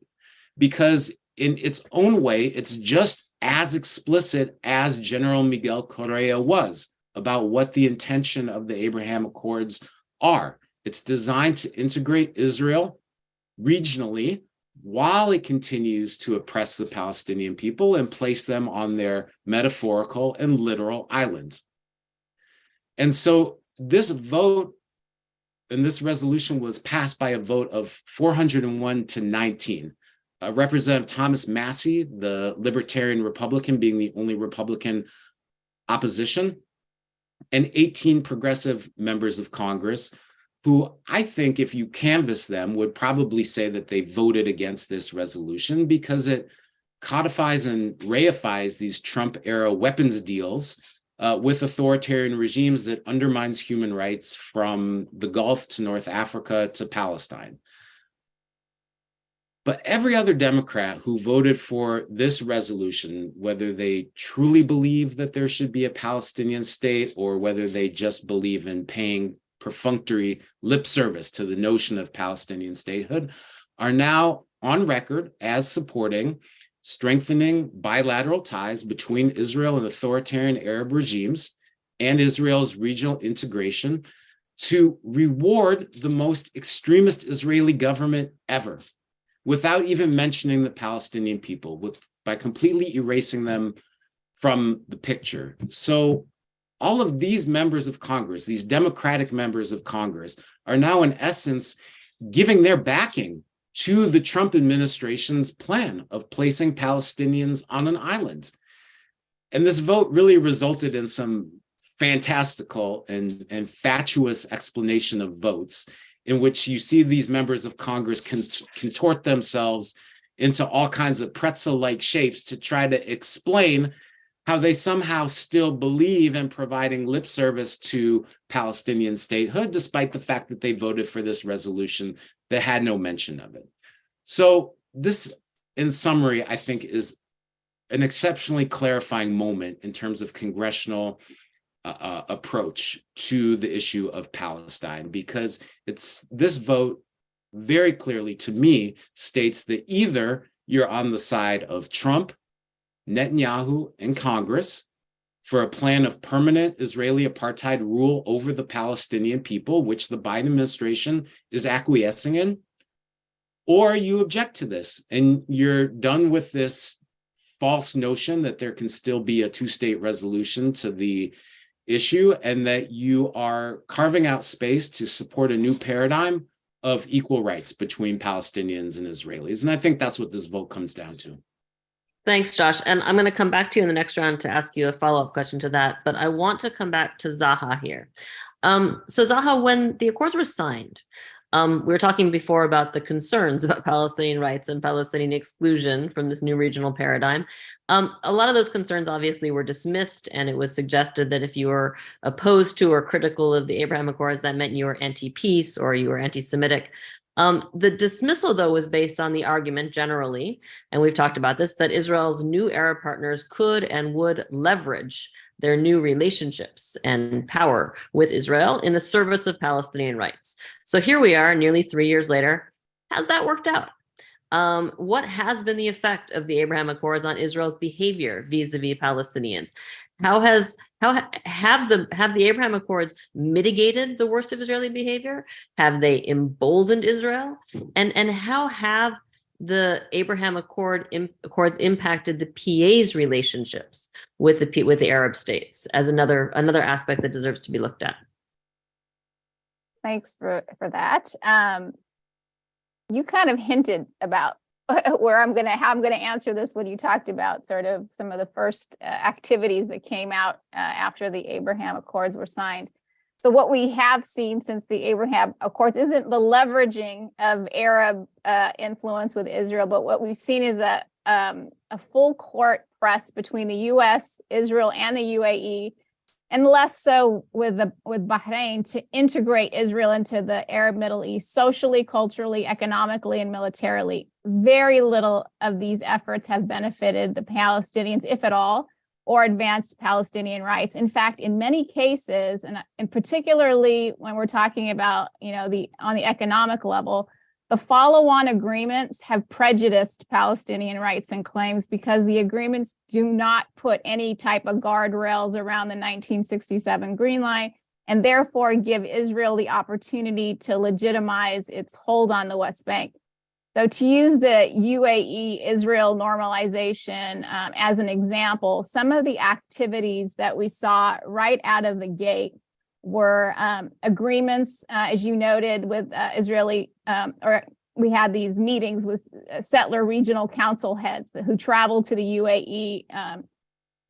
because in its own way, it's just as explicit as General Miguel Correa was about what the intention of the Abraham Accords are. It's designed to integrate Israel regionally while it continues to oppress the Palestinian people and place them on their metaphorical and literal islands. And so this vote and this resolution was passed by a vote of 401 to 19. Representative Thomas Massey, the Libertarian Republican, being the only Republican opposition, and 18 progressive members of Congress, who I think if you canvass them would probably say that they voted against this resolution because it codifies and reifies these Trump-era weapons deals with authoritarian regimes that undermines human rights from the Gulf to North Africa to Palestine. But every other Democrat who voted for this resolution, whether they truly believe that there should be a Palestinian state or whether they just believe in paying perfunctory lip service to the notion of Palestinian statehood, are now on record as supporting strengthening bilateral ties between Israel and authoritarian Arab regimes and Israel's regional integration to reward the most extremist Israeli government ever, without even mentioning the Palestinian people, by completely erasing them from the picture. So all of these members of Congress, these Democratic members of Congress, are now in essence giving their backing to the Trump administration's plan of placing Palestinians on an island. And this vote really resulted in some fantastical and fatuous explanation of votes, in which you see these members of Congress contort themselves into all kinds of pretzel-like shapes to try to explain how they somehow still believe in providing lip service to Palestinian statehood, despite the fact that they voted for this resolution that had no mention of it. So this, in summary, I think is an exceptionally clarifying moment in terms of congressional approach to the issue of Palestine, because this vote very clearly, to me, states that either you're on the side of Trump, Netanyahu, and Congress for a plan of permanent Israeli apartheid rule over the Palestinian people, which the Biden administration is acquiescing in, or you object to this and you're done with this false notion that there can still be a two-state resolution to the issue, and that you are carving out space to support a new paradigm of equal rights between Palestinians and Israelis. And I think that's what this vote comes down to. Thanks, Josh. And I'm going to come back to you in the next round to ask you a follow-up question to that. But I want to come back to Zaha here. So Zaha, when the accords were signed, We were talking before about the concerns about Palestinian rights and Palestinian exclusion from this new regional paradigm. A lot of those concerns obviously were dismissed, and it was suggested that if you were opposed to or critical of the Abraham Accords, that meant you were anti-peace or you were anti-Semitic. The dismissal, though, was based on the argument generally, and we've talked about this, that Israel's new Arab partners could and would leverage their new relationships and power with Israel in the service of Palestinian rights. So here we are nearly 3 years later. Has that worked out? What has been the effect of the Abraham Accords on Israel's behavior vis-a-vis Palestinians? Have the Abraham Accords mitigated the worst of Israeli behavior? Have they emboldened Israel? And how have the Abraham Accords impacted the PA's relationships with the Arab states as another aspect that deserves to be looked at? Thanks for that. You kind of hinted about where how I'm going to answer this when you talked about sort of some of the first activities that came out after the Abraham Accords were signed. So what we have seen since the Abraham Accords isn't the leveraging of Arab influence with Israel, but what we've seen is a full court press between the U.S., Israel, and the UAE, and less so with Bahrain, to integrate Israel into the Arab Middle East socially, culturally, economically, and militarily. Very little of these efforts have benefited the Palestinians, if at all, or advanced Palestinian rights. In fact, in many cases, and particularly when we're talking about, on the economic level, the follow-on agreements have prejudiced Palestinian rights and claims because the agreements do not put any type of guardrails around the 1967 Green Line, and therefore give Israel the opportunity to legitimize its hold on the West Bank. So to use the UAE-Israel normalization as an example, some of the activities that we saw right out of the gate were agreements, as you noted, with we had these meetings with settler regional council heads who traveled to the UAE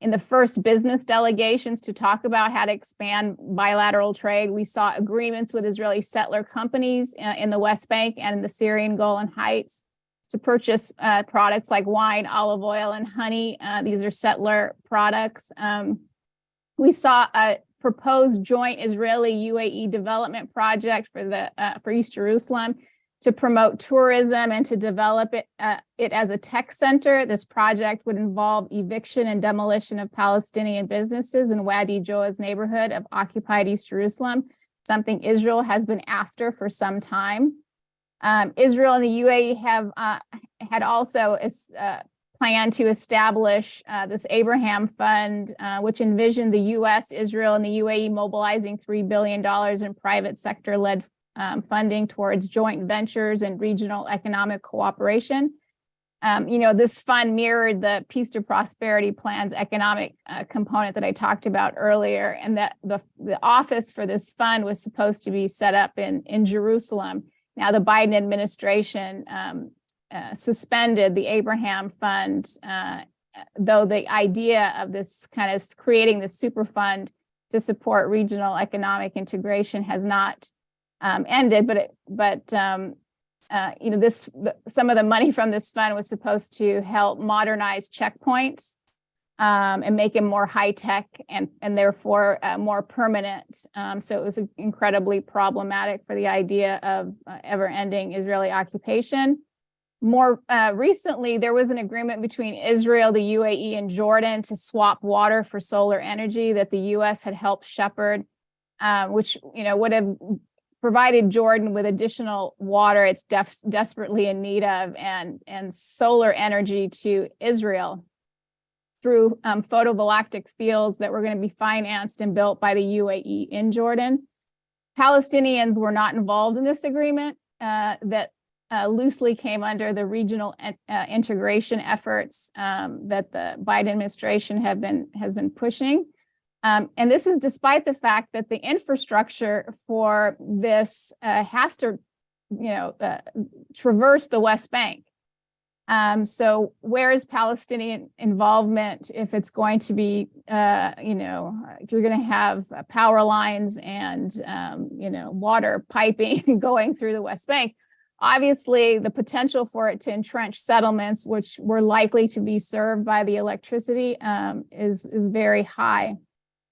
in the first business delegations to talk about how to expand bilateral trade. We saw agreements with Israeli settler companies in the West Bank and in the Syrian Golan Heights to purchase products like wine, olive oil, and honey. These are settler products. We saw a proposed joint Israeli-UAE development project for East Jerusalem to promote tourism and to develop it as a tech center. This project would involve eviction and demolition of Palestinian businesses in Wadi Joa's neighborhood of occupied East Jerusalem, something Israel has been after for some time. Israel and the UAE had also planned to establish this Abraham Fund, which envisioned the US, Israel, and the UAE mobilizing $3 billion in private sector-led funding towards joint ventures and regional economic cooperation. This fund mirrored the Peace to Prosperity Plan's economic component that I talked about earlier, and that the office for this fund was supposed to be set up in Jerusalem. Now, the Biden administration suspended the Abraham Fund, though the idea of this kind of creating this super fund to support regional economic integration has not ended, some of the money from this fund was supposed to help modernize checkpoints and make them more high tech and therefore more permanent. So it was incredibly problematic for the idea of ever ending Israeli occupation. More recently, there was an agreement between Israel, the UAE, and Jordan to swap water for solar energy that the U.S. had helped shepherd, which would have provided Jordan with additional water it's desperately in need of, and solar energy to Israel through photovoltaic fields that were going to be financed and built by the UAE in Jordan. Palestinians were not involved in this agreement that loosely came under the regional integration efforts that the Biden administration has been pushing. And this is despite the fact that the infrastructure for this has to, traverse the West Bank. So where is Palestinian involvement if it's going to be, if you're going to have power lines and, water piping going through the West Bank? Obviously, the potential for it to entrench settlements, which were likely to be served by the electricity, is very high.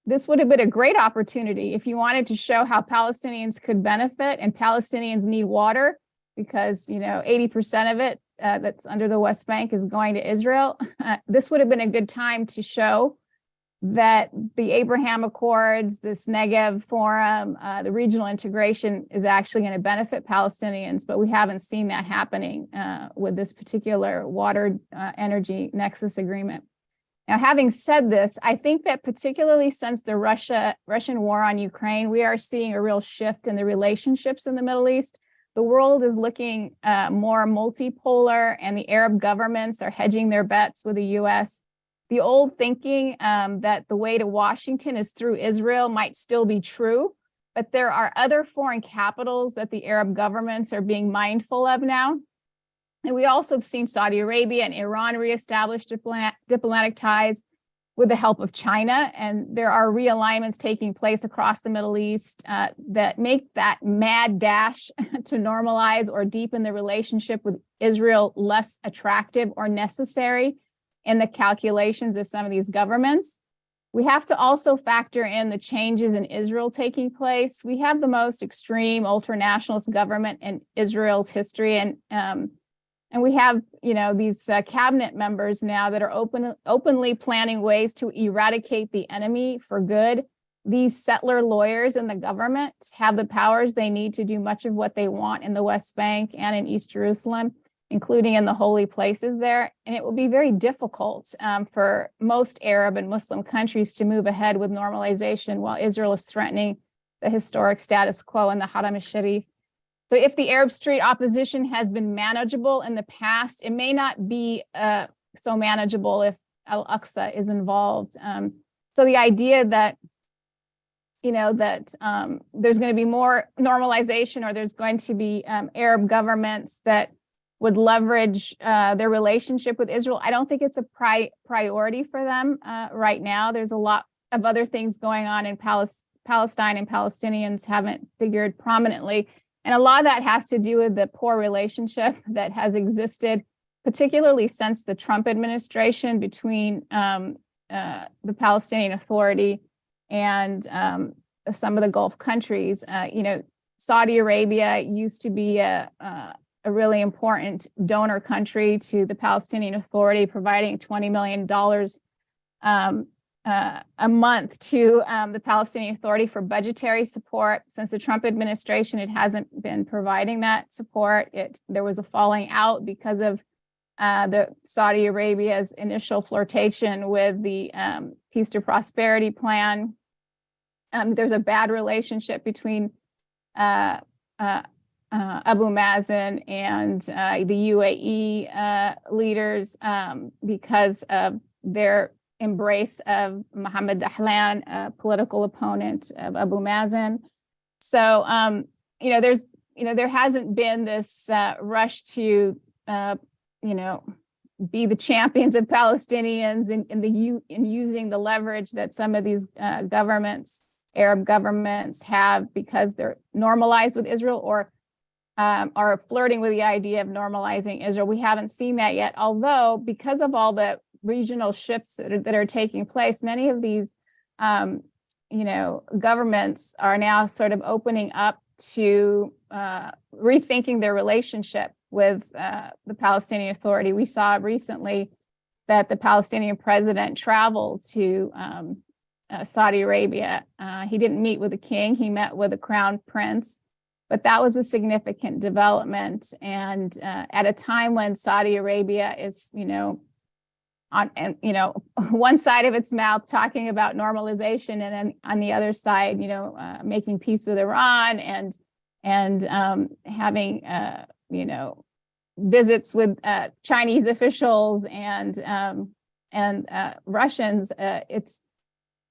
This would have been a great opportunity if you wanted to show how Palestinians could benefit, and Palestinians need water because, 80% of it that's under the West Bank is going to Israel. This would have been a good time to show that the Abraham Accords, this Negev Forum, the regional integration is actually going to benefit Palestinians, but we haven't seen that happening with this particular water energy nexus agreement. Now, having said this, I think that particularly since the Russian war on Ukraine, we are seeing a real shift in the relationships in the Middle East. The world is looking more multipolar, and the Arab governments are hedging their bets with the US. The old thinking that the way to Washington is through Israel might still be true, but there are other foreign capitals that the Arab governments are being mindful of now. And we also have seen Saudi Arabia and Iran reestablish diplomatic ties with the help of China. And there are realignments taking place across the Middle East that make that mad dash to normalize or deepen the relationship with Israel less attractive or necessary in the calculations of some of these governments. We have to also factor in the changes in Israel taking place. We have the most extreme ultranationalist government in Israel's history, and we have, these cabinet members now that are openly planning ways to eradicate the enemy for good. These settler lawyers in the government have the powers they need to do much of what they want in the West Bank and in East Jerusalem, including in the holy places there. And it will be very difficult for most Arab and Muslim countries to move ahead with normalization while Israel is threatening the historic status quo in the Haram al-Sharif. So if the Arab Street opposition has been manageable in the past, it may not be so manageable if Al-Aqsa is involved. So the idea that, there's going to be more normalization, or there's going to be Arab governments that would leverage their relationship with Israel, I don't think it's a priority for them right now. There's a lot of other things going on in Palestine, and Palestinians haven't figured prominently. And a lot of that has to do with the poor relationship that has existed, particularly since the Trump administration, between the Palestinian Authority and some of the Gulf countries. Saudi Arabia used to be a really important donor country to the Palestinian Authority, providing $20 million a month to the Palestinian Authority for budgetary support. Since the Trump administration, it hasn't been providing that support. There was a falling out because of the Saudi Arabia's initial flirtation with the Peace to Prosperity plan. There's a bad relationship between Abu Mazen and the UAE leaders because of their embrace of Mohammed Dahlan, a political opponent of Abu Mazen. So, there hasn't been this rush to, be the champions of Palestinians in using the leverage that some of these governments, Arab governments, have because they're normalized with Israel or are flirting with the idea of normalizing Israel. We haven't seen that yet, although because of all the regional shifts that are taking place, many of these, governments are now sort of opening up to rethinking their relationship with the Palestinian Authority. We saw recently that the Palestinian president traveled to Saudi Arabia. He didn't meet with the king, he met with the crown prince, but that was a significant development. And at a time when Saudi Arabia is, on one side of its mouth talking about normalization, and then on the other side, making peace with Iran and having visits with Chinese officials and Russians. It's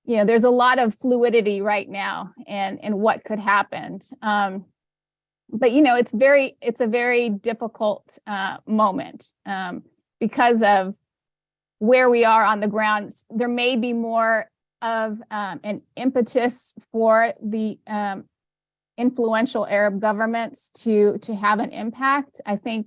there's a lot of fluidity right now and what could happen. But it's a very difficult moment. because of where we are on the ground, there may be more of an impetus for the influential Arab governments to have an impact. I think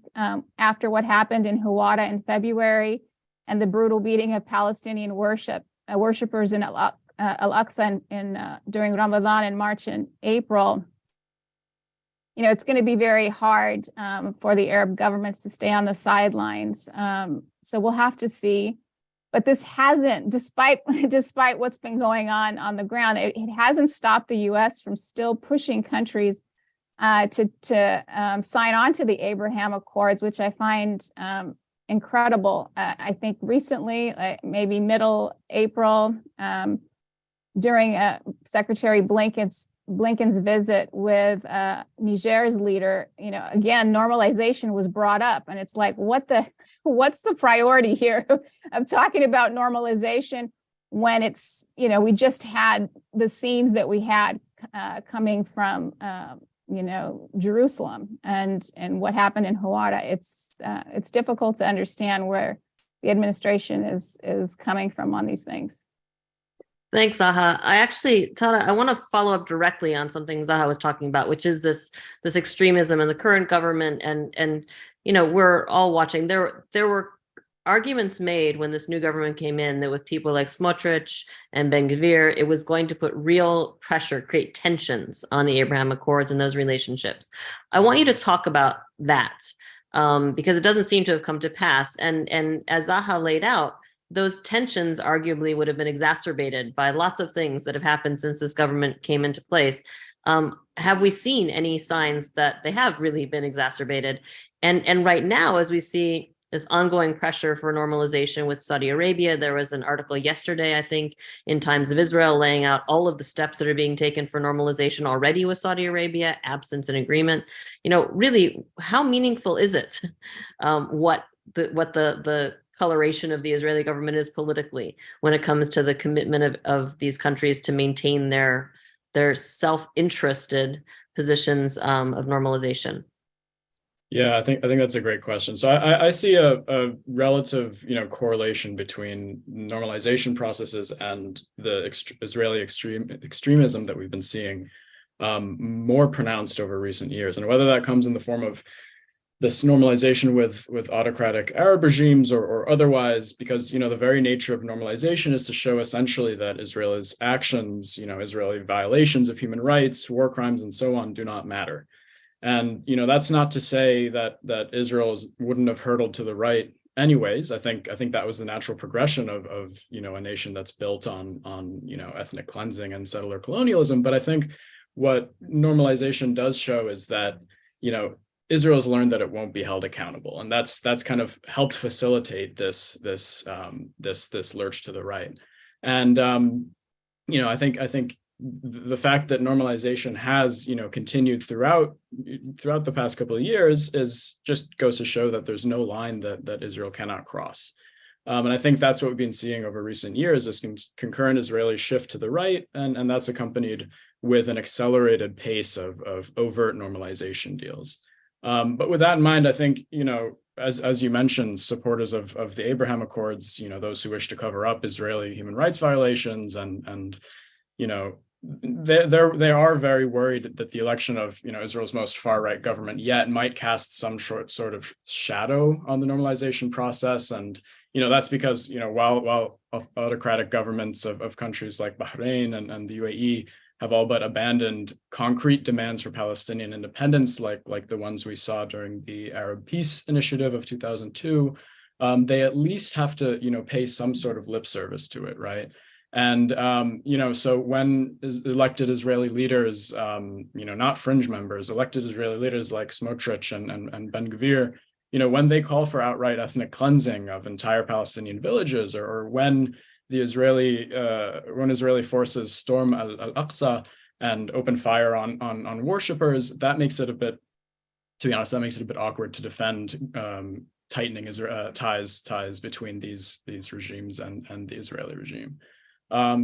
after what happened in Hawata in February and the brutal beating of Palestinian worshippers in Al-Aqsa during Ramadan in March and April, it's going to be very hard for the Arab governments to stay on the sidelines. So we'll have to see. But this hasn't, despite what's been going on the ground, it hasn't stopped the U.S. from still pushing countries to sign on to the Abraham Accords, which I find incredible. I think recently, maybe middle April, during Secretary Blinken's visit with Niger's leader, again, normalization was brought up, and it's like, what's the priority here of talking about normalization when it's, we just had the scenes that we had coming from, Jerusalem and what happened in Hawata. It's difficult to understand where the administration is coming from on these things. Thanks, Zaha. Tada, I want to follow up directly on something Zaha was talking about, which is this extremism in the current government, and we're all watching. There were arguments made when this new government came in that with people like Smotrich and Ben-Gvir, it was going to put real pressure, create tensions on the Abraham Accords and those relationships. I want you to talk about that because it doesn't seem to have come to pass. And as Zaha laid out, those tensions arguably would have been exacerbated by lots of things that have happened since this government came into place. Have we seen any signs that they have really been exacerbated? And right now, as we see this ongoing pressure for normalization with Saudi Arabia, there was an article yesterday, I think, in Times of Israel laying out all of the steps that are being taken for normalization already with Saudi Arabia, absence an agreement. Really, how meaningful is it? What the coloration of the Israeli government is politically when it comes to the commitment of these countries to maintain their self-interested positions of normalization? Yeah, I think that's a great question. So I see a relative correlation between normalization processes and the Israeli extremism that we've been seeing more pronounced over recent years, and whether that comes in the form of this normalization with autocratic Arab regimes or otherwise, because the very nature of normalization is to show essentially that Israel's actions, Israeli violations of human rights, war crimes, and so on do not matter. And that's not to say that Israel wouldn't have hurtled to the right anyways. I think that was the natural progression of a nation that's built on ethnic cleansing and settler colonialism. But I think what normalization does show is that Israel's learned that it won't be held accountable, and that's kind of helped facilitate this lurch to the right. And I think the fact that normalization has continued throughout the past couple of years is just goes to show that there's no line that Israel cannot cross. And I think that's what we've been seeing over recent years, this concurrent Israeli shift to the right, and that's accompanied with an accelerated pace of overt normalization deals. But with that in mind, I think, as you mentioned, supporters of the Abraham Accords, those who wish to cover up Israeli human rights violations and they are very worried that the election of Israel's most far-right government yet might cast some sort of shadow on the normalization process. And that's because while autocratic governments of countries like Bahrain and the UAE have all but abandoned concrete demands for Palestinian independence, like the ones we saw during the Arab Peace Initiative of 2002, they at least have to pay some sort of lip service to it, right? And so when elected Israeli leaders, not fringe members, elected Israeli leaders like Smotrich and Ben-Gvir, when they call for outright ethnic cleansing of entire Palestinian villages, or when Israeli forces storm Al-Aqsa and open fire on worshippers, that makes it a bit, to be honest, awkward to defend tightening ties between these regimes and the Israeli regime.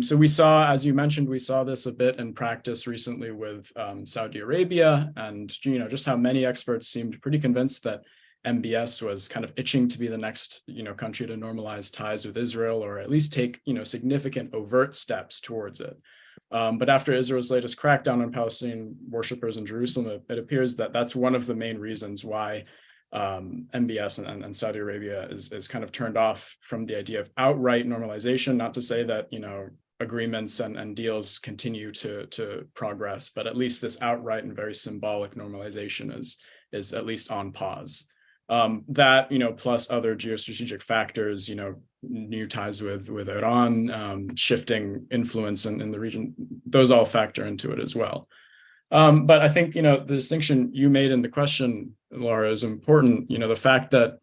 So we saw, as you mentioned, this a bit in practice recently with Saudi Arabia, and just how many experts seemed pretty convinced that MBS was kind of itching to be the next, country to normalize ties with Israel, or at least take, significant overt steps towards it. But after Israel's latest crackdown on Palestinian worshippers in Jerusalem, it appears that that's one of the main reasons why MBS and Saudi Arabia is kind of turned off from the idea of outright normalization. Not to say that, agreements and deals continue to progress, but at least this outright and very symbolic normalization is at least on pause. That, plus other geostrategic factors, new ties with Iran, shifting influence in the region, those all factor into it as well. But I think, the distinction you made in the question, Laura, is important. The fact that,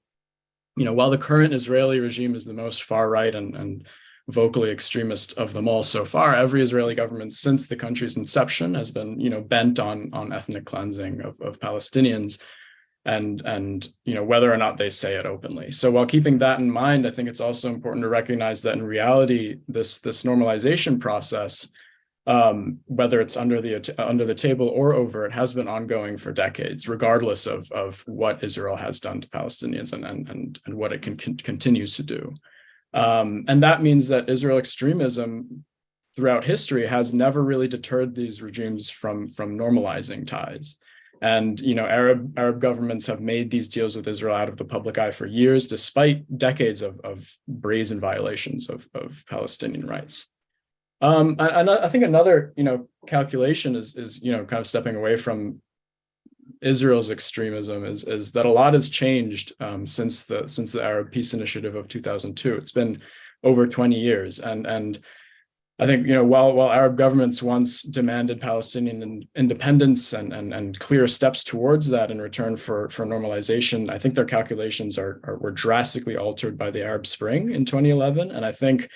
while the current Israeli regime is the most far right and vocally extremist of them all so far, every Israeli government since the country's inception has been, bent on ethnic cleansing of Palestinians, and whether or not they say it openly. So while keeping that in mind, I think it's also important to recognize that in reality, this normalization process, whether it's under the table or overt, has been ongoing for decades, regardless of what Israel has done to Palestinians and what it continues to do. And that means that Israel extremism throughout history has never really deterred these regimes from normalizing ties. And Arab governments have made these deals with Israel out of the public eye for years, despite decades of brazen violations of Palestinian rights. And I think another calculation is kind of stepping away from Israel's extremism is that a lot has changed since the Arab Peace Initiative of 2002. It's been over 20 years, and I think while Arab governments once demanded Palestinian independence and clear steps towards that in return for normalization, I think their calculations were drastically altered by the Arab Spring in 2011, and I think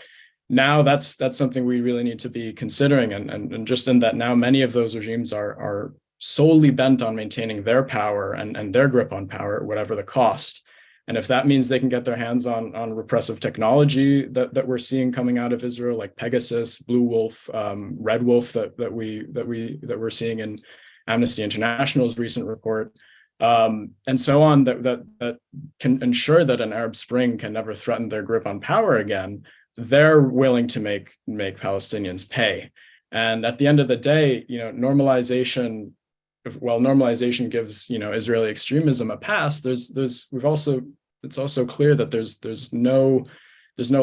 now that's something we really need to be considering, and just in that now many of those regimes are solely bent on maintaining their power and their grip on power at whatever the cost. And if that means they can get their hands on repressive technology that we're seeing coming out of Israel, like Pegasus, Blue Wolf, Red Wolf, that we're seeing in Amnesty International's recent report, and so on, that can ensure that an Arab Spring can never threaten their grip on power again, they're willing to make Palestinians pay. And at the end of the day, normalization, while normalization gives Israeli extremism a pass, it's also clear that there's no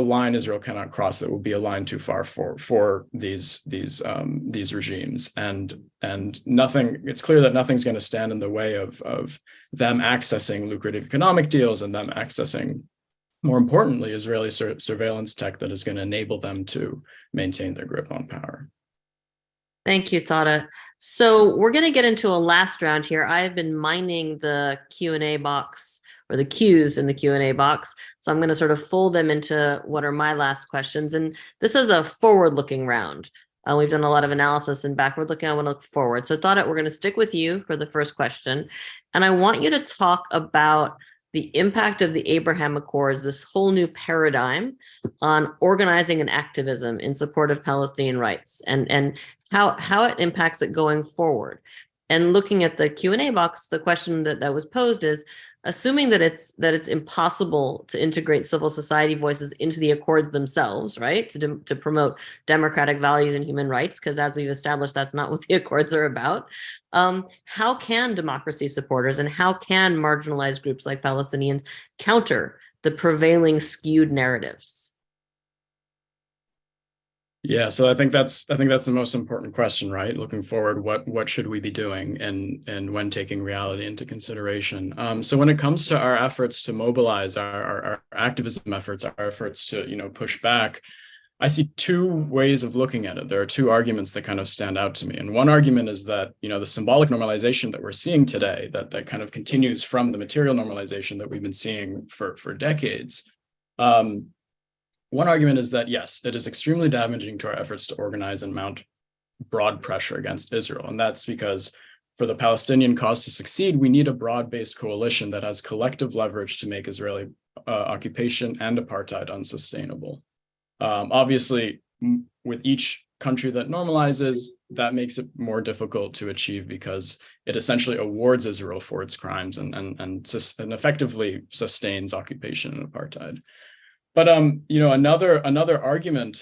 line Israel cannot cross that will be a line too far for these regimes, and it's clear that nothing's going to stand in the way of them accessing lucrative economic deals and them accessing, more importantly, Israeli surveillance tech that is going to enable them to maintain their grip on power. Thank you, Tada. So we're going to get into a last round here. I have been mining the Q&A box, or the Q's in the Q&A box. So I'm going to sort of fold them into what are my last questions. And this is a forward-looking round. We've done a lot of analysis and backward-looking. I want to look forward. So Tada, we're going to stick with you for the first question. And I want you to talk about the impact of the Abraham Accords, this whole new paradigm on organizing and activism in support of Palestinian rights, and how it impacts it going forward. And looking at the Q&A box, the question that was posed is, assuming that it's impossible to integrate civil society voices into the accords themselves, right, to promote democratic values and human rights, because as we've established, that's not what the accords are about. How can democracy supporters and how can marginalized groups like Palestinians counter the prevailing skewed narratives? Yeah, so I think that's the most important question, right? Looking forward, what should we be doing and when taking reality into consideration? So when it comes to our efforts to mobilize our activism efforts, our efforts to push back, I see two ways of looking at it. There are two arguments that kind of stand out to me. And one argument is that the symbolic normalization that we're seeing today, that kind of continues from the material normalization that we've been seeing for decades. One argument is that, yes, it is extremely damaging to our efforts to organize and mount broad pressure against Israel. And that's because for the Palestinian cause to succeed, we need a broad-based coalition that has collective leverage to make Israeli occupation and apartheid unsustainable. Obviously, with each country that normalizes, that makes it more difficult to achieve because it essentially awards Israel for its crimes and effectively sustains occupation and apartheid. But another argument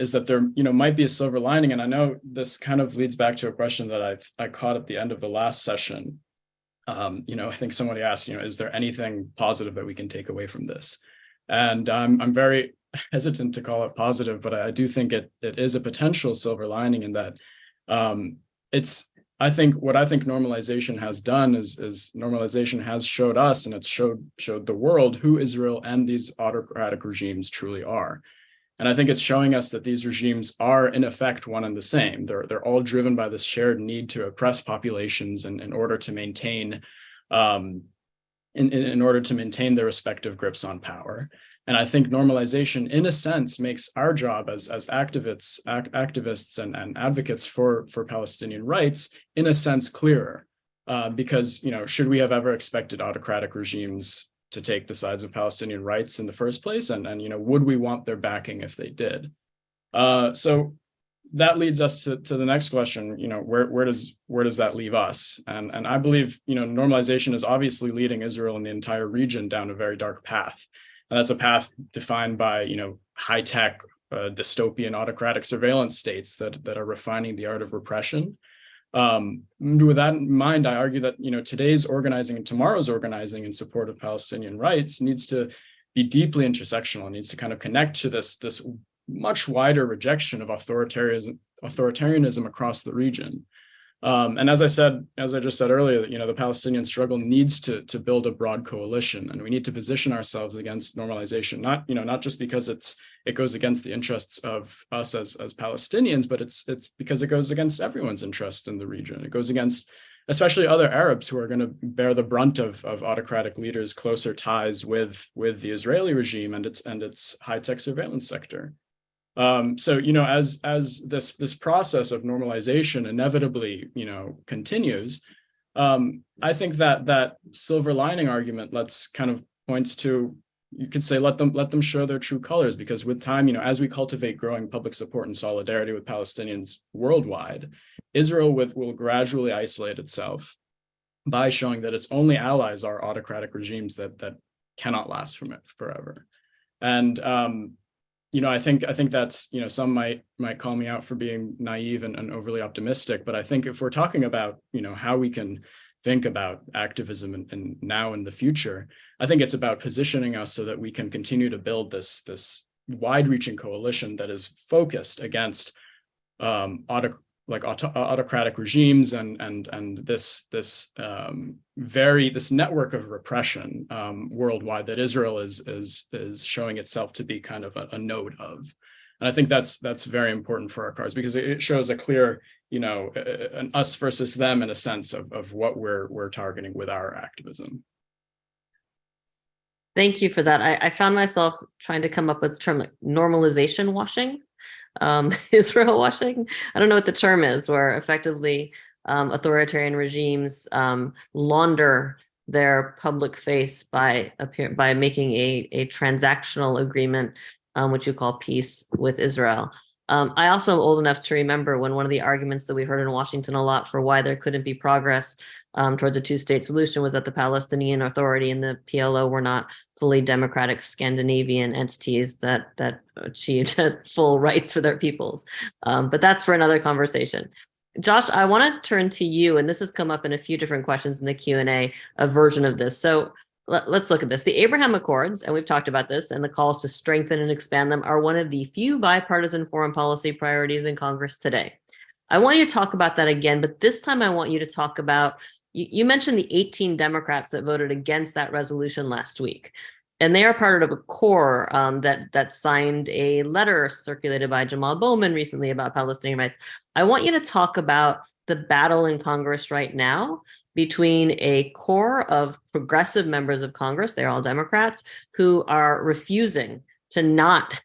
is that there might be a silver lining, and I know this kind of leads back to a question that I caught at the end of the last session. I think somebody asked, is there anything positive that we can take away from this? And I'm very hesitant to call it positive, but I do think it is a potential silver lining in that I think normalization has done is normalization has showed us, and it's showed the world who Israel and these autocratic regimes truly are. And I think it's showing us that these regimes are in effect one and the same. They're all driven by this shared need to oppress populations in order to maintain in order to maintain their respective grips on power. And I think normalization, in a sense, makes our job as activists and advocates for Palestinian rights, in a sense, clearer. Because should we have ever expected autocratic regimes to take the sides of Palestinian rights in the first place? And would we want their backing if they did? So that leads us to the next question. Where does that leave us? And I believe normalization is obviously leading Israel and the entire region down a very dark path. And that's a path defined by high-tech dystopian autocratic surveillance states that are refining the art of repression. With that in mind, I argue that today's organizing and tomorrow's organizing in support of Palestinian rights needs to be deeply intersectional. It needs to kind of connect to this much wider rejection of authoritarianism across the region. And as I just said earlier, the Palestinian struggle needs to build a broad coalition, and we need to position ourselves against normalization, not just because it goes against the interests of us as Palestinians, but it's because it goes against everyone's interest in the region. It goes against especially other Arabs who are going to bear the brunt of autocratic leaders' closer ties with the Israeli regime and its high-tech surveillance sector. So as this process of normalization inevitably continues, I think that silver lining argument points to, you could say, let them show their true colors, because with time, as we cultivate growing public support and solidarity with Palestinians worldwide, Israel will gradually isolate itself by showing that its only allies are autocratic regimes that cannot last from it forever. And I think that's, some might call me out for being naive and overly optimistic, but I think if we're talking about, how we can think about activism and now in the future, I think it's about positioning us so that we can continue to build this wide-reaching coalition that is focused against autocratic regimes and this network of repression worldwide that Israel is showing itself to be kind of a node of. And I think that's very important for our cause, because it shows a clear, an us versus them in a sense of what we're targeting with our activism. Thank you for that. I found myself trying to come up with the term like normalization washing. Israel washing. I don't know what the term is, where effectively authoritarian regimes launder their public face by making a transactional agreement, which you call peace with Israel. I also am old enough to remember when one of the arguments that we heard in Washington a lot for why there couldn't be progress towards a two-state solution was that the Palestinian Authority and the PLO were not fully democratic Scandinavian entities that achieved full rights for their peoples. But that's for another conversation. Josh, I want to turn to you, and this has come up in a few different questions in the Q&A, a version of this. So let's look at this. The Abraham Accords, and we've talked about this, and the calls to strengthen and expand them are one of the few bipartisan foreign policy priorities in Congress today. I want you to talk about that again, but this time I want you to talk about, you mentioned the 18 Democrats that voted against that resolution last week. And they are part of a core that signed a letter circulated by Jamal Bowman recently about Palestinian rights. I want you to talk about the battle in Congress right now between a core of progressive members of Congress, they're all Democrats, who are refusing to not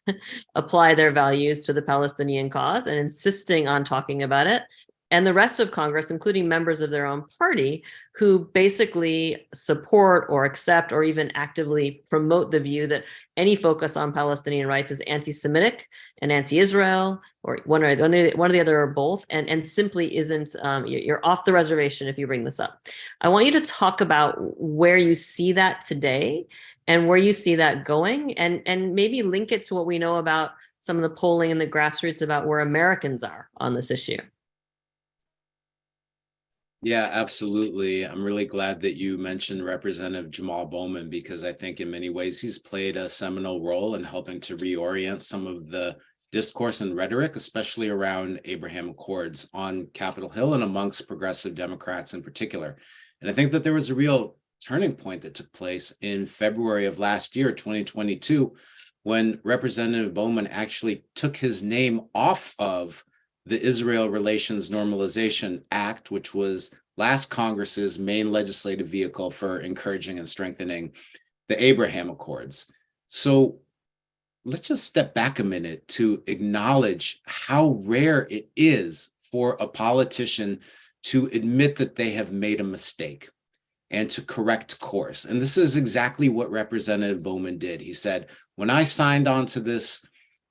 apply their values to the Palestinian cause and insisting on talking about it, and the rest of Congress, including members of their own party, who basically support or accept or even actively promote the view that any focus on Palestinian rights is anti-Semitic and anti-Israel, or one or the other, or both, and simply isn't. You're off the reservation if you bring this up. I want you to talk about where you see that today and where you see that going, and maybe link it to what we know about some of the polling in the grassroots about where Americans are on this issue. Yeah, absolutely. I'm really glad that you mentioned Representative Jamal Bowman, because I think in many ways he's played a seminal role in helping to reorient some of the discourse and rhetoric, especially around Abraham Accords on Capitol Hill and amongst progressive Democrats in particular. And I think that there was a real turning point that took place in February of last year, 2022, when Representative Bowman actually took his name off of the Israel Relations Normalization Act, which was last Congress's main legislative vehicle for encouraging and strengthening the Abraham Accords. So let's just step back a minute to acknowledge how rare it is for a politician to admit that they have made a mistake and to correct course. And this is exactly what Representative Bowman did. He said, when I signed on to this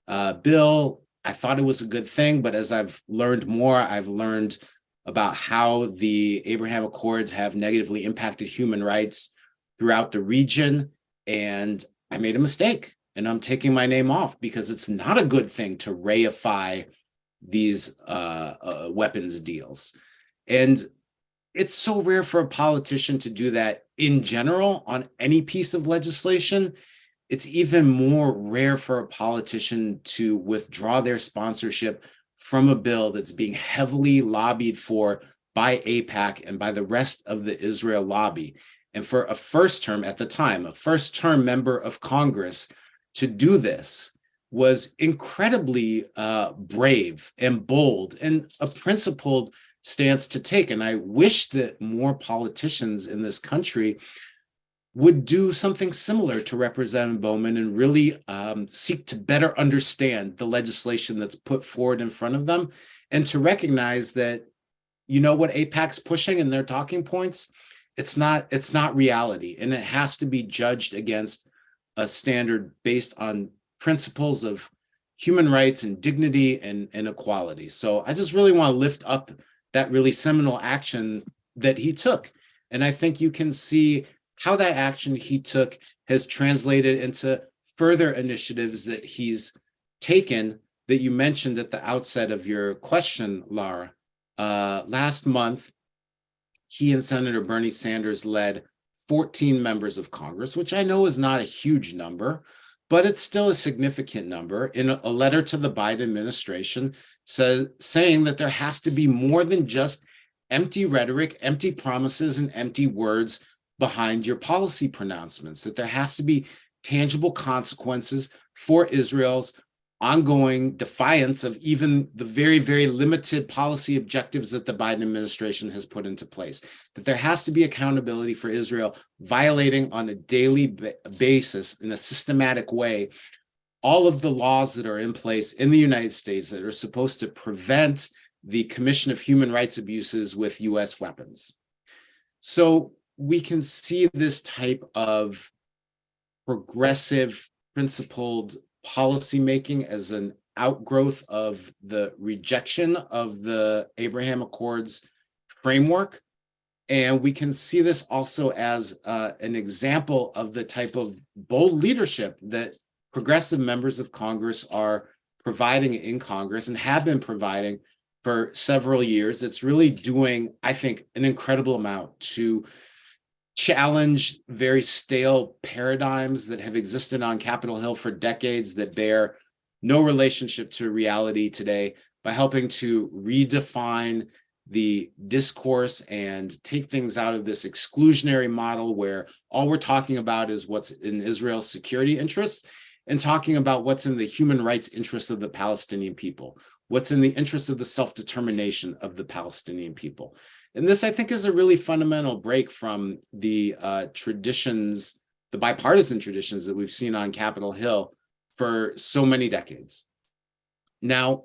bill, I thought it was a good thing, but as I've learned more, I've learned about how the Abraham Accords have negatively impacted human rights throughout the region, and I made a mistake, and I'm taking my name off because it's not a good thing to reify these weapons deals. And it's so rare for a politician to do that in general on any piece of legislation. It's even more rare for a politician to withdraw their sponsorship from a bill that's being heavily lobbied for by AIPAC and by the rest of the Israel lobby. And for a first term at the time, a first term member of Congress to do this was incredibly brave and bold and a principled stance to take. And I wish that more politicians in this country would do something similar to Representative Bowman and really seek to better understand the legislation that's put forward in front of them, and to recognize that, you know, what AIPAC's pushing in their talking points, it's not reality, and it has to be judged against a standard based on principles of human rights and dignity and equality. So I just really want to lift up that really seminal action that he took. And I think you can see how that action he took has translated into further initiatives that he's taken that you mentioned at the outset of your question, Lara. Last month, he and Senator Bernie Sanders led 14 members of Congress, which I know is not a huge number, but it's still a significant number, in a letter to the Biden administration saying that there has to be more than just empty rhetoric, empty promises, and empty words behind your policy pronouncements, that there has to be tangible consequences for Israel's ongoing defiance of even the very, very limited policy objectives that the Biden administration has put into place, that there has to be accountability for Israel violating on a daily basis in a systematic way all of the laws that are in place in the United States that are supposed to prevent the commission of human rights abuses with US weapons. So we can see this type of progressive, principled policymaking as an outgrowth of the rejection of the Abraham Accords framework. And we can see this also as an example of the type of bold leadership that progressive members of Congress are providing in Congress and have been providing for several years. It's really doing, I think, an incredible amount to challenge very stale paradigms that have existed on Capitol Hill for decades that bear no relationship to reality today, by helping to redefine the discourse and take things out of this exclusionary model where all we're talking about is what's in Israel's security interests, and talking about what's in the human rights interests of the Palestinian people, what's in the interest of the self-determination of the Palestinian people. And this, I think, is a really fundamental break from the traditions, the bipartisan traditions that we've seen on Capitol Hill for so many decades. Now,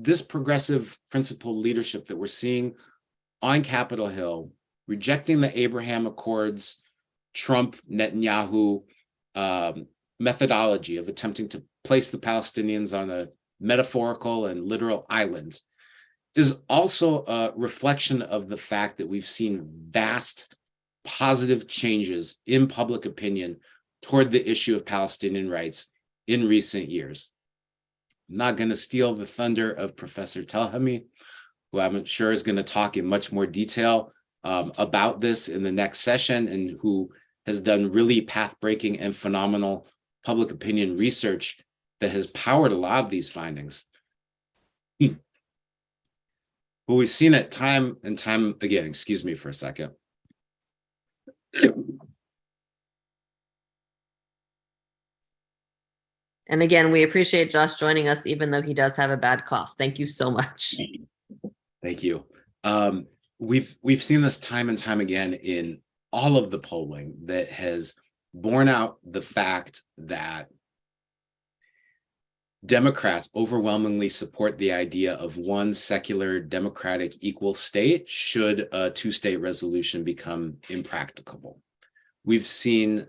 this progressive principled leadership that we're seeing on Capitol Hill, rejecting the Abraham Accords, Trump, Netanyahu methodology of attempting to place the Palestinians on a metaphorical and literal island, is also a reflection of the fact that we've seen vast positive changes in public opinion toward the issue of Palestinian rights in recent years. I'm not going to steal the thunder of Professor Telhami, who I'm sure is going to talk in much more detail about this in the next session, and who has done really path-breaking and phenomenal public opinion research that has powered a lot of these findings. But we've seen it time and time again. Excuse me for a second. And again, we appreciate Josh joining us, even though he does have a bad cough. Thank you so much. Thank you. We've seen this time and time again in all of the polling that has borne out the fact that Democrats overwhelmingly support the idea of one secular, democratic, equal state should a two-state resolution become impracticable. We've seen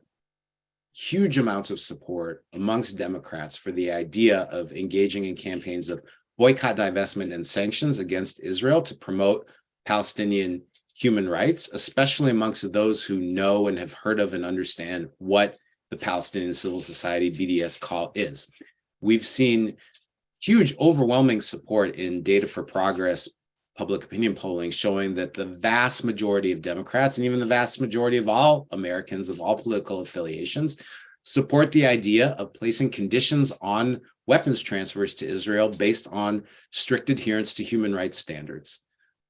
huge amounts of support amongst Democrats for the idea of engaging in campaigns of boycott, divestment, and sanctions against Israel to promote Palestinian human rights, especially amongst those who know and have heard of and understand what the Palestinian Civil Society BDS call is. We've seen huge, overwhelming support in Data for Progress public opinion polling showing that the vast majority of Democrats, and even the vast majority of all Americans of all political affiliations, support the idea of placing conditions on weapons transfers to Israel based on strict adherence to human rights standards.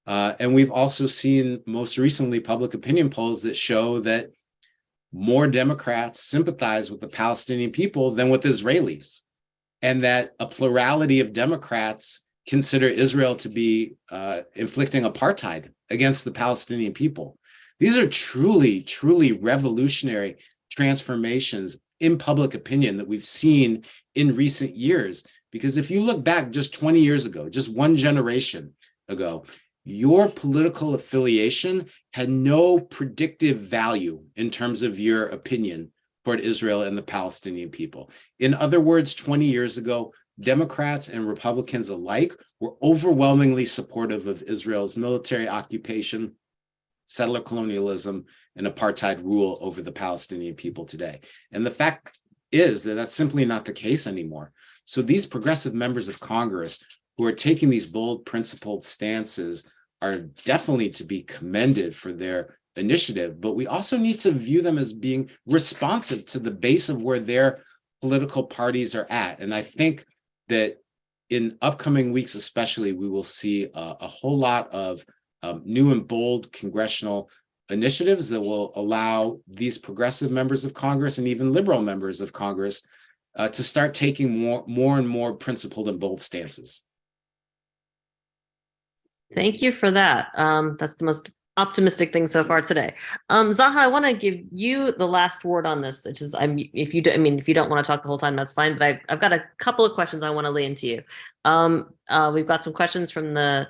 And we've also seen most recently public opinion polls that show that more Democrats sympathize with the Palestinian people than with Israelis, and that a plurality of Democrats consider Israel to be inflicting apartheid against the Palestinian people. These are truly, truly revolutionary transformations in public opinion that we've seen in recent years. Because if you look back just 20 years ago, just one generation ago, your political affiliation had no predictive value in terms of your opinion toward Israel and the Palestinian people. In other words, 20 years ago, Democrats and Republicans alike were overwhelmingly supportive of Israel's military occupation, settler colonialism, and apartheid rule over the Palestinian people today. And the fact is that that's simply not the case anymore. So these progressive members of Congress who are taking these bold, principled stances are definitely to be commended for their initiative, but we also need to view them as being responsive to the base of where their political parties are at. And I think that in upcoming weeks, especially, we will see a whole lot of new and bold congressional initiatives that will allow these progressive members of Congress and even liberal members of Congress to start taking more and more principled and bold stances. Thank you for that. That's the most optimistic thing so far today. Zaha, I want to give you the last word on this, which is, if you don't want to talk the whole time, that's fine. But I've got a couple of questions I want to lay into you. We've got some questions from the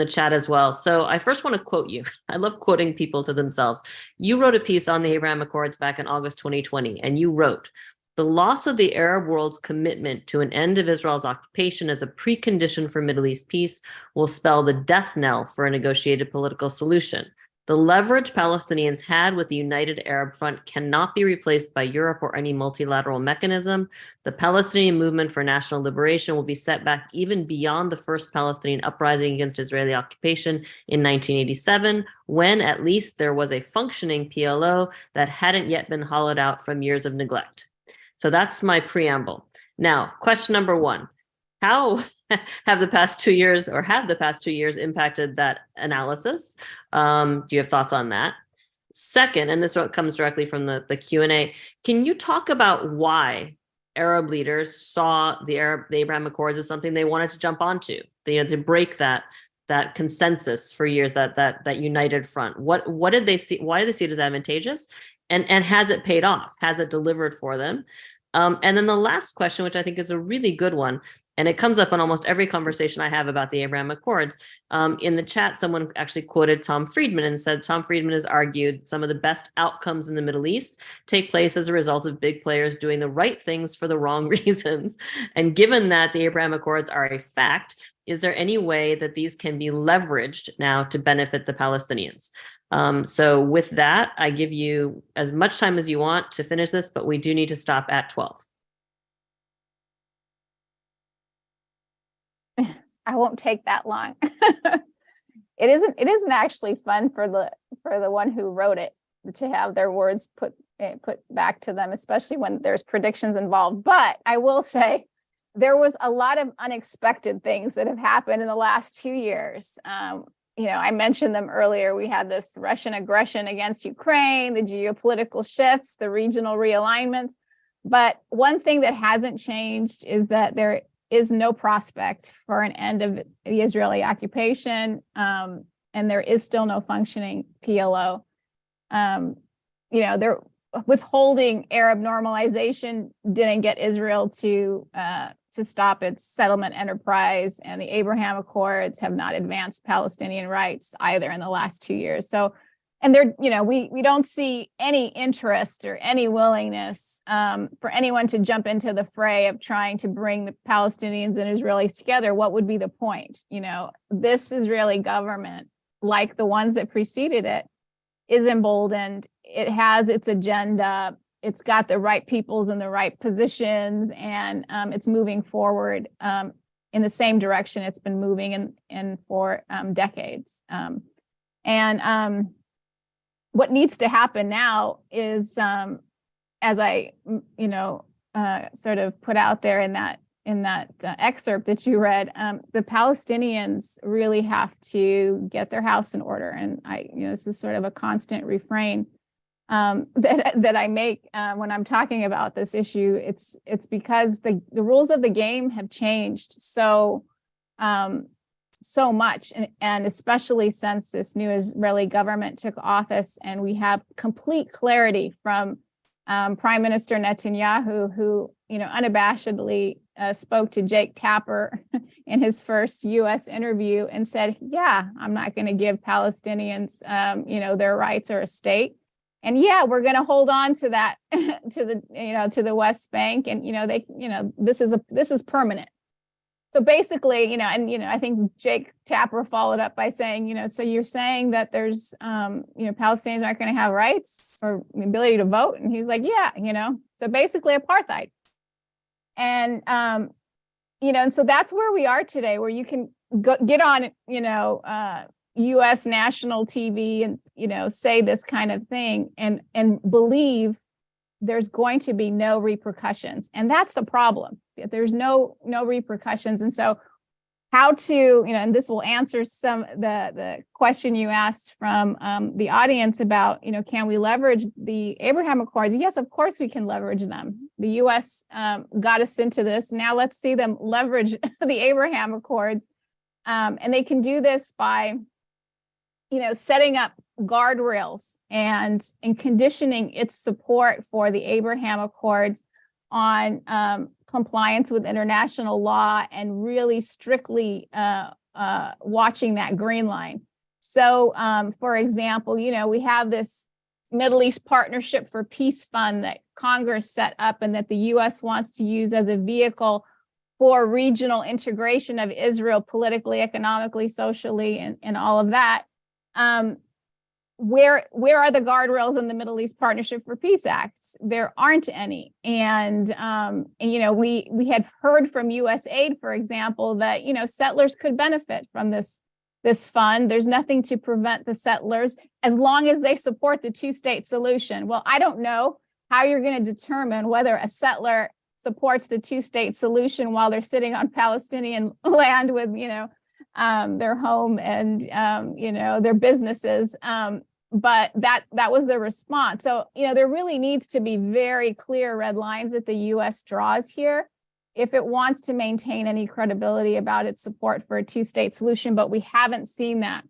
chat as well. So I first want to quote you. I love quoting people to themselves. You wrote a piece on the Abraham Accords back in August 2020, and you wrote, "The loss of the Arab world's commitment to an end of Israel's occupation as a precondition for Middle East peace will spell the death knell for a negotiated political solution. The leverage Palestinians had with the United Arab Front cannot be replaced by Europe or any multilateral mechanism. The Palestinian movement for national liberation will be set back even beyond the first Palestinian uprising against Israeli occupation in 1987, when at least there was a functioning PLO that hadn't yet been hollowed out from years of neglect." So that's my preamble. Now, question number one, how have the past 2 years impacted that analysis? Do you have thoughts on that? Second, and this comes directly from the Q&A, can you talk about why Arab leaders saw the Abraham Accords as something they wanted to jump onto, to break that consensus for years, that united front? What did they see? Why did they see it as advantageous? And has it paid off? Has it delivered for them? And then the last question, which I think is a really good one, And it comes up in almost every conversation I have about the Abraham Accords. In the chat, someone actually quoted Tom Friedman and said, Tom Friedman has argued some of the best outcomes in the Middle East take place as a result of big players doing the right things for the wrong reasons. And given that the Abraham Accords are a fact, is there any way that these can be leveraged now to benefit the Palestinians? So with that, I give you as much time as you want to finish this, but we do need to stop at 12. I won't take that long. It isn't actually fun for the one who wrote it to have their words put back to them, especially when there's predictions involved. But I will say there was a lot of unexpected things that have happened in the last 2 years. I mentioned them earlier. We had this Russian aggression against Ukraine, the geopolitical shifts, the regional realignments. But one thing that hasn't changed is that there is no prospect for an end of the Israeli occupation, and there is still no functioning PLO. They're withholding Arab normalization didn't get Israel to stop its settlement enterprise, and the Abraham Accords have not advanced Palestinian rights either in the last 2 years. So, and we don't see any interest or any willingness for anyone to jump into the fray of trying to bring the Palestinians and Israelis together. What would be the point? This Israeli government, like the ones that preceded it, is emboldened. It has its agenda. It's got the right peoples in the right positions, and it's moving forward in the same direction it's been moving in for decades. What needs to happen now is, as I sort of put out there in that excerpt that you read, the Palestinians really have to get their house in order. And this is sort of a constant refrain that I make when I'm talking about this issue. It's because the rules of the game have changed so much, and especially since this new Israeli government took office, and we have complete clarity from Prime Minister Netanyahu, who unabashedly spoke to Jake Tapper in his first U.S. interview and said, "Yeah, I'm not going to give Palestinians, their rights or a state, and yeah, we're going to hold on to that to the West Bank, and this is permanent." So basically, I think Jake Tapper followed up by saying, so you're saying that there's, Palestinians aren't going to have rights or the ability to vote, and he's like, yeah, so basically apartheid. And, and so that's where we are today, where you can get on, U.S. national TV and, say this kind of thing and believe there's going to be no repercussions. And that's the problem. There's no repercussions. And so how to, and this will answer the question you asked from the audience about, can we leverage the Abraham Accords? Yes, of course we can leverage them. The U.S. Got us into this. Now let's see them leverage the Abraham Accords. And they can do this by, setting up guardrails and conditioning its support for the Abraham Accords on compliance with international law and really strictly watching that green line. So, for example, we have this Middle East Partnership for Peace Fund that Congress set up and that the U.S. wants to use as a vehicle for regional integration of Israel politically, economically, socially, and all of that. Where are the guardrails in the Middle East Partnership for Peace Act? There aren't any. And we had heard from USAID, for example, that, settlers could benefit from this fund. There's nothing to prevent the settlers as long as they support the two-state solution. Well, I don't know how you're going to determine whether a settler supports the two-state solution while they're sitting on Palestinian land with, their home and, their businesses. But that was the response. So, there really needs to be very clear red lines that the U.S. draws here if it wants to maintain any credibility about its support for a two-state solution. But we haven't seen that.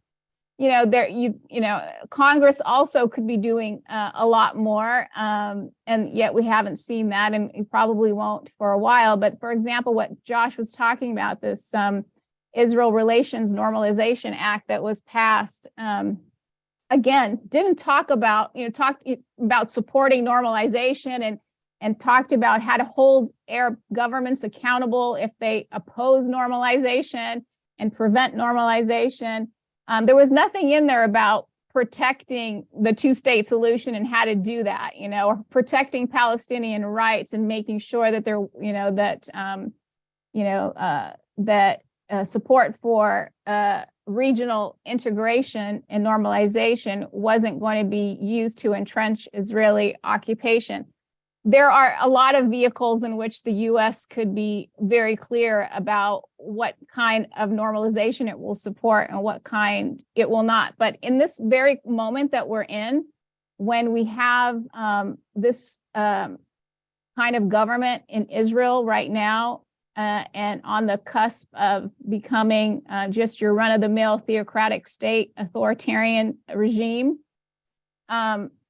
Congress also could be doing a lot more, and yet we haven't seen that, and we probably won't for a while. But for example, what Josh was talking about, this Israel Relations Normalization Act that was passed, again, didn't talk about, talked about supporting normalization and talked about how to hold Arab governments accountable if they oppose normalization and prevent normalization. There was nothing in there about protecting the two-state solution and how to do that, or protecting Palestinian rights and making sure that there, that support for regional integration and normalization wasn't going to be used to entrench Israeli occupation. There are a lot of vehicles in which the U.S. could be very clear about what kind of normalization it will support and what kind it will not. But in this very moment that we're in, when we have this kind of government in Israel right now, and on the cusp of becoming just your run-of-the-mill theocratic state, authoritarian regime,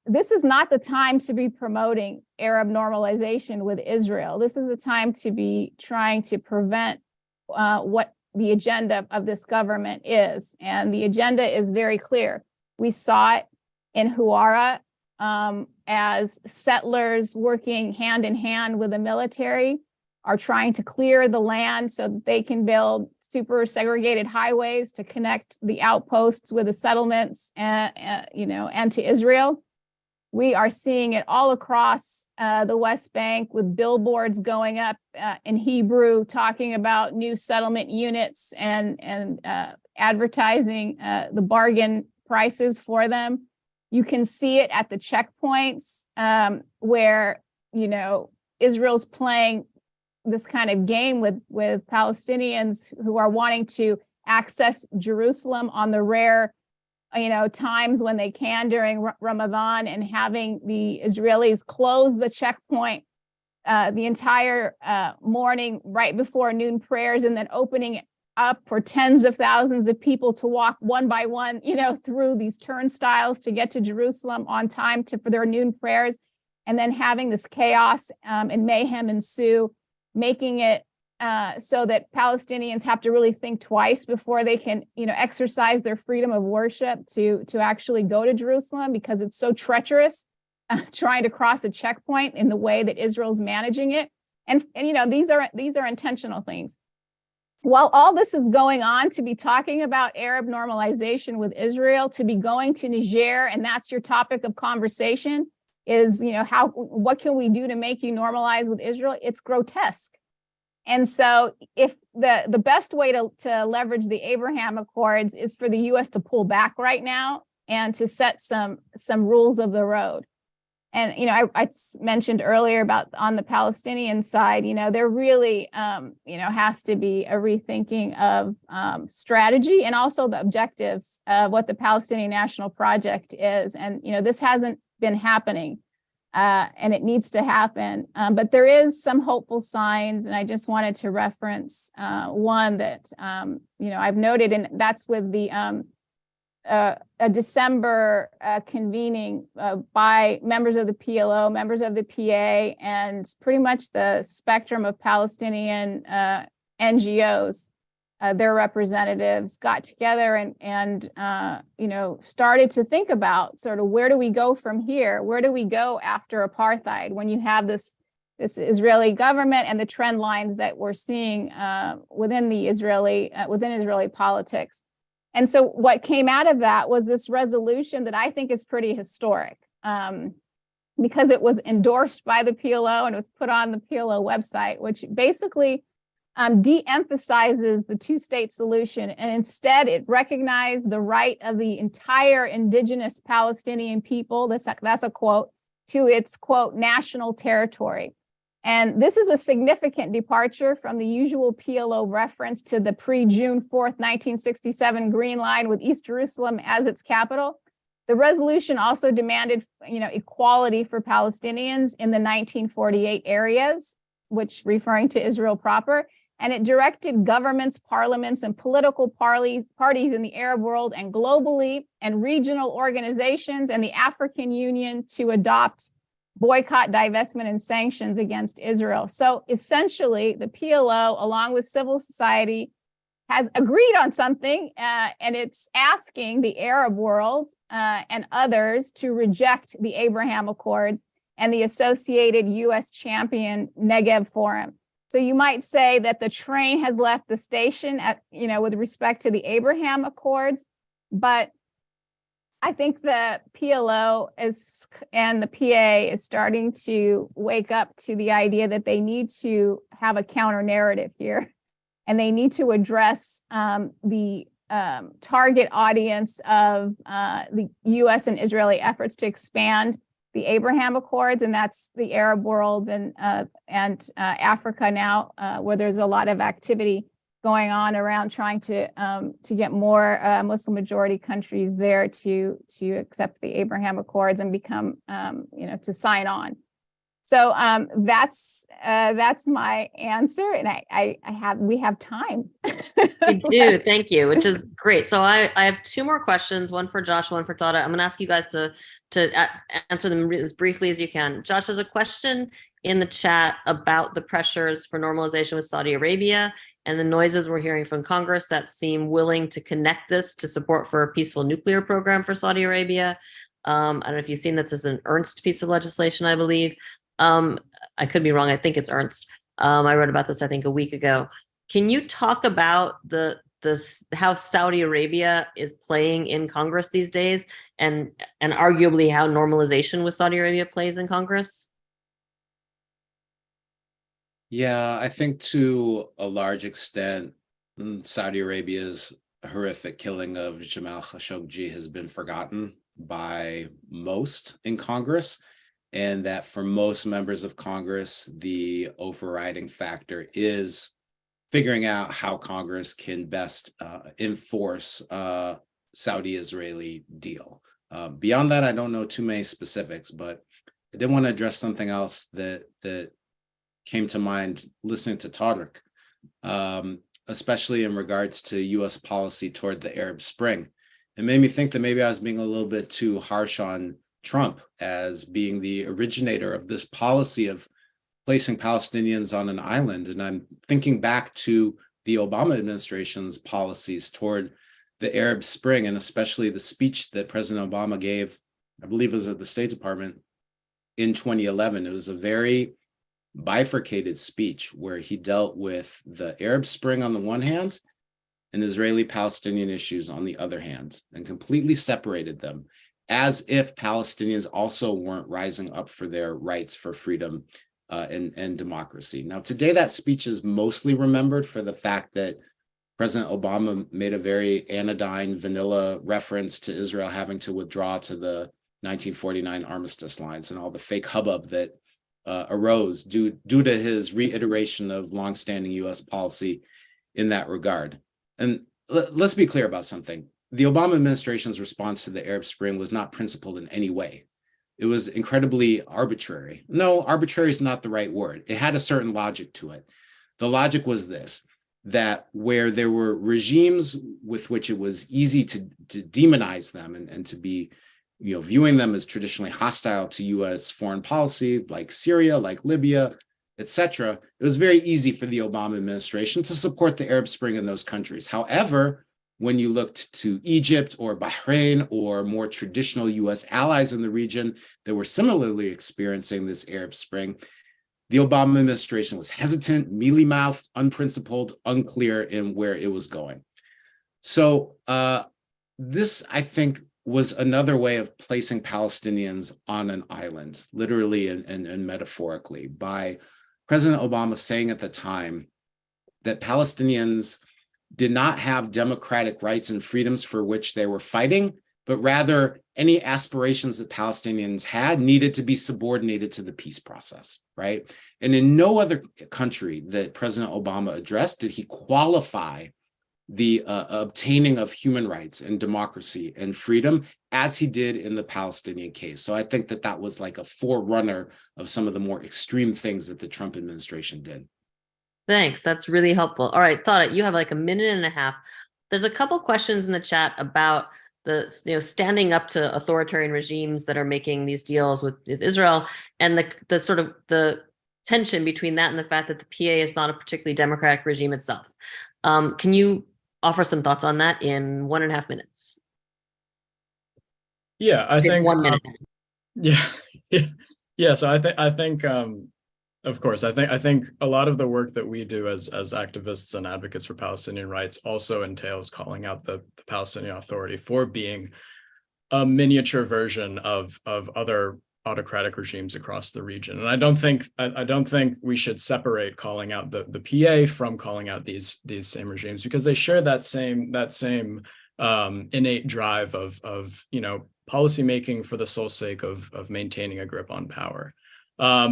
this is not the time to be promoting Arab normalization with Israel. This is the time to be trying to prevent what the agenda of this government is. And the agenda is very clear. We saw it in Huwara as settlers working hand in hand with the military are trying to clear the land so that they can build super segregated highways to connect the outposts with the settlements and to Israel. We are seeing it all across the West Bank with billboards going up in Hebrew talking about new settlement units and advertising the bargain prices for them. You can see it at the checkpoints where, Israel's playing this kind of game with Palestinians who are wanting to access Jerusalem on the rare times when they can during Ramadan, and having the Israelis close the checkpoint the entire morning right before noon prayers, and then opening it up for tens of thousands of people to walk one by one, through these turnstiles to get to Jerusalem on time for their noon prayers, and then having this chaos and mayhem ensue, making it so that Palestinians have to really think twice before they can, exercise their freedom of worship to actually go to Jerusalem, because it's so treacherous trying to cross a checkpoint in the way that Israel's managing it. And these are intentional things. While all this is going on, to be talking about Arab normalization with Israel, to be going to Niger, and that's your topic of conversation, is, what can we do to make you normalize with Israel? It's grotesque. And so if the best way to leverage the Abraham Accords is for the US to pull back right now and to set some rules of the road. And, I mentioned earlier about on the Palestinian side, there really, has to be a rethinking of strategy and also the objectives of what the Palestinian National Project is. And, this hasn't been happening. And it needs to happen. But there is some hopeful signs, and I just wanted to reference one that, I've noted, and that's with the a December convening by members of the PLO, members of the PA, and pretty much the spectrum of Palestinian NGOs. Their representatives got together and started to think about sort of, where do we go from here? Where do we go after apartheid, when you have this Israeli government and the trend lines that we're seeing within Israeli politics? And so what came out of that was this resolution that I think is pretty historic, because it was endorsed by the PLO and it was put on the PLO website, which basically de-emphasizes the two-state solution, and instead it recognized the right of the entire indigenous Palestinian people, that's a quote, to its, quote, national territory. And this is a significant departure from the usual PLO reference to the pre-June 4th, 1967 Green Line with East Jerusalem as its capital. The resolution also demanded, equality for Palestinians in the 1948 areas, which referring to Israel proper. and it directed governments, parliaments, and political parties in the Arab world and globally, and regional organizations and the African Union to adopt boycott, divestment, and sanctions against Israel. So essentially, the PLO, along with civil society, has agreed on something, and it's asking the Arab world and others to reject the Abraham Accords and the associated U.S. champion Negev Forum. So you might say that the train has left the station with respect to the Abraham Accords, but I think the PLO and the PA is starting to wake up to the idea that they need to have a counter narrative here, and they need to address the target audience of the U.S. and Israeli efforts to expand the Abraham Accords, and that's the Arab world and Africa now, where there's a lot of activity going on around trying to get more Muslim majority countries there to accept the Abraham Accords and become to sign on. So that's my answer, and we have time. We do, thank you, which is great. So I have two more questions, one for Josh, one for Tada. I'm going to ask you guys to answer them as briefly as you can. Josh, there's a question in the chat about the pressures for normalization with Saudi Arabia and the noises we're hearing from Congress that seem willing to connect this to support for a peaceful nuclear program for Saudi Arabia. I don't know if you've seen that. This is an Ernst piece of legislation, I believe. I could be wrong. I think it's Ernst. I wrote about this, I think, a week ago. Can you talk about how Saudi Arabia is playing in Congress these days, and arguably how normalization with Saudi Arabia plays in Congress? Yeah, I think to a large extent, Saudi Arabia's horrific killing of Jamal Khashoggi has been forgotten by most in Congress, and that for most members of Congress, the overriding factor is figuring out how Congress can best enforce a Saudi-Israeli deal. Beyond that, I don't know too many specifics, but I did want to address something else that came to mind listening to Tariq, especially in regards to U.S. policy toward the Arab Spring. It made me think that maybe I was being a little bit too harsh on Trump as being the originator of this policy of placing Palestinians on an island. And I'm thinking back to the Obama administration's policies toward the Arab Spring, and especially the speech that President Obama gave, I believe it was at the State Department in 2011. It was a very bifurcated speech where he dealt with the Arab Spring on the one hand and Israeli-Palestinian issues on the other hand, and completely separated them, as if Palestinians also weren't rising up for their rights for freedom and democracy. Now, today that speech is mostly remembered for the fact that President Obama made a very anodyne, vanilla reference to Israel having to withdraw to the 1949 armistice lines and all the fake hubbub that arose due to his reiteration of longstanding U.S. policy in that regard. And let's be clear about something. The Obama administration's response to the Arab Spring was not principled in any way. It was incredibly arbitrary. No, arbitrary is not the right word. It had a certain logic to it. The logic was this, that where there were regimes with which it was easy to demonize them and to be viewing them as traditionally hostile to U.S. foreign policy, like Syria, like Libya, etc., it was very easy for the Obama administration to support the Arab Spring in those countries. However, when you looked to Egypt or Bahrain or more traditional U.S. allies in the region that were similarly experiencing this Arab Spring, the Obama administration was hesitant, mealy-mouthed, unprincipled, unclear in where it was going. So this, I think, was another way of placing Palestinians on an island, literally and metaphorically, by President Obama saying at the time that Palestinians did not have democratic rights and freedoms for which they were fighting, but rather any aspirations that Palestinians had needed to be subordinated to the peace process, right? And in no other country that President Obama addressed did he qualify the obtaining of human rights and democracy and freedom as he did in the Palestinian case. So I think that that was like a forerunner of some of the more extreme things that the Trump administration did. Thanks. That's really helpful. All right, Tara, you have like a minute and a half. There's a couple questions in the chat about the standing up to authoritarian regimes that are making these deals with Israel, and the sort of the tension between that and the fact that the PA is not a particularly democratic regime itself. Can you offer some thoughts on that in 1.5 minutes? Yeah, I think 1 minute. Yeah. So I think of course, I think a lot of the work that we do as activists and advocates for Palestinian rights also entails calling out the Palestinian Authority for being a miniature version of other autocratic regimes across the region. And I don't think we should separate calling out the PA from calling out these same regimes, because they share that same innate drive of policymaking for the sole sake of maintaining a grip on power. I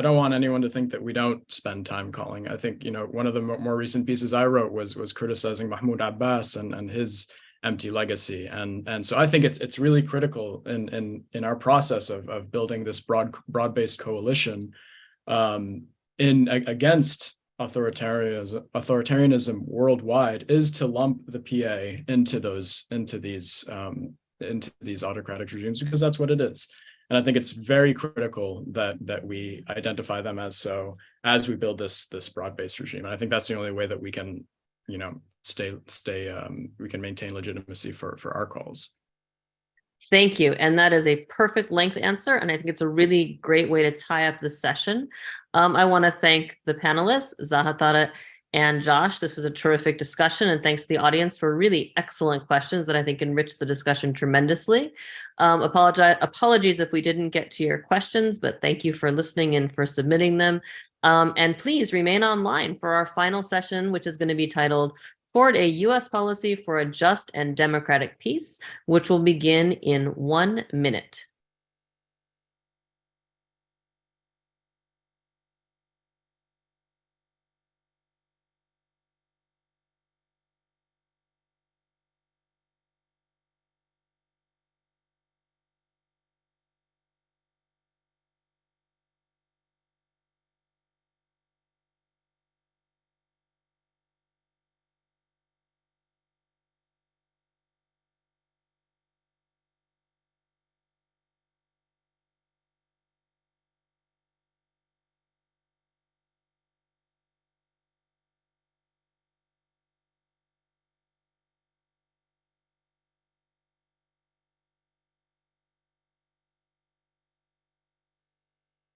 don't want anyone to think that we don't spend time calling. I think, one of the more recent pieces I wrote was criticizing Mahmoud Abbas and his empty legacy. And so I think it's really critical in our process of building this broad-based coalition against authoritarianism worldwide, is to lump the PA into these autocratic regimes, because that's what it is. And I think it's very critical that we identify them as so as we build this broad-based regime. And I think that's the only way that we can, we can maintain legitimacy for our calls. Thank you. And that is a perfect length answer. And I think it's a really great way to tie up the session. I want to thank the panelists, Zaha, Tara, and Josh. This was a terrific discussion, and thanks to the audience for really excellent questions that I think enriched the discussion tremendously. Apologies if we didn't get to your questions, but thank you for listening and for submitting them. And please remain online for our final session, which is going to be titled Toward a U.S. Policy for a Just and Democratic Peace, which will begin in 1 minute.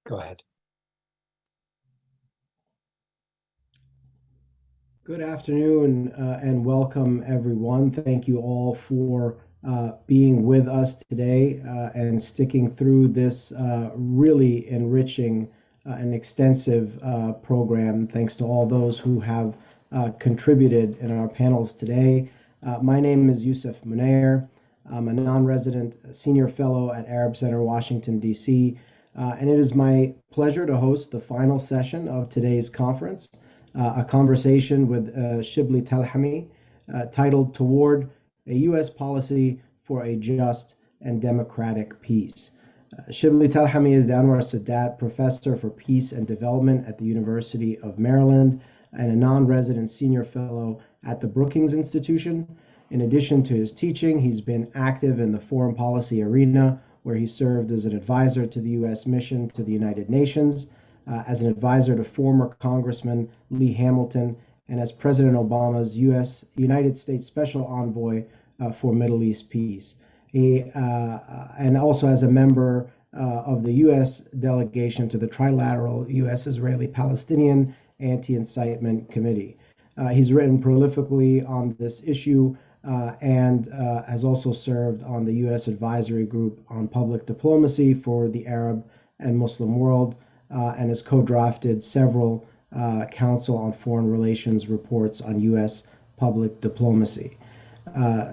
Go ahead. Good afternoon and welcome, everyone. Thank you all for being with us today and sticking through this really enriching and extensive program. Thanks to all those who have contributed in our panels today. My name is Youssef Munayer. I'm a non-resident senior fellow at Arab Center, Washington, D.C., and it is my pleasure to host the final session of today's conference, a conversation with Shibli Talhami titled Toward a U.S. Policy for a Just and Democratic Peace. Shibli Talhami is the Anwar Sadat Professor for Peace and Development at the University of Maryland and a non-resident senior fellow at the Brookings Institution. In addition to his teaching, he's been active in the foreign policy arena, where he served as an advisor to the U.S. mission to the United Nations, as an advisor to former Congressman Lee Hamilton, and as President Obama's United States Special Envoy for Middle East Peace. And also as a member of the U.S. delegation to the trilateral U.S.-Israeli-Palestinian Anti-Incitement Committee. He's written prolifically on this issue and has also served on the U.S. Advisory Group on Public Diplomacy for the Arab and Muslim world, and has co-drafted several Council on Foreign Relations reports on U.S. public diplomacy.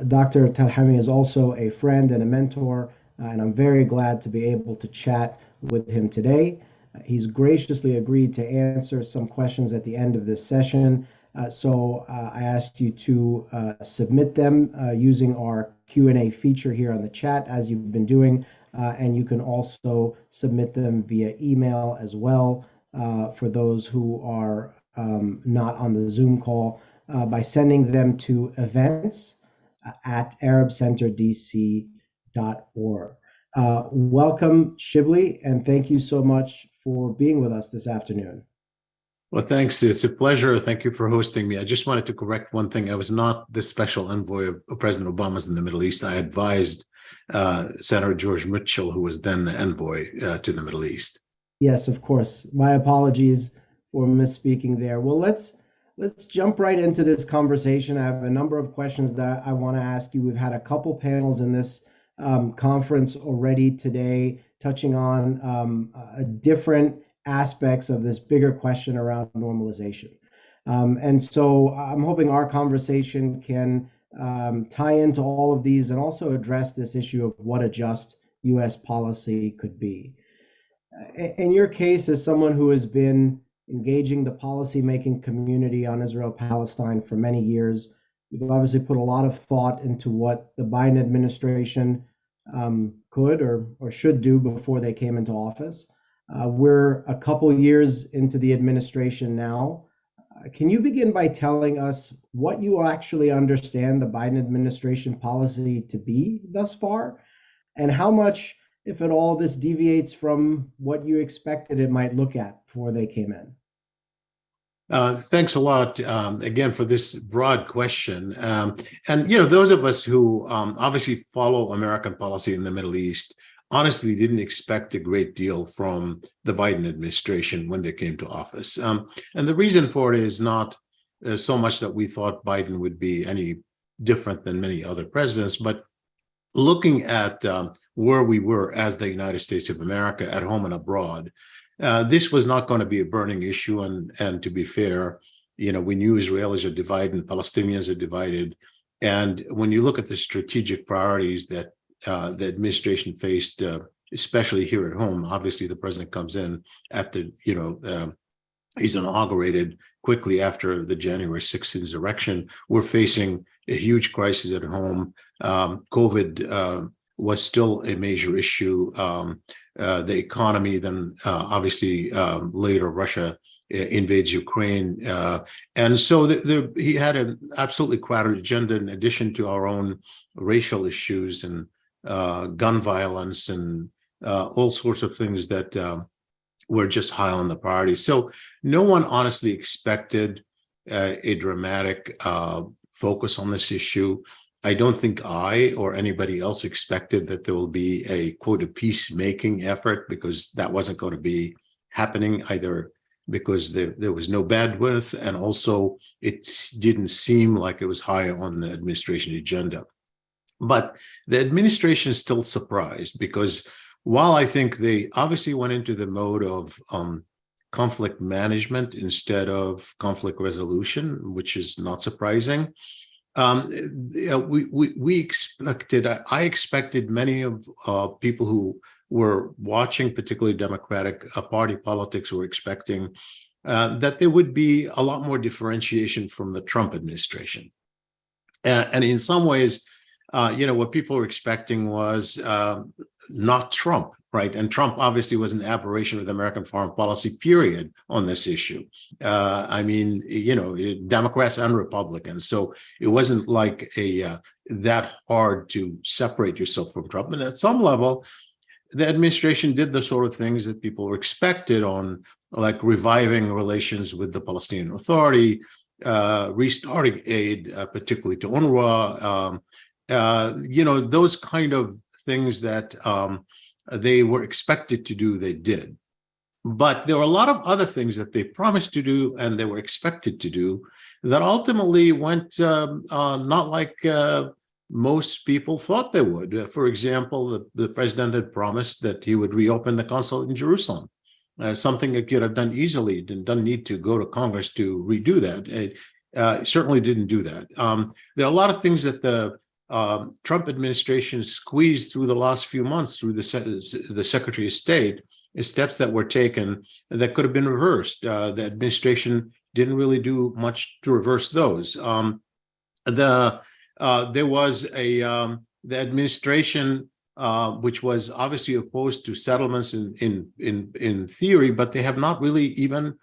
Dr. Talhami is also a friend and a mentor, and I'm very glad to be able to chat with him today. He's graciously agreed to answer some questions at the end of this session, so I asked you to submit them using our Q&A feature here on the chat, as you've been doing, and you can also submit them via email as well. for those who are not on the Zoom call by sending them to events@arabcenterdc.org. Welcome, Shibli, and thank you so much for being with us this afternoon. Well, thanks. It's a pleasure. Thank you for hosting me. I just wanted to correct one thing. I was not the special envoy of President Obama's in the Middle East. I advised Senator George Mitchell, who was then the envoy to the Middle East. Yes, of course. My apologies for misspeaking there. Well, let's jump right into this conversation. I have a number of questions that I want to ask you. We've had a couple panels in this conference already today, touching on different aspects of this bigger question around normalization. And so I'm hoping our conversation can tie into all of these and also address this issue of what a just U.S. policy could be. In your case, as someone who has been engaging the policymaking community on Israel-Palestine for many years, you've obviously put a lot of thought into what the Biden administration could or should do before they came into office. We're a couple years into the administration now. Can you begin by telling us what you actually understand the Biden administration policy to be thus far, and how much, if at all, this deviates from what you expected it might look at before they came in? Thanks a lot again for this broad question. And those of us who obviously follow American policy in the Middle East honestly didn't expect a great deal from the Biden administration when they came to office. And the reason for it is not so much that we thought Biden would be any different than many other presidents, but looking at where we were as the United States of America at home and abroad, this was not going to be a burning issue. And to be fair, we knew Israelis are divided and Palestinians are divided. And when you look at the strategic priorities that the administration faced, especially here at home, obviously the president comes in after, he's inaugurated quickly after the January 6th insurrection. We're facing a huge crisis at home. COVID was still a major issue. The economy, then obviously later Russia invades Ukraine. And so he had an absolutely crowded agenda in addition to our own racial issues and gun violence and all sorts of things that were just high on the priority. So no one honestly expected a dramatic focus on this issue. I don't think I or anybody else expected that there will be a, quote, a peacemaking effort, because that wasn't going to be happening either, because there was no bandwidth, and also it didn't seem like it was high on the administration agenda. But the administration is still surprised, because while I think they obviously went into the mode of conflict management instead of conflict resolution, which is not surprising, we expected, I expected many of people who were watching, particularly Democratic Party politics, were expecting that there would be a lot more differentiation from the Trump administration. And in some ways, what people were expecting was not Trump, right? And Trump obviously was an aberration of the American foreign policy, period, on this issue. Democrats and Republicans. So it wasn't like that hard to separate yourself from Trump. And at some level, the administration did the sort of things that people were expected on, like reviving relations with the Palestinian Authority, restarting aid, particularly to UNRWA, those kind of things that they were expected to do, they did. But there were a lot of other things that they promised to do and they were expected to do that ultimately went not like most people thought they would. For example, the president had promised that he would reopen the consulate in Jerusalem, something that could have done easily. It doesn't need to go to Congress to redo that. It certainly didn't do that. There are a lot of things that the Trump administration squeezed through the last few months through the Secretary of State, steps that were taken that could have been reversed. The administration didn't really do much to reverse those. The administration which was obviously opposed to settlements in theory, but they have not really even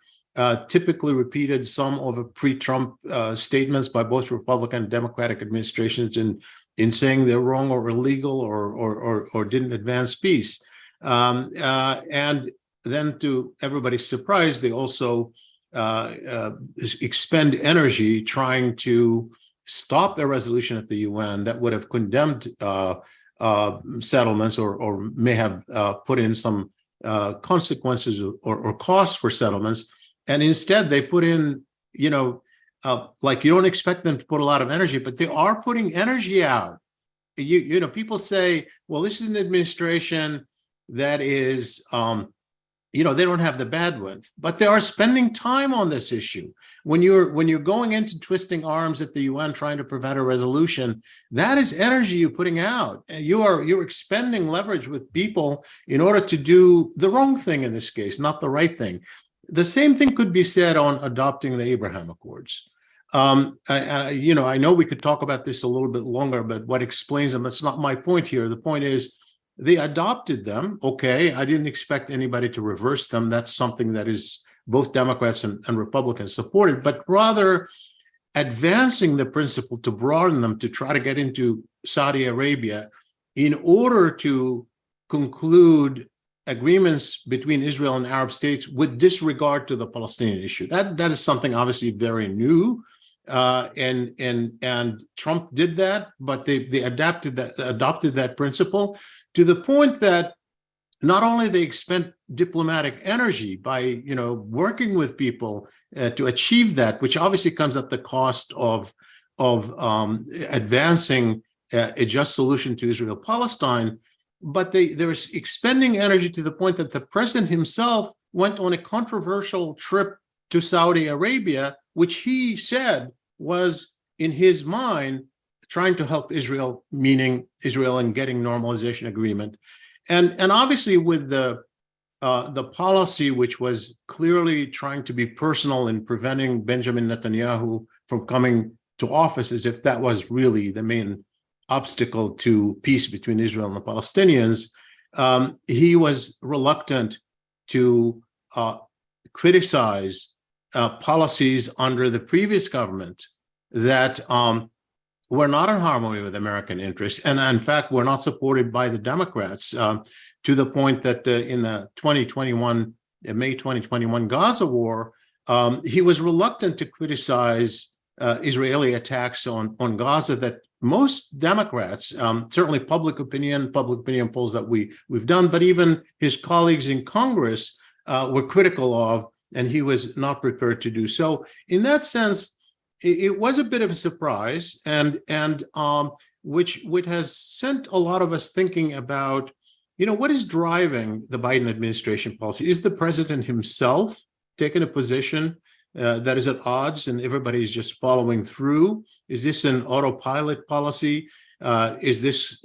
typically repeated some of the pre-Trump statements by both Republican and Democratic administrations in saying they're wrong or illegal or didn't advance peace. And then, to everybody's surprise, they also expend energy trying to stop a resolution at the UN that would have condemned settlements or may have put in some consequences or costs for settlements. And instead, they put in, like, you don't expect them to put a lot of energy, but they are putting energy out. People say, well, this is an administration that is, they don't have the bandwidth, but they are spending time on this issue. When you're going into twisting arms at the UN trying to prevent a resolution, that is energy you're putting out. You're expending leverage with people in order to do the wrong thing in this case, not the right thing. The same thing could be said on adopting the Abraham Accords. I know we could talk about this a little bit longer, but what explains them, that's not my point here. The point is, they adopted them. Okay, I didn't expect anybody to reverse them. That's something that is both Democrats and Republicans supported, but rather advancing the principle to broaden them, to try to get into Saudi Arabia in order to conclude agreements between Israel and Arab states with disregard to the Palestinian issue. That is something obviously very new. And Trump did that, but they adopted that principle, to the point that not only they spent diplomatic energy by working with people to achieve that, which obviously comes at the cost of advancing a just solution to Israel-Palestine, but they're expending energy to the point that the president himself went on a controversial trip to Saudi Arabia, which he said was, in his mind, trying to help Israel, meaning Israel in getting normalization agreement. And obviously with the policy, which was clearly trying to be personal in preventing Benjamin Netanyahu from coming to office, as if that was really the main obstacle to peace between Israel and the Palestinians, he was reluctant to criticize policies under the previous government that were not in harmony with American interests, and in fact were not supported by the Democrats, to the point that in the May 2021 Gaza war, he was reluctant to criticize Israeli attacks on Gaza that most Democrats, certainly public opinion polls that we've done, but even his colleagues in Congress were critical of, and he was not prepared to do so. In that sense, it was a bit of a surprise, and which has sent a lot of us thinking about, what is driving the Biden administration policy? Is the president himself taking a position that is at odds and everybody's just following through? Is this an autopilot policy? Is this,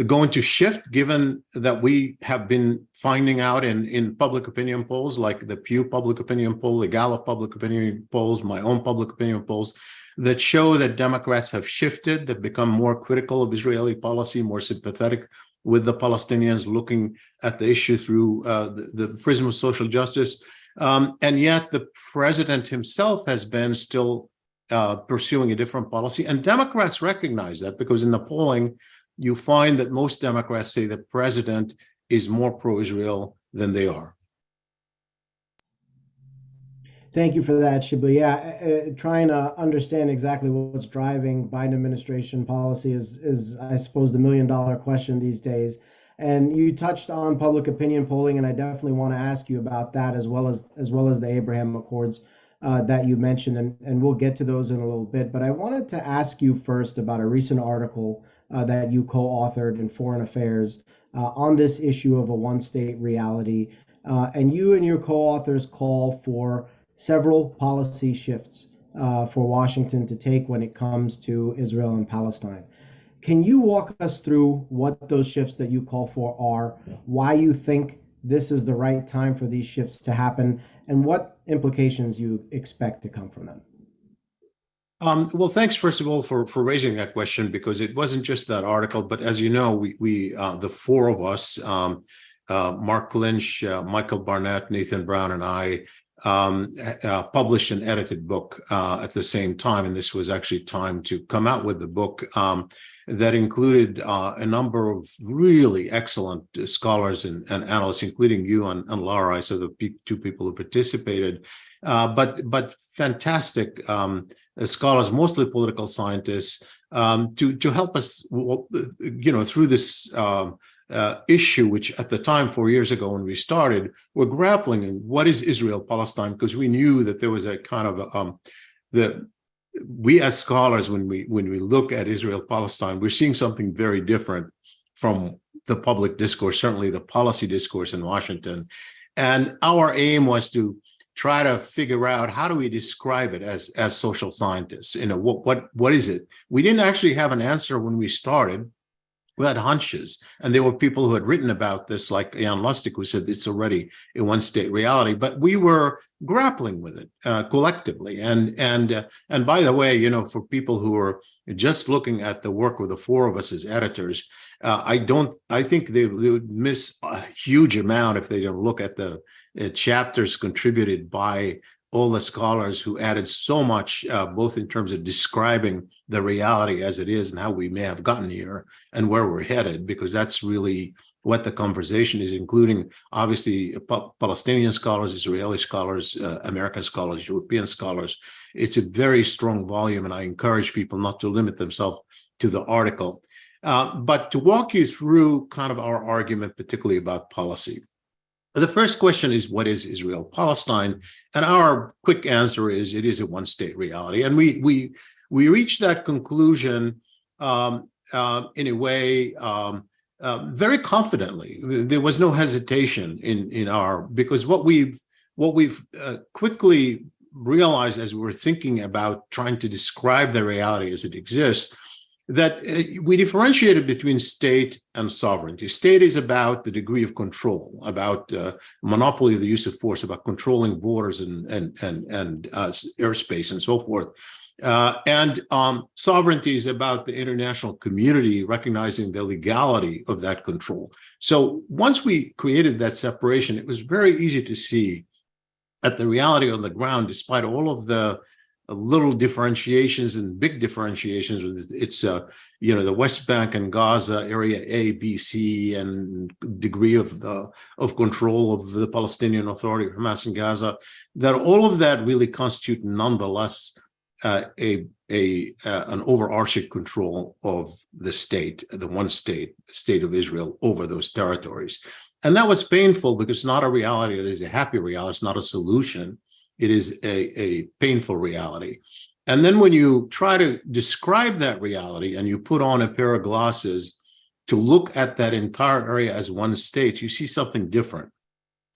going to shift, given that we have been finding out in public opinion polls, like the Pew public opinion poll, the Gallup public opinion polls, my own public opinion polls, that show that Democrats have shifted, they've become more critical of Israeli policy, more sympathetic with the Palestinians, looking at the issue through the prism of social justice. And yet the president himself has been still pursuing a different policy. And Democrats recognize that, because in the polling, you find that most Democrats say the president is more pro-Israel than they are. Thank you for that, Shibli. Yeah, trying to understand exactly what's driving Biden administration policy is, I suppose, the million-dollar question these days. And you touched on public opinion polling, and I definitely want to ask you about that, as well as the Abraham Accords that you mentioned, and we'll get to those in a little bit. But I wanted to ask you first about a recent article that you co-authored in Foreign Affairs on this issue of a one-state reality. And you and your co-authors call for several policy shifts for Washington to take when it comes to Israel and Palestine. Can you walk us through what those shifts that you call for are, why you think this is the right time for these shifts to happen, and what implications you expect to come from them? Well, thanks first of all for raising that question, because it wasn't just that article, but as you know, we the four of us, Mark Lynch, Michael Barnett, Nathan Brown, and I published an edited book at the same time, and this was actually time to come out with the book that included a number of really excellent scholars and analysts, including you and Laura, so the two people who participated, but fantastic scholars, mostly political scientists, to help us, through this issue, which at the time, 4 years ago when we started, we're grappling in what is Israel-Palestine, because we knew that there was a kind of we as scholars, when we look at Israel-Palestine, we're seeing something very different from the public discourse, certainly the policy discourse in Washington. And our aim was to try to figure out, how do we describe it as social scientists? What is it? We didn't actually have an answer when we started. We had hunches, and there were people who had written about this, like Jan Lustig, who said it's already a one-state reality. But we were grappling with it collectively. And by the way, for people who are just looking at the work of the four of us as editors, I think they would miss a huge amount if they don't look at the chapters contributed by all the scholars who added so much, both in terms of describing the reality as it is and how we may have gotten here and where we're headed, because that's really what the conversation is, including obviously Palestinian scholars, Israeli scholars, American scholars, European scholars. It's a very strong volume, and I encourage people not to limit themselves to the article. But to walk you through kind of our argument, particularly about policy. The first question is, what is Israel-Palestine? And our quick answer is, it is a one-state reality. And we reached that conclusion in a way very confidently. There was no hesitation because what we've quickly realized as we were thinking about trying to describe the reality as it exists, that we differentiated between state and sovereignty. State is about the degree of control, about monopoly of the use of force, about controlling borders and airspace and so forth. And sovereignty is about the international community recognizing the legality of that control. So once we created that separation, it was very easy to see that the reality on the ground, despite all of the little differentiations and big differentiations, it's the West Bank and Gaza, area A, B, C, and degree of control of the Palestinian Authority, Hamas in Gaza, that all of that really constitute nonetheless an overarching control of the state, the one state, the state of Israel, over those territories. And that was painful, because it's not a reality. It is a happy reality. It's not a solution. It is a painful reality. And then when you try to describe that reality and you put on a pair of glasses to look at that entire area as one state, you see something different.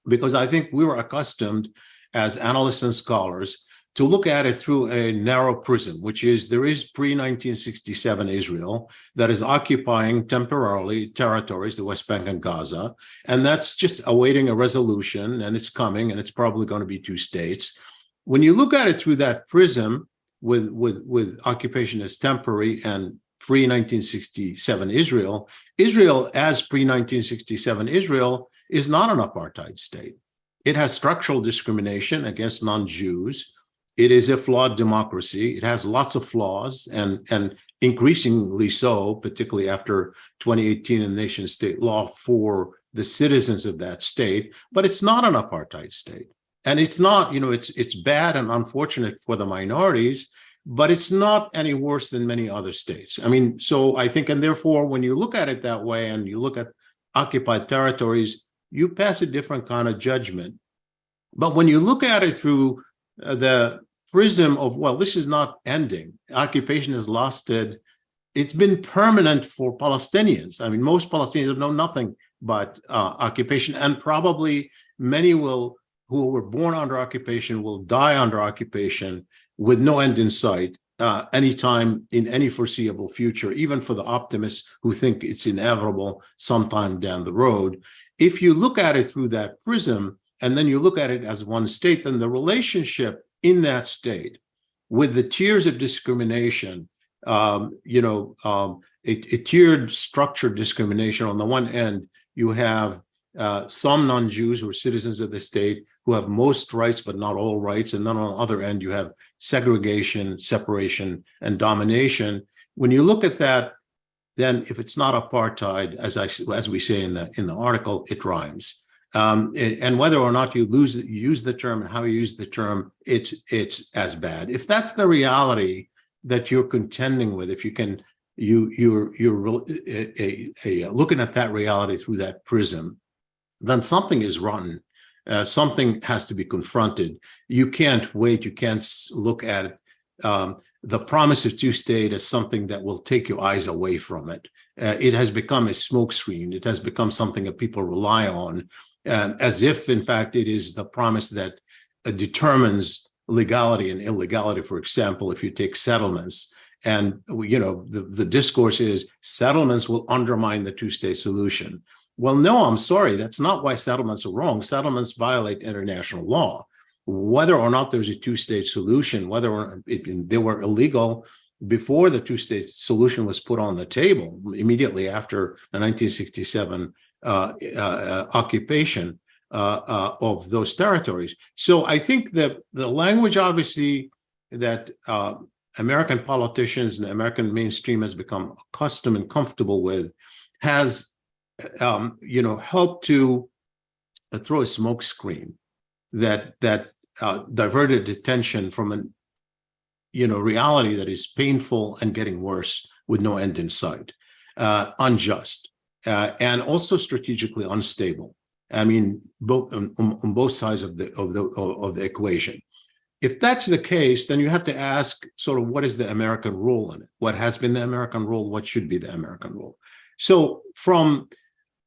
Because I think we were accustomed as analysts and scholars to look at it through a narrow prism, which is there is pre-1967 Israel that is occupying temporarily territories, the West Bank and Gaza, and that's just awaiting a resolution, and it's coming, and it's probably going to be two states. When you look at it through that prism, with occupation as temporary and pre-1967 Israel, Israel as pre-1967 Israel is not an apartheid state. It has structural discrimination against non-Jews. It is a flawed democracy. It has lots of flaws, and increasingly so, particularly after 2018 and nation state law for the citizens of that state. But it's not an apartheid state. And it's not, it's bad and unfortunate for the minorities, but it's not any worse than many other states. I mean, so I think, and therefore, when you look at it that way and you look at occupied territories, you pass a different kind of judgment. But when you look at it through the prism of, well, this is not ending. Occupation has lasted. It's been permanent for Palestinians. I mean, most Palestinians know nothing but occupation, and probably many who were born under occupation will die under occupation with no end in sight anytime in any foreseeable future, even for the optimists who think it's inevitable sometime down the road. If you look at it through that prism, and then you look at it as one state, then the relationship in that state with the tiers of discrimination, a tiered structured discrimination. On the one end, you have some non-Jews who are citizens of the state who have most rights but not all rights, and then on the other end, you have segregation, separation, and domination. When you look at that, then if it's not apartheid, as we say in the article, it rhymes. And whether or not you use the term and how you use the term, it's as bad. If that's the reality that you're contending with, if you can, you're looking at that reality through that prism, then something is rotten. Something has to be confronted. You can't wait. You can't look at the promise of two-state as something that will take your eyes away from it. It has become a smokescreen. It has become something that people rely on, as if, in fact, it is the promise that determines legality and illegality. For example, if you take settlements, and the discourse is settlements will undermine the two-state solution. Well, no, I'm sorry. That's not why settlements are wrong. Settlements violate international law. Whether or not there's a two-state solution, whether or they were illegal before the two-state solution was put on the table, immediately after the 1967 occupation of those territories. So I think that the language, obviously, that American politicians and American mainstream has become accustomed and comfortable with has helped to throw a smoke screen that diverted attention from a reality that is painful and getting worse with no end in sight, unjust, and also strategically unstable. I mean, both on both sides of the equation. If that's the case, then you have to ask sort of what is the American role in it? What has been the American role? What should be the American role? So from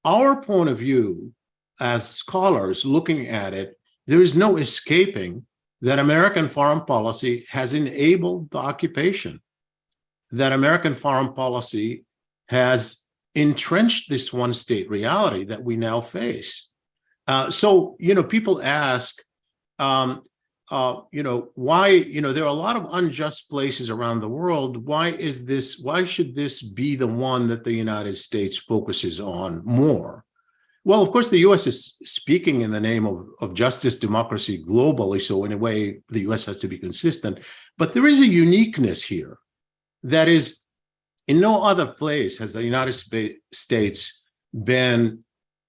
our point of view as scholars looking at it, there is no escaping that American foreign policy has enabled the occupation, that American foreign policy has entrenched this one-state reality that we now face. So people ask, why, there are a lot of unjust places around the world. Why should this be the one that the United States focuses on more? Well, of course, the U.S. is speaking in the name of justice, democracy globally. So in a way, the U.S. has to be consistent. But there is a uniqueness here that is, in no other place has the United States been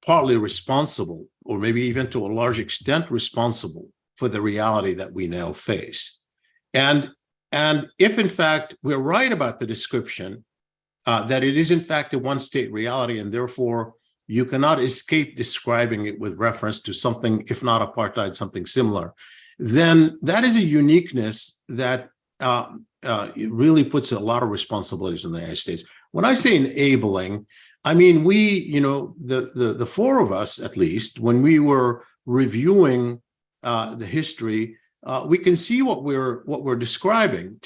partly responsible, or maybe even to a large extent responsible, for the reality that we now face. And if, in fact, we're right about the description that it is, in fact, a one-state reality, and therefore you cannot escape describing it with reference to something, if not apartheid, something similar, then that is a uniqueness that really puts a lot of responsibilities on the United States. When I say enabling, I mean, we, the four of us, at least, when we were reviewing the history, we can see what we're describing.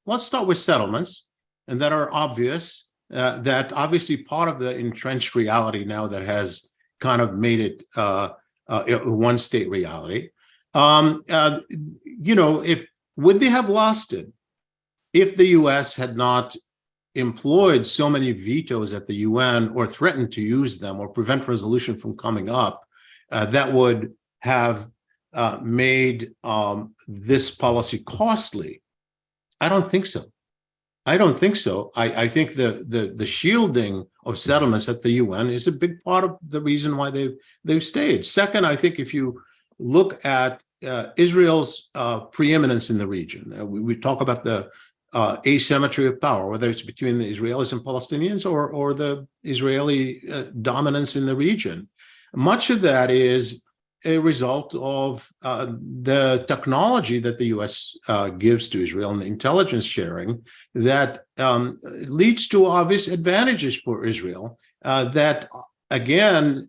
Let's start with settlements, and that are obvious. That obviously part of the entrenched reality now that has kind of made it a one-state reality. Would they have lost it if the U.S. had not employed so many vetoes at the UN, or threatened to use them, or prevent resolution from coming up that would have made this policy costly? I don't think so. I think the shielding of settlements at the UN is a big part of the reason why they've stayed. Second, I think if you look at Israel's preeminence in the region, we talk about the asymmetry of power, whether it's between the Israelis and Palestinians or the Israeli dominance in the region. Much of that is a result of the technology that the U.S. gives to Israel and the intelligence sharing that leads to obvious advantages for Israel that, again,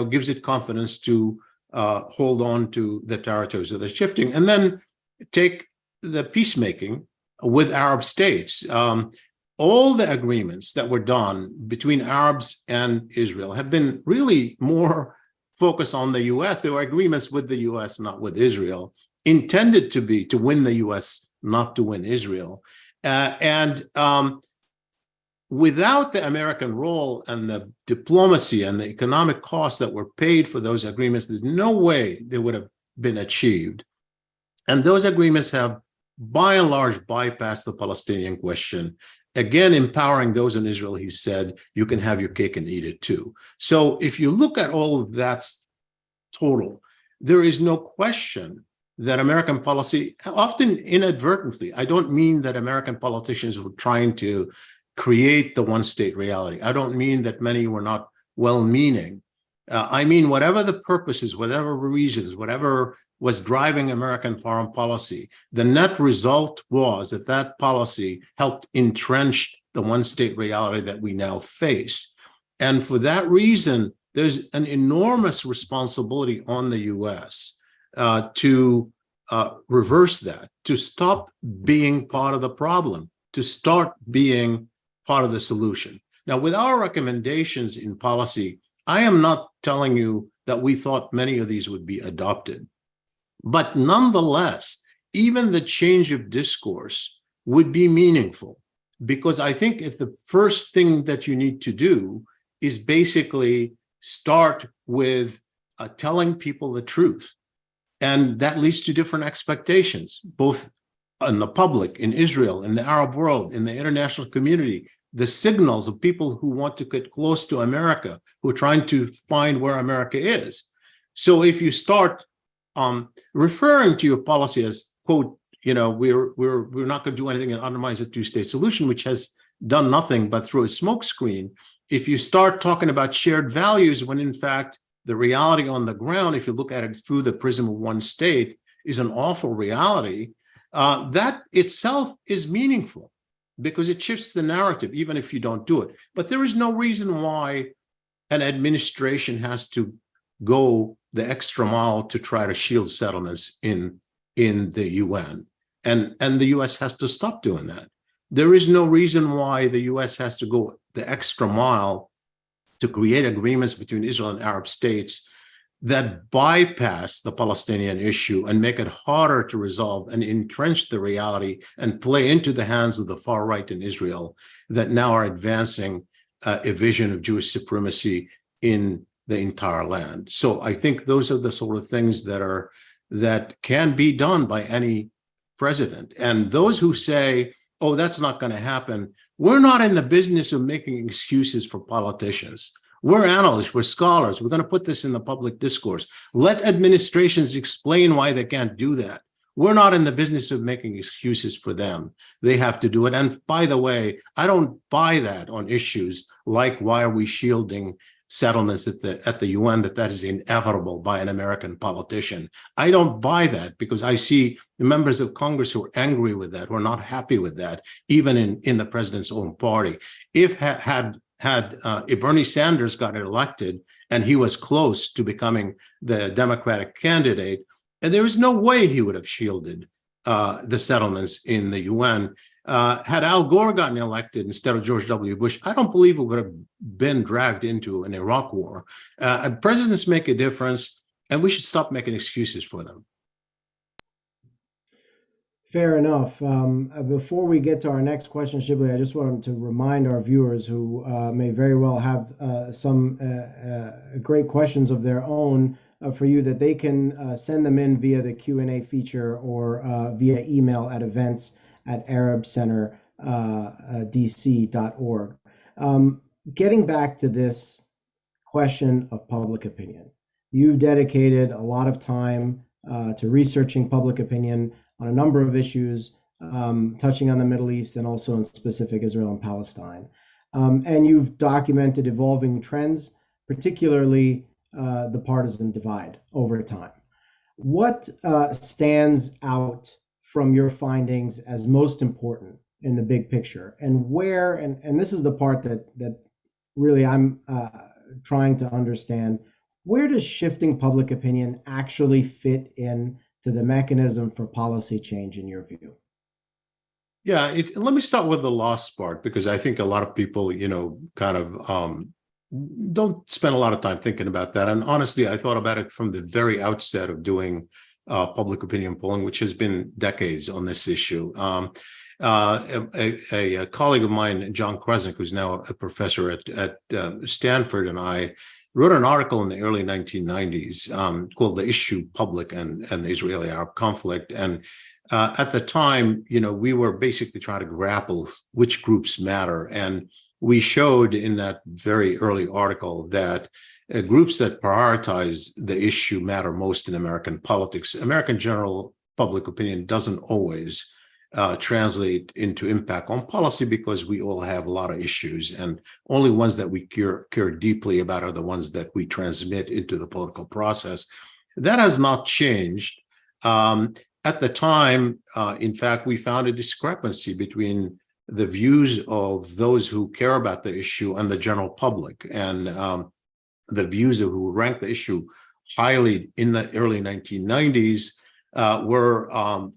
gives it confidence to hold on to the territories that are shifting. And then take the peacemaking with Arab states. All the agreements that were done between Arabs and Israel have been really more focus on the U.S. There were agreements with the U.S., not with Israel, intended to win the U.S. not to win Israel. Without the American role and the diplomacy and the economic costs that were paid for those agreements, there's no way they would have been achieved. And those agreements have, by and large, bypassed the Palestinian question, again, empowering those in Israel who said, you can have your cake and eat it too. So if you look at all of that total, there is no question that American policy, often inadvertently, I don't mean that American politicians were trying to create the one-state reality. I don't mean that many were not well-meaning. I mean, whatever the purposes, whatever reasons, whatever was driving American foreign policy, the net result was that that policy helped entrench the one-state reality that we now face. And for that reason, there's an enormous responsibility on the U.S. To reverse that, to stop being part of the problem, to start being part of the solution. Now, with our recommendations in policy, I am not telling you that we thought many of these would be adopted. But nonetheless, even the change of discourse would be meaningful, because I think if the first thing that you need to do is basically start with telling people the truth. And that leads to different expectations, both in the public, in Israel, in the Arab world, in the international community, the signals of people who want to get close to America, who are trying to find where America is. So if you start referring to your policy as, quote, you know, we're not going to do anything that undermines the two-state solution, which has done nothing but through a smokescreen. If you start talking about shared values, when in fact the reality on the ground, if you look at it through the prism of one state, is an awful reality, that itself is meaningful because it shifts the narrative, even if you don't do it. But there is no reason why an administration has to go the extra mile to try to shield settlements in the UN. And the US has to stop doing that. There is no reason why the US has to go the extra mile to create agreements between Israel and Arab states that bypass the Palestinian issue and make it harder to resolve and entrench the reality and play into the hands of the far right in Israel that now are advancing a vision of Jewish supremacy in the entire land. So I think those are the sort of things that can be done by any president. And those who say, oh, that's not going to happen, we're not in the business of making excuses for politicians. We're analysts, we're scholars. We're going to put this in the public discourse. Let administrations explain why they can't do that. We're not in the business of making excuses for them. They have to do it. And by the way, I don't buy that on issues like why are we shielding settlements at the UN, that is inevitable by an American politician. I don't buy that because I see members of Congress who are angry with that, who are not happy with that, even in the president's own party. If Bernie Sanders got elected and he was close to becoming the Democratic candidate, and there is no way he would have shielded the settlements in the UN. Had Al Gore gotten elected instead of George W. Bush, I don't believe it would have been dragged into an Iraq war. Presidents make a difference, and we should stop making excuses for them. Fair enough. Before we get to our next question, Shibli, I just wanted to remind our viewers who may very well have some great questions of their own for you that they can send them in via the Q&A feature or via email at events@arabcenterdc.org. Getting back to this question of public opinion, you've dedicated a lot of time to researching public opinion on a number of issues, touching on the Middle East and also in specific Israel and Palestine. And you've documented evolving trends, particularly the partisan divide over time. What stands out from your findings as most important in the big picture, and where, and this is the part that really I'm trying to understand, where does shifting public opinion actually fit in to the mechanism for policy change in your view? Yeah, let me start with the last part, because I think a lot of people, kind of don't spend a lot of time thinking about that. And honestly, I thought about it from the very outset of doing public opinion polling, which has been decades on this issue. A colleague of mine, John Kresnik, who's now a professor at Stanford, and I wrote an article in the early 1990s called "The Issue Public and the Israeli-Arab Conflict." And at the time, we were basically trying to grapple which groups matter. And we showed in that very early article that groups that prioritize the issue matter most in American politics. American general public opinion doesn't always translate into impact on policy because we all have a lot of issues, and only ones that we care deeply about are the ones that we transmit into the political process. That has not changed. At the time, in fact, we found a discrepancy between the views of those who care about the issue and the general public, and the views of who rank the issue highly in the early 1990s were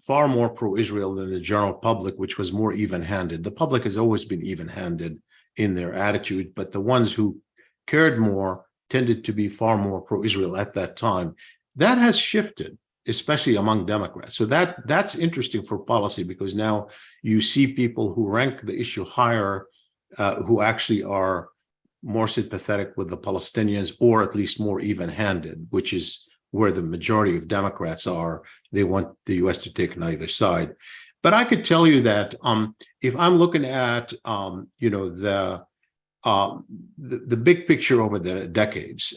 far more pro-Israel than the general public, which was more even-handed. The public has always been even-handed in their attitude, but the ones who cared more tended to be far more pro-Israel at that time. That has shifted, especially among Democrats. So that's interesting for policy, because now you see people who rank the issue higher who actually are more sympathetic with the Palestinians, or at least more even-handed, which is where the majority of Democrats are. They want the U.S. to take neither side. But I could tell you that if I'm looking at the big picture over the decades,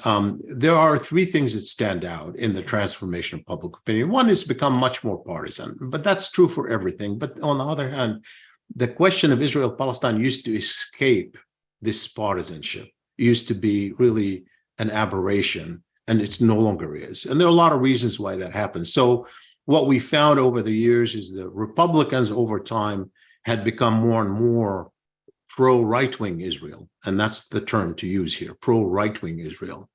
there are three things that stand out in the transformation of public opinion. One is become much more partisan, but that's true for everything. But on the other hand, the question of Israel-Palestine used to escape this partisanship. It used to be really an aberration, and it's no longer is. And there are a lot of reasons why that happens. So what we found over the years is the Republicans over time had become more and more pro-right-wing Israel. And that's the term to use here, pro-right-wing Israel.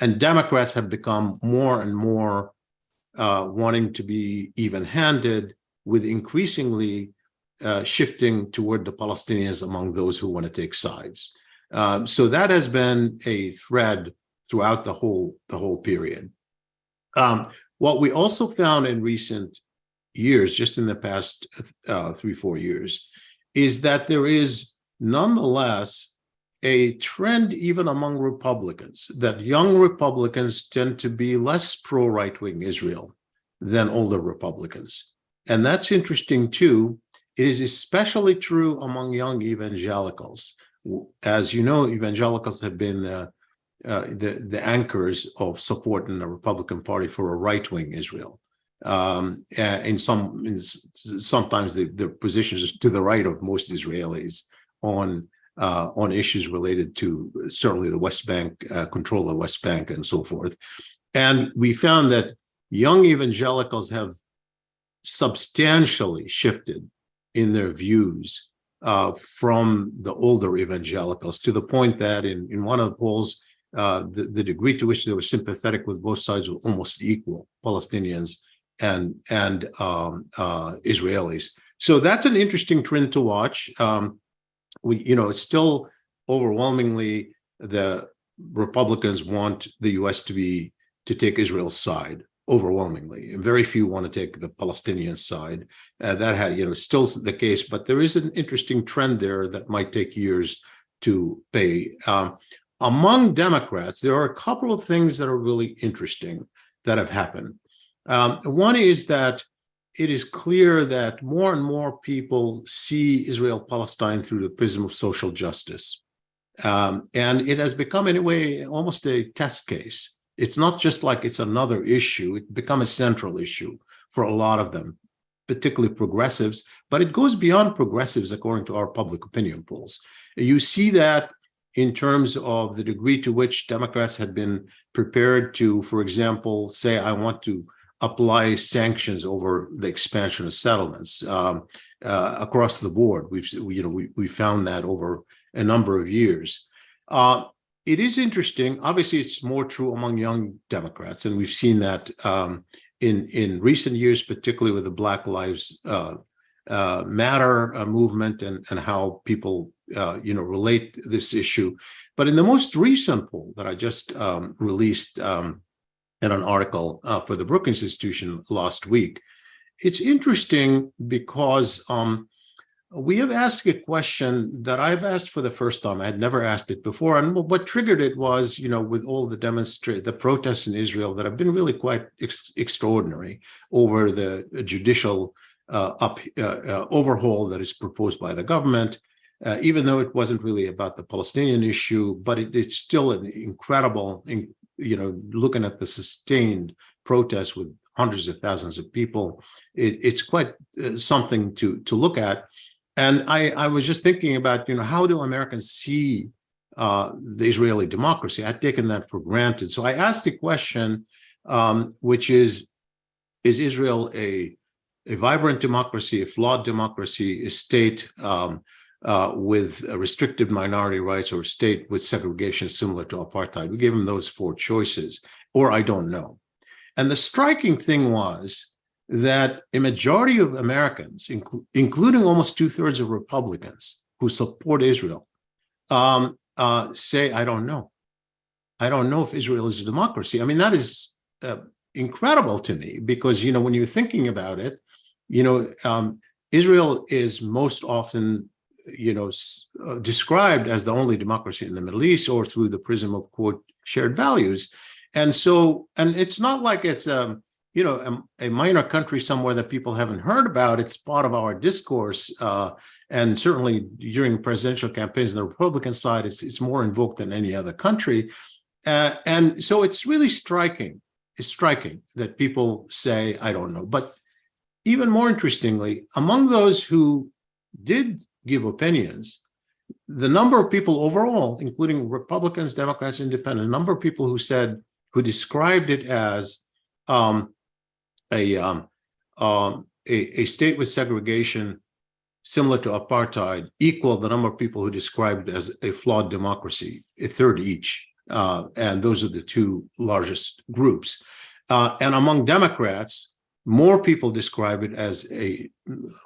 And Democrats have become more and more wanting to be even-handed, with increasingly shifting toward the Palestinians among those who want to take sides. So that has been a thread throughout the whole period. What we also found in recent years, just in the past 3-4 years, is that there is nonetheless a trend even among Republicans, that young Republicans tend to be less pro-right-wing Israel than older Republicans. And that's interesting too. It is especially true among young evangelicals. As you know, evangelicals have been the anchors of support in the Republican Party for a right-wing Israel. And sometimes their positions are to the right of most Israelis on issues related to certainly the West Bank, control of the West Bank, and so forth. And we found that young evangelicals have substantially shifted in their views from the older evangelicals, to the point that in one of the polls, the degree to which they were sympathetic with both sides was almost equal, Palestinians and Israelis. So that's an interesting trend to watch. It's still overwhelmingly the Republicans want the U.S. to take Israel's side. Overwhelmingly, and very few want to take the Palestinian side. That had, still the case, but there is an interesting trend there that might take years to pay. Among Democrats, there are a couple of things that are really interesting that have happened. One is that it is clear that more and more people see Israel-Palestine through the prism of social justice, and it has become, in a way, almost a test case. It's not just like it's another issue. It's become a central issue for a lot of them, particularly progressives, but it goes beyond progressives according to our public opinion polls. You see that in terms of the degree to which Democrats had been prepared to, for example, say, I want to apply sanctions over the expansion of settlements across the board. We found that over a number of years. It is interesting. Obviously, it's more true among young Democrats, and we've seen that in recent years, particularly with the Black Lives Matter movement and how people relate this issue. But in the most recent poll that I just released in an article for the Brookings Institution last week. It's interesting because we have asked a question that I've asked for the first time. I had never asked it before. And what triggered it was, with all the protests in Israel that have been really quite extraordinary over the judicial overhaul that is proposed by the government, even though it wasn't really about the Palestinian issue, but it's still an incredible, looking at the sustained protests with hundreds of thousands of people, it's quite something to look at. And I was just thinking about, how do Americans see the Israeli democracy? I'd taken that for granted. So I asked a question, which is Israel a vibrant democracy, a flawed democracy, a state with restricted minority rights, or a state with segregation similar to apartheid? We gave them those four choices, or I don't know. And the striking thing was that a majority of Americans, including almost 2/3 of Republicans who support Israel, say, I don't know. I don't know if Israel is a democracy. I mean, that is incredible to me because, when you're thinking about it, Israel is most often, described as the only democracy in the Middle East, or through the prism of, quote, shared values. And it's not like it's a minor country somewhere that people haven't heard about. It's part of our discourse. And certainly during presidential campaigns on the Republican side, it's more invoked than any other country. And so it's really striking. It's striking that people say, I don't know. But even more interestingly, among those who did give opinions, the number of people overall, including Republicans, Democrats, Independents, the number of people who described it as a state with segregation similar to apartheid equal the number of people who described it as a flawed democracy, a third each. And those are the two largest groups. And among Democrats, more people describe it as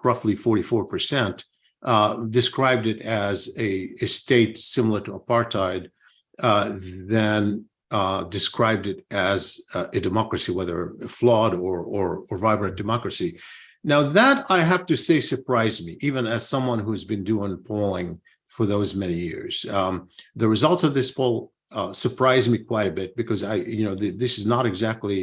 roughly 44%, described it as a state similar to apartheid than described it as a democracy, whether flawed or vibrant democracy. Now, that I have to say surprised me, even as someone who's been doing polling for those many years. The results of this poll surprised me quite a bit because this is not exactly,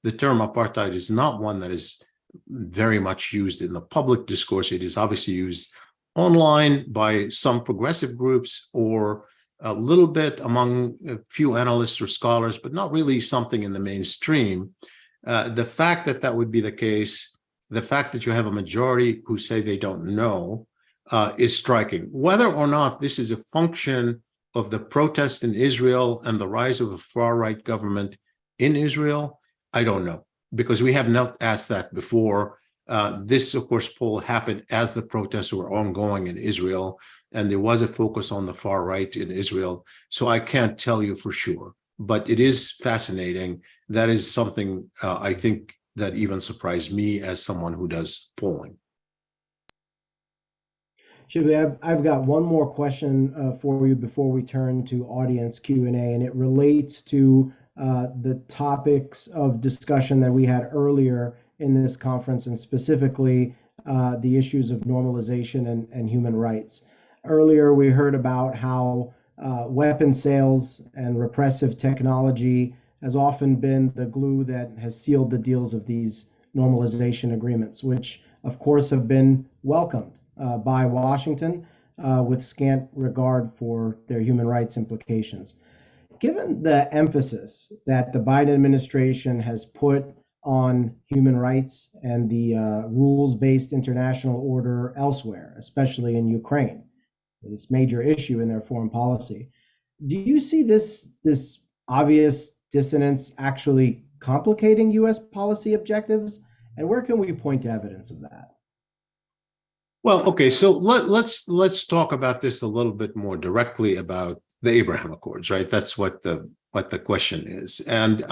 the term apartheid is not one that is very much used in the public discourse. It is obviously used online by some progressive groups or a little bit among a few analysts or scholars, but not really something in the mainstream. The fact that would be the case, the fact that you have a majority who say they don't know is striking. Whether or not this is a function of the protest in Israel and the rise of a far-right government in Israel, I don't know, because we have not asked that before. This, of course, poll happened as the protests were ongoing in Israel, and there was a focus on the far right in Israel. So I can't tell you for sure, but it is fascinating. That is something I think that even surprised me as someone who does polling. Shivli, I've got one more question for you before we turn to audience Q&A, and it relates to the topics of discussion that we had earlier in this conference, and specifically the issues of normalization and human rights. Earlier, we heard about how weapon sales and repressive technology has often been the glue that has sealed the deals of these normalization agreements, which of course have been welcomed by Washington with scant regard for their human rights implications. Given the emphasis that the Biden administration has put on human rights and the rules-based international order elsewhere, especially in Ukraine, this major issue in their foreign policy, do you see this obvious dissonance actually complicating U.S. policy objectives? And where can we point to evidence of that? Well, okay, so let's talk about this a little bit more directly about the Abraham Accords, right? That's what the question is, and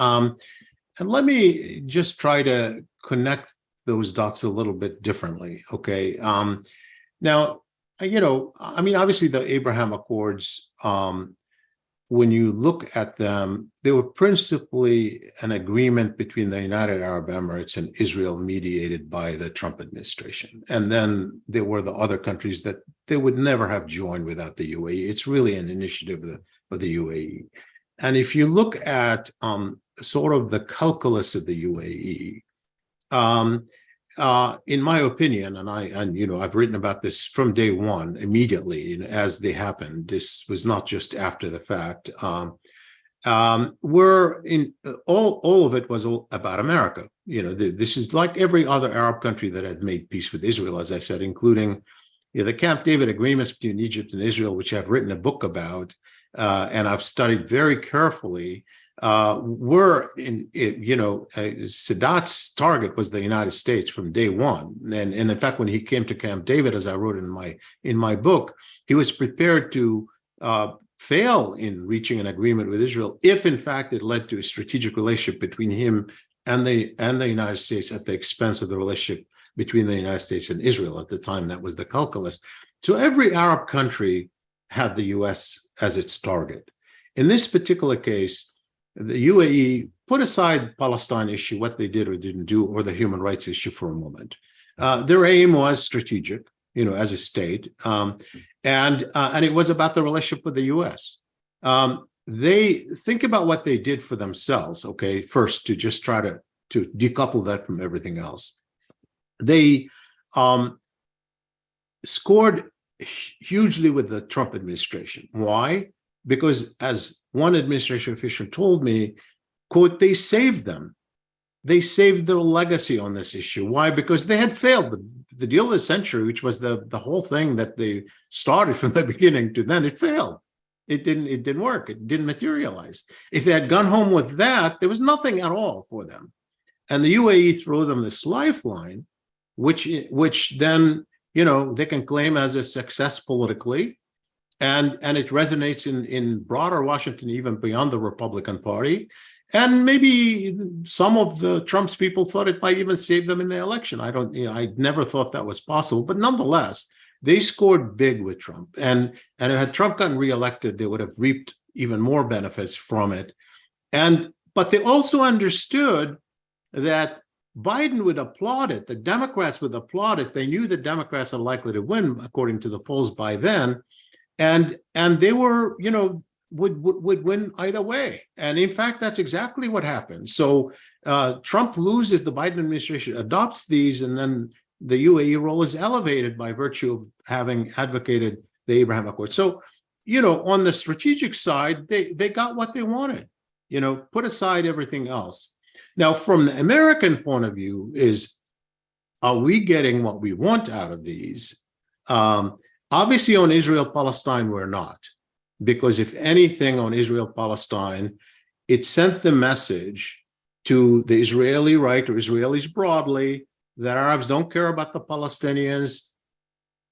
let me just try to connect those dots a little bit differently. Okay, now, I mean, obviously the Abraham Accords when you look at them, they were principally an agreement between the United Arab Emirates and Israel mediated by the Trump administration. And then there were the other countries that they would never have joined without the UAE. It's really an initiative of the UAE. And if you look at sort of the calculus of the UAE, in my opinion, and I've written about this from day one, immediately as they happened. This was not just after the fact. We're in all of it was all about America. This is like every other Arab country that had made peace with Israel, as I said, including the Camp David agreements between Egypt and Israel, which I've written a book about, and I've studied very carefully. Sadat's target was the United States from day one. And in fact, when he came to Camp David, as I wrote in my book, he was prepared to fail in reaching an agreement with Israel if, in fact, it led to a strategic relationship between him and the United States at the expense of the relationship between the United States and Israel. At the time, that was the calculus. So every Arab country had the U.S. as its target. In this particular case, the UAE put aside Palestine issue, what they did or didn't do, or the human rights issue for a moment. Their aim was strategic, as a state, and it was about the relationship with the U.S. They think about what they did for themselves. Okay, first to just try to decouple that from everything else. They scored hugely with the Trump administration. Why? Because as one administration official told me, quote, they saved them. They saved their legacy on this issue. Why? Because they had failed. The deal of the century, which was the whole thing that they started from the beginning to then, it failed. It didn't work. It didn't materialize. If they had gone home with that, there was nothing at all for them. And the UAE threw them this lifeline, which then, they can claim as a success politically. And it resonates in broader Washington, even beyond the Republican Party. And maybe some of Trump's people thought it might even save them in the election. I never thought that was possible. But nonetheless, they scored big with Trump. And had Trump gotten reelected, they would have reaped even more benefits from it. But they also understood that Biden would applaud it. The Democrats would applaud it. They knew the Democrats are likely to win, according to the polls by then. And they were, would win either way. And in fact, that's exactly what happened. So Trump loses, the Biden administration adopts these, and then the UAE role is elevated by virtue of having advocated the Abraham Accord. So, on the strategic side, they got what they wanted, put aside everything else. Now, from the American point of view are we getting what we want out of these? Obviously, on Israel-Palestine, we're not, because if anything on Israel-Palestine, it sent the message to the Israeli right, or Israelis broadly, that Arabs don't care about the Palestinians.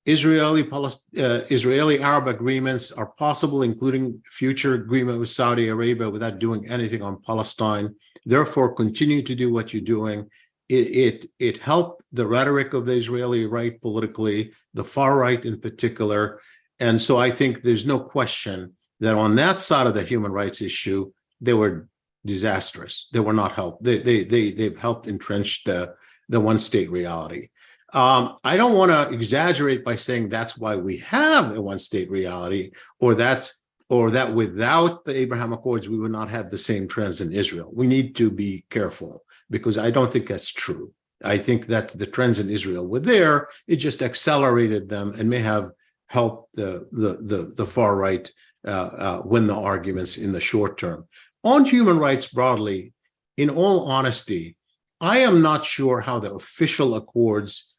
Israeli-Arab agreements are possible, including future agreement with Saudi Arabia, without doing anything on Palestine. Therefore, continue to do what you're doing. It helped the rhetoric of the Israeli right politically, the far right in particular. And so I think there's no question that on that side of the human rights issue, they were disastrous. They were not helped. They've helped entrench the one-state reality. I don't want to exaggerate by saying that's why we have a one-state reality, or that without the Abraham Accords, we would not have the same trends in Israel. We need to be careful, because I don't think that's true. I think that the trends in Israel were there. It just accelerated them and may have helped the far right win the arguments in the short term. On human rights broadly, in all honesty, I am not sure how the official accords,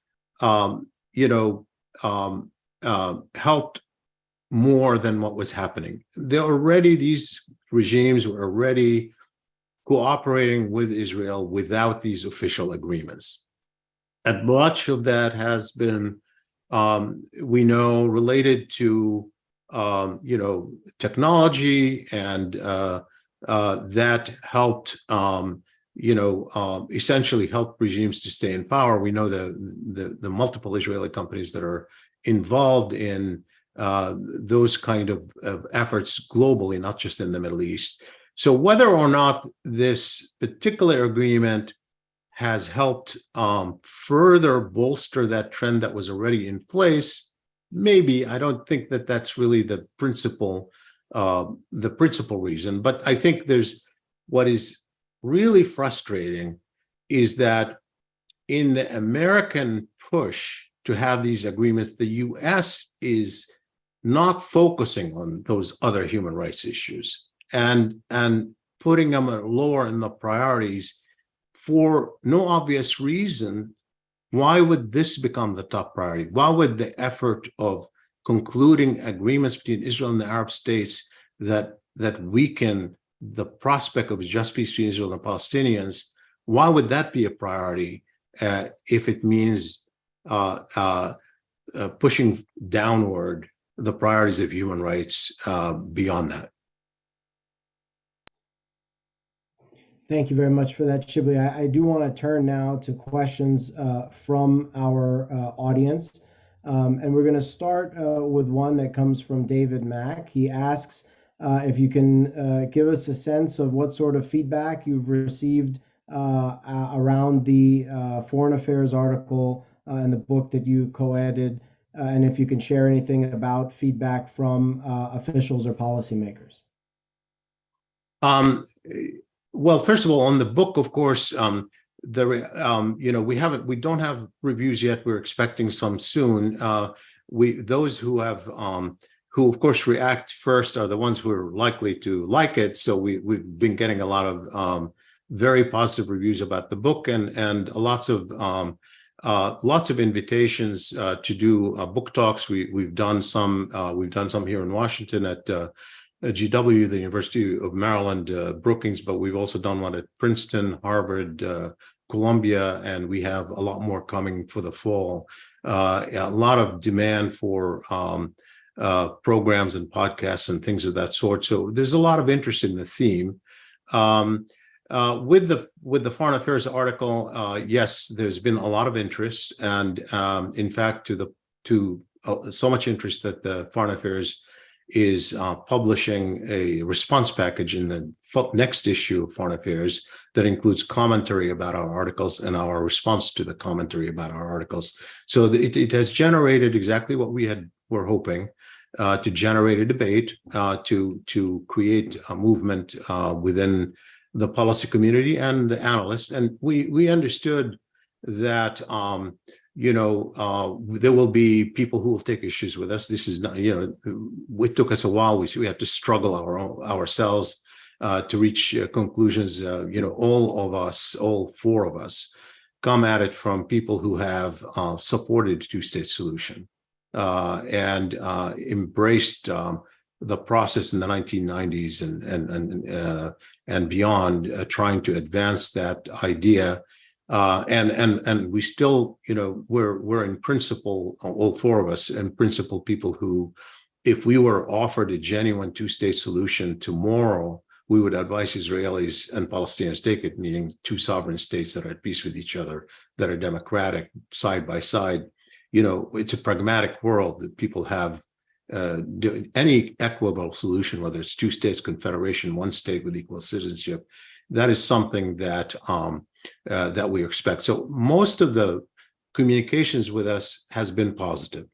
helped more than what was happening. These regimes were already cooperating with Israel without these official agreements. And much of that has been, we know, related to, technology, and that helped, essentially helped regimes to stay in power. We know the multiple Israeli companies that are involved in those kind of efforts globally, not just in the Middle East. So whether or not this particular agreement has helped further bolster that trend that was already in place, maybe. I don't think that that's really the principal reason. But I think there's what is really frustrating is that in the American push to have these agreements, the U.S. is not focusing on those other human rights issues and putting them lower in the priorities for no obvious reason. Why would this become the top priority? Why would the effort of concluding agreements between Israel and the Arab states that weaken the prospect of just peace between Israel and the Palestinians, why would that be a priority if it means pushing downward the priorities of human rights beyond that? Thank you very much for that, Shibli. I do want to turn now to questions from our audience. And we're going to start with one that comes from David Mack. He asks if you can give us a sense of what sort of feedback you've received around the Foreign Affairs article and the book that you co-edited, and if you can share anything about feedback from officials or policymakers. Well, first of all, on the book, of course, we don't have reviews yet. We're expecting some soon. Those who of course react first are the ones who are likely to like it. So we've been getting a lot of very positive reviews about the book and lots of invitations to do book talks. We've done some here in Washington at GW, the University of Maryland, Brookings, but we've also done one at Princeton, Harvard, Columbia, and we have a lot more coming for the fall. A lot of demand for programs and podcasts and things of that sort. So there's a lot of interest in the theme. With the Foreign Affairs article, yes, there's been a lot of interest, and in fact, so much interest that the Foreign Affairs is publishing a response package in the next issue of Foreign Affairs that includes commentary about our articles and our response to the commentary about our articles. So it has generated exactly what we were hoping to generate a debate, to create a movement within the policy community and the analysts. And we understood that there will be people who will take issues with us. This is not, it took us a while. We had to struggle ourselves to reach conclusions. All four of us come at it from people who have supported two-state solution and embraced the process in the 1990s and beyond, trying to advance that idea. And we still, we're in principle, all four of us, in principle, people who, if we were offered a genuine two-state solution tomorrow, we would advise Israelis and Palestinians take it, meaning two sovereign states that are at peace with each other, that are democratic, side by side. It's a pragmatic world that people have. Any equitable solution, whether it's two states, confederation, one state with equal citizenship, that is something that that we expect. So most of the communications with us has been positive.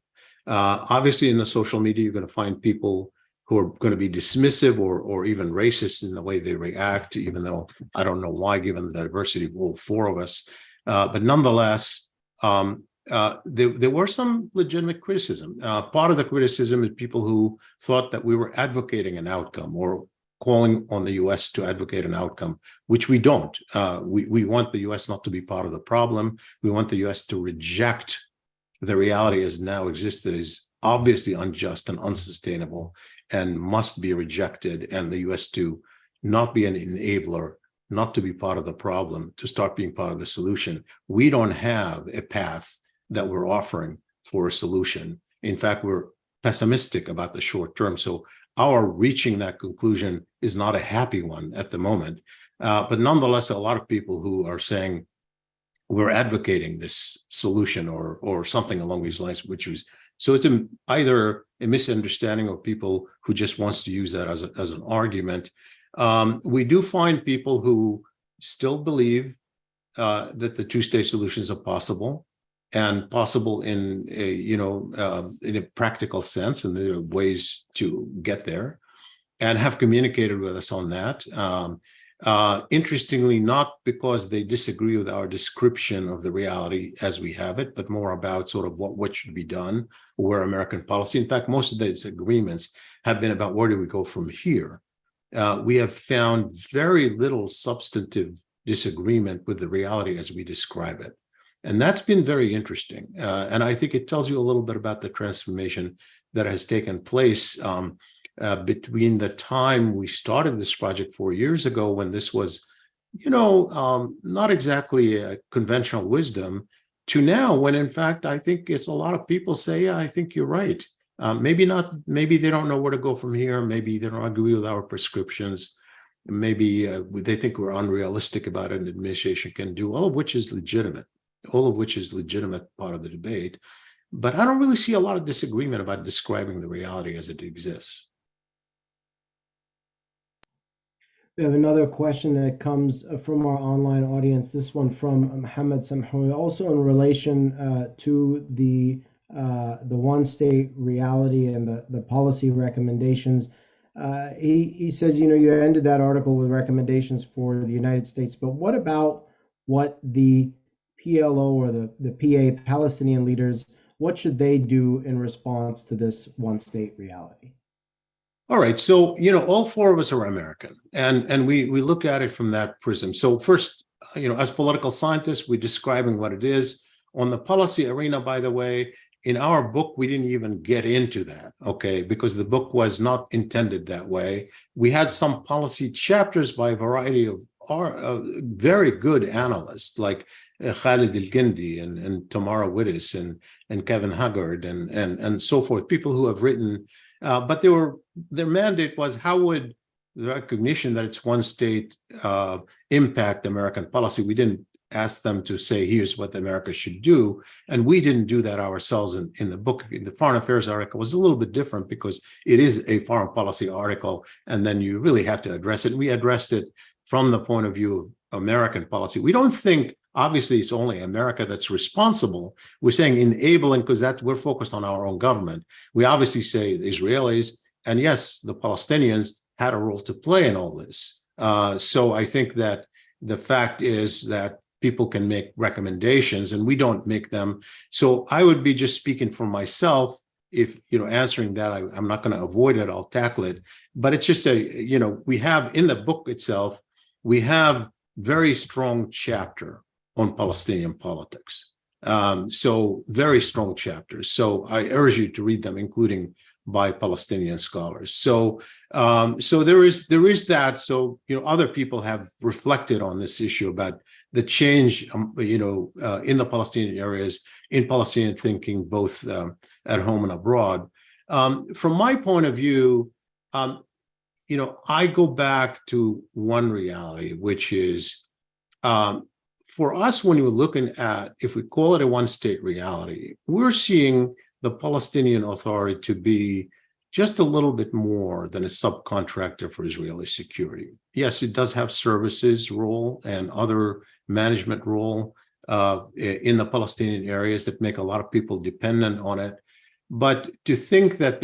Obviously, in the social media, you're going to find people who are going to be dismissive or even racist in the way they react, even though I don't know why, given the diversity of all four of us. But nonetheless, there were some legitimate criticism. Part of the criticism is people who thought that we were advocating an outcome or calling on the U.S. to advocate an outcome, which we don't. We want the U.S. not to be part of the problem. We want the U.S. to reject the reality as now exists that is obviously unjust and unsustainable and must be rejected, and the U.S. to not be an enabler, not to be part of the problem, to start being part of the solution. We don't have a path that we're offering for a solution. In fact, we're pessimistic about the short term. So our reaching that conclusion is not a happy one at the moment. But nonetheless, a lot of people who are saying we're advocating this solution or something along these lines, which was So it's either a misunderstanding of people who just wants to use that as an argument. We do find people who still believe that the two-state solutions are possible, and possible in a practical sense, and there are ways to get there, and have communicated with us on that. Interestingly, not because they disagree with our description of the reality as we have it, but more about sort of what should be done, where American policy. In fact, most of these agreements have been about where do we go from here. We have found very little substantive disagreement with the reality as we describe it. And that's been very interesting. And I think it tells you a little bit about the transformation that has taken place between the time we started this project 4 years ago, when this was, not exactly a conventional wisdom, to now, when in fact, I think it's a lot of people say, yeah, I think you're right. Maybe they don't know where to go from here. Maybe they don't agree with our prescriptions. Maybe they think we're unrealistic about what an administration can do, all of which is legitimate part of the debate. But I don't really see a lot of disagreement about describing the reality as it exists. We have another question that comes from our online audience, this one from Mohammed Samhoui, also in relation to the one-state reality and the policy recommendations. He says, you ended that article with recommendations for the United States, but what about what the PLO or the PA Palestinian leaders, what should they do in response to this one-state reality? All right, so all four of us are American, and we look at it from that prism. So first, as political scientists, we're describing what it is. On the policy arena, by the way, in our book, we didn't even get into that, okay, because the book was not intended that way. We had some policy chapters by a variety of very good analysts like Khalid El-Gindi and Tamara Wittes and Kevin Haggard and so forth, people who have written, but their mandate was, how would the recognition that it's one state impact American policy? We didn't ask them to say, here's what America should do. And we didn't do that ourselves in the book. The Foreign Affairs article was a little bit different because it is a foreign policy article, and then you really have to address it. We addressed it from the point of view of American policy. We don't think, obviously, it's only America that's responsible. We're saying enabling, because we're focused on our own government. We obviously say the Israelis, and yes, the Palestinians had a role to play in all this. So I think that the fact is that people can make recommendations and we don't make them. So I would be just speaking for myself. If, answering that, I'm not going to avoid it, I'll tackle it. But it's just we have in the book itself, we have very strong chapter on Palestinian politics. So very strong chapters. So I urge you to read them, including by Palestinian scholars. So there is that. So, other people have reflected on this issue about the change, in the Palestinian areas, in Palestinian thinking, both at home and abroad. From my point of view, I go back to one reality, which is for us, when we're looking at, if we call it a one-state reality, we're seeing the Palestinian Authority to be just a little bit more than a subcontractor for Israeli security. Yes, it does have services role and other management role in the Palestinian areas that make a lot of people dependent on it. But to think that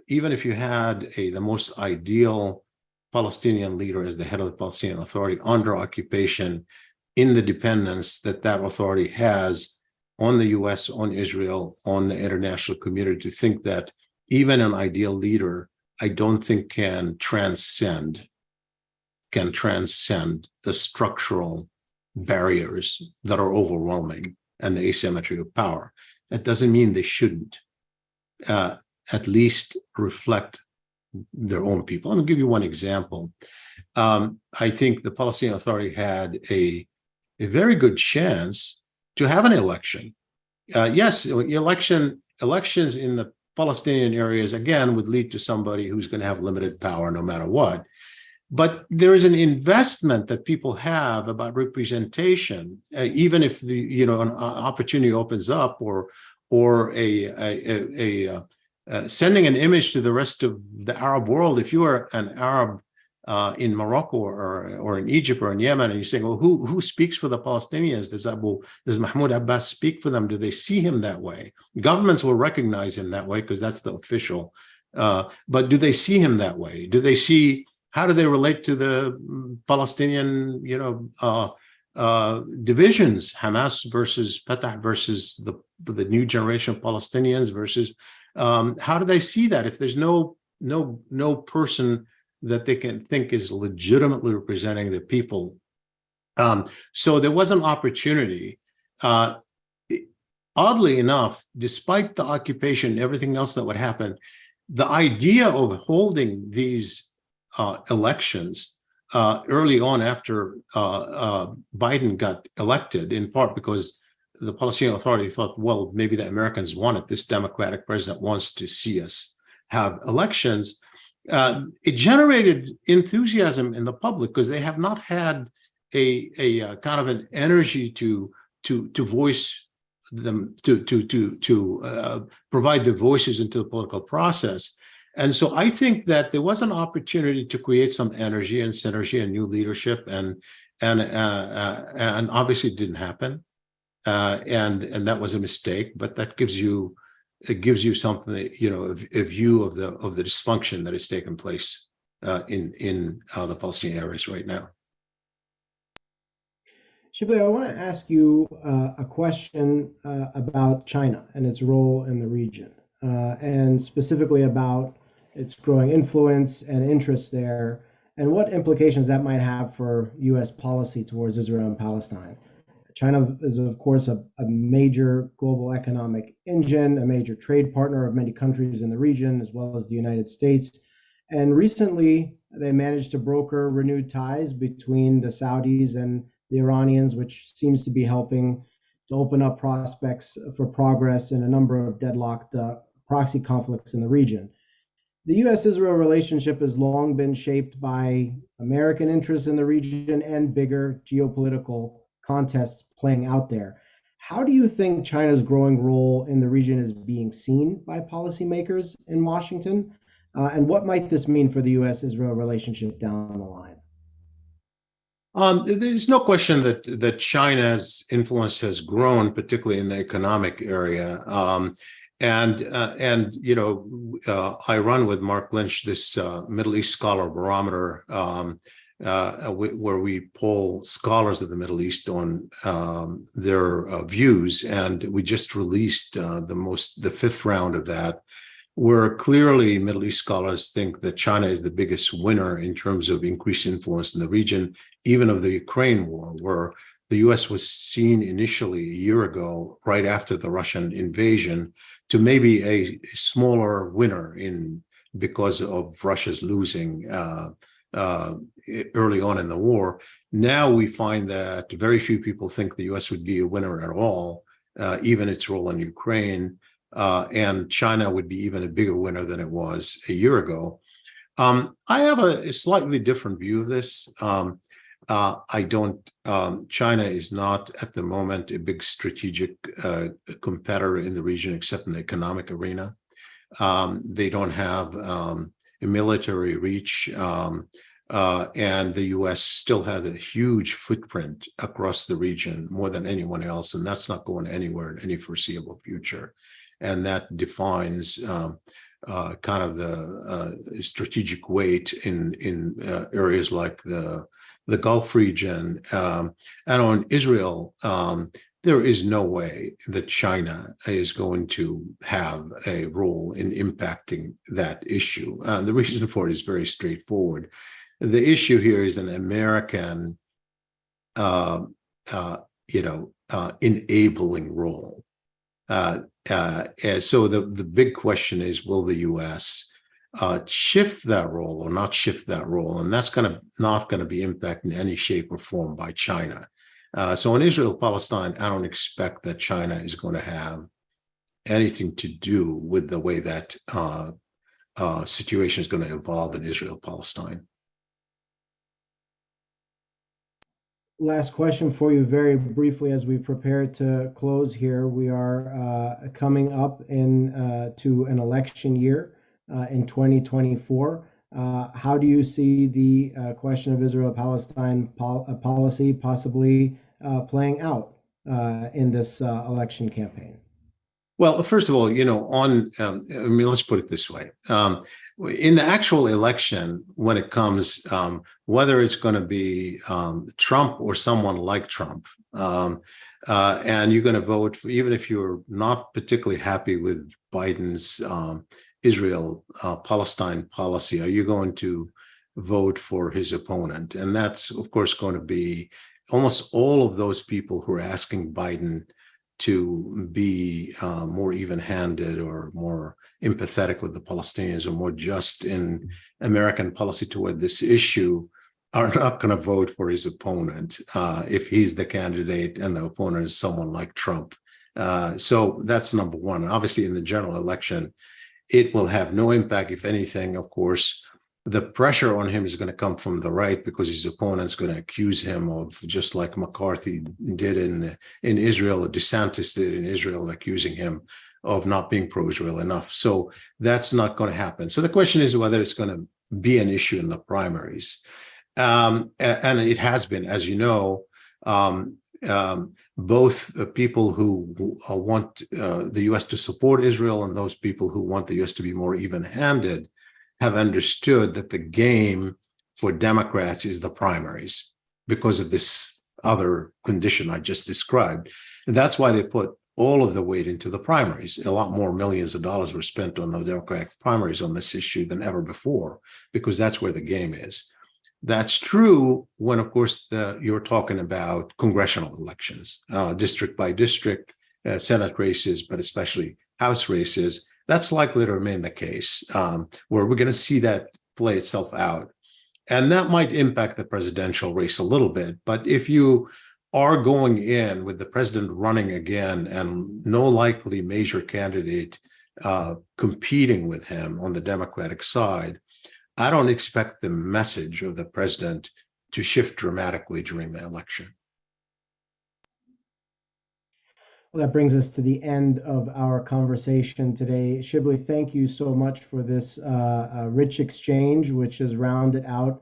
even if you had the most ideal Palestinian leader as the head of the Palestinian Authority under occupation, in the dependence that authority has on the US, on Israel, on the international community, to think that even an ideal leader, I don't think can transcend the structural barriers that are overwhelming and the asymmetry of power. That doesn't mean they shouldn't at least reflect their own people. I'm going to give you one example. I think the Palestinian Authority had a very good chance to have an election. Yes, elections in the Palestinian areas, again, would lead to somebody who's going to have limited power no matter what. But there is an investment that people have about representation, even if an opportunity opens up or or sending an image to the rest of the Arab world. If you are an Arab in Morocco or in Egypt or in Yemen, and you're saying, well, who speaks for the Palestinians? Does Mahmoud Abbas speak for them? Do they see him that way? Governments will recognize him that way because that's the official. But do they see him that way? Do they see, how do they relate to the Palestinian, divisions, Hamas versus Fatah versus the new generation of Palestinians versus, how do they see that if there's no person that they can think is legitimately representing the people? So there was an opportunity. Oddly enough, despite the occupation and everything else that would happen, the idea of holding these elections early on after Biden got elected, in part because the Palestinian Authority thought, well, maybe the Americans want it. This Democratic president wants to see us have elections. It generated enthusiasm in the public because they have not had a kind of an energy to voice them, to provide their voices into the political process. And so I think that there was an opportunity to create some energy and synergy and new leadership, and obviously it didn't happen, and that was a mistake. But that gives you something that, a view of the dysfunction that has taken place in the Palestinian areas right now. Shibli, I want to ask you a question about China and its role in the region, and specifically about its growing influence and interest there, and what implications that might have for U.S. policy towards Israel and Palestine. China is, of course, a major global economic engine, a major trade partner of many countries in the region, as well as the United States. And recently, they managed to broker renewed ties between the Saudis and the Iranians, which seems to be helping to open up prospects for progress in a number of deadlocked proxy conflicts in the region. The U.S.-Israel relationship has long been shaped by American interests in the region and bigger geopolitical contests playing out there. How do you think China's growing role in the region is being seen by policymakers in Washington? And what might this mean for the U.S.-Israel relationship down the line? There's no question that China's influence has grown, particularly in the economic area. I run with Mark Lynch this Middle East Scholar Barometer, where we poll scholars of the Middle East on their views, and we just released the fifth round of that, where clearly Middle East scholars think that China is the biggest winner in terms of increased influence in the region, even of the Ukraine war, where the U.S. was seen initially a year ago, right after the Russian invasion, to maybe a smaller winner because of Russia's losing early on in the war. Now we find that very few people think the U.S. would be a winner at all, even its role in Ukraine, and China would be even a bigger winner than it was a year ago. I have a slightly different view of this. China is not at the moment a big strategic competitor in the region, except in the economic arena. They don't have a military reach, and the U.S. still has a huge footprint across the region, more than anyone else, and that's not going anywhere in any foreseeable future. And that defines kind of the strategic weight in areas like the Gulf region. And on Israel, there is no way that China is going to have a role in impacting that issue. The reason for it is very straightforward. The issue here is an American, enabling role. So the big question is, will the U.S. Shift that role or not shift that role? And that's not going to be impacted in any shape or form by China. So in Israel-Palestine, I don't expect that China is going to have anything to do with the way that situation is going to evolve in Israel-Palestine. last question for you very briefly as we prepare to close here. We are coming up to an election year in 2024. How do you see the question of Israel-Palestine policy possibly playing out in this election campaign? Well, first of all, let's put it this way. In the actual election, when it comes, whether it's going to be Trump or someone like Trump, and you're going to vote for, even if you're not particularly happy with Biden's Israel-Palestine policy, are you going to vote for his opponent? And that's, of course, going to be almost all of those people who are asking Biden to be more even-handed or more empathetic with the Palestinians or more just in American policy toward this issue are not going to vote for his opponent if he's the candidate and the opponent is someone like Trump. So that's number one. Obviously, in the general election, it will have no impact. If anything, of course, the pressure on him is going to come from the right because his opponent's going to accuse him of, just like McCarthy did in Israel, or DeSantis did in Israel, accusing him of not being pro-Israel enough. So that's not going to happen. So the question is whether it's going to be an issue in the primaries. And it has been, as you know, both people who want the U.S. to support Israel and those people who want the U.S. to be more even-handed have understood that the game for Democrats is the primaries because of this other condition I just described. And that's why they put all of the weight into the primaries. A lot more millions of dollars were spent on the Democratic primaries on this issue than ever before, because that's where the game is. That's true when, of course, you're talking about congressional elections, district by district, Senate races, but especially House races. That's likely to remain the case, where we're going to see that play itself out. And that might impact the presidential race a little bit. But if you are going in with the president running again and no likely major candidate competing with him on the Democratic side, I don't expect the message of the president to shift dramatically during the election. Well, that brings us to the end of our conversation today. Shibli, thank you so much for this rich exchange, which has rounded out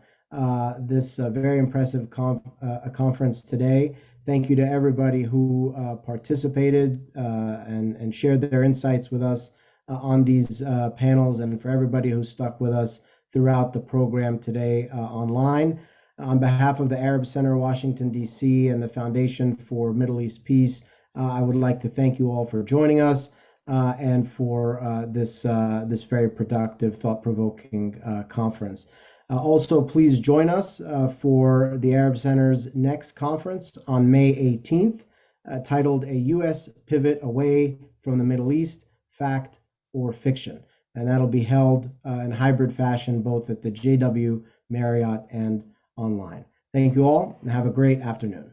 this very impressive conference today. Thank you to everybody who participated and shared their insights with us on these panels, and for everybody who stuck with us throughout the program today online. On behalf of the Arab Center, Washington, D.C., and the Foundation for Middle East Peace, I would like to thank you all for joining us and for this very productive, thought-provoking conference. Also, please join us for the Arab Center's next conference on May 18th, titled A U.S. Pivot Away from the Middle East, Fact or Fiction. And that'll be held in hybrid fashion, both at the JW, Marriott, and online. Thank you all, and have a great afternoon.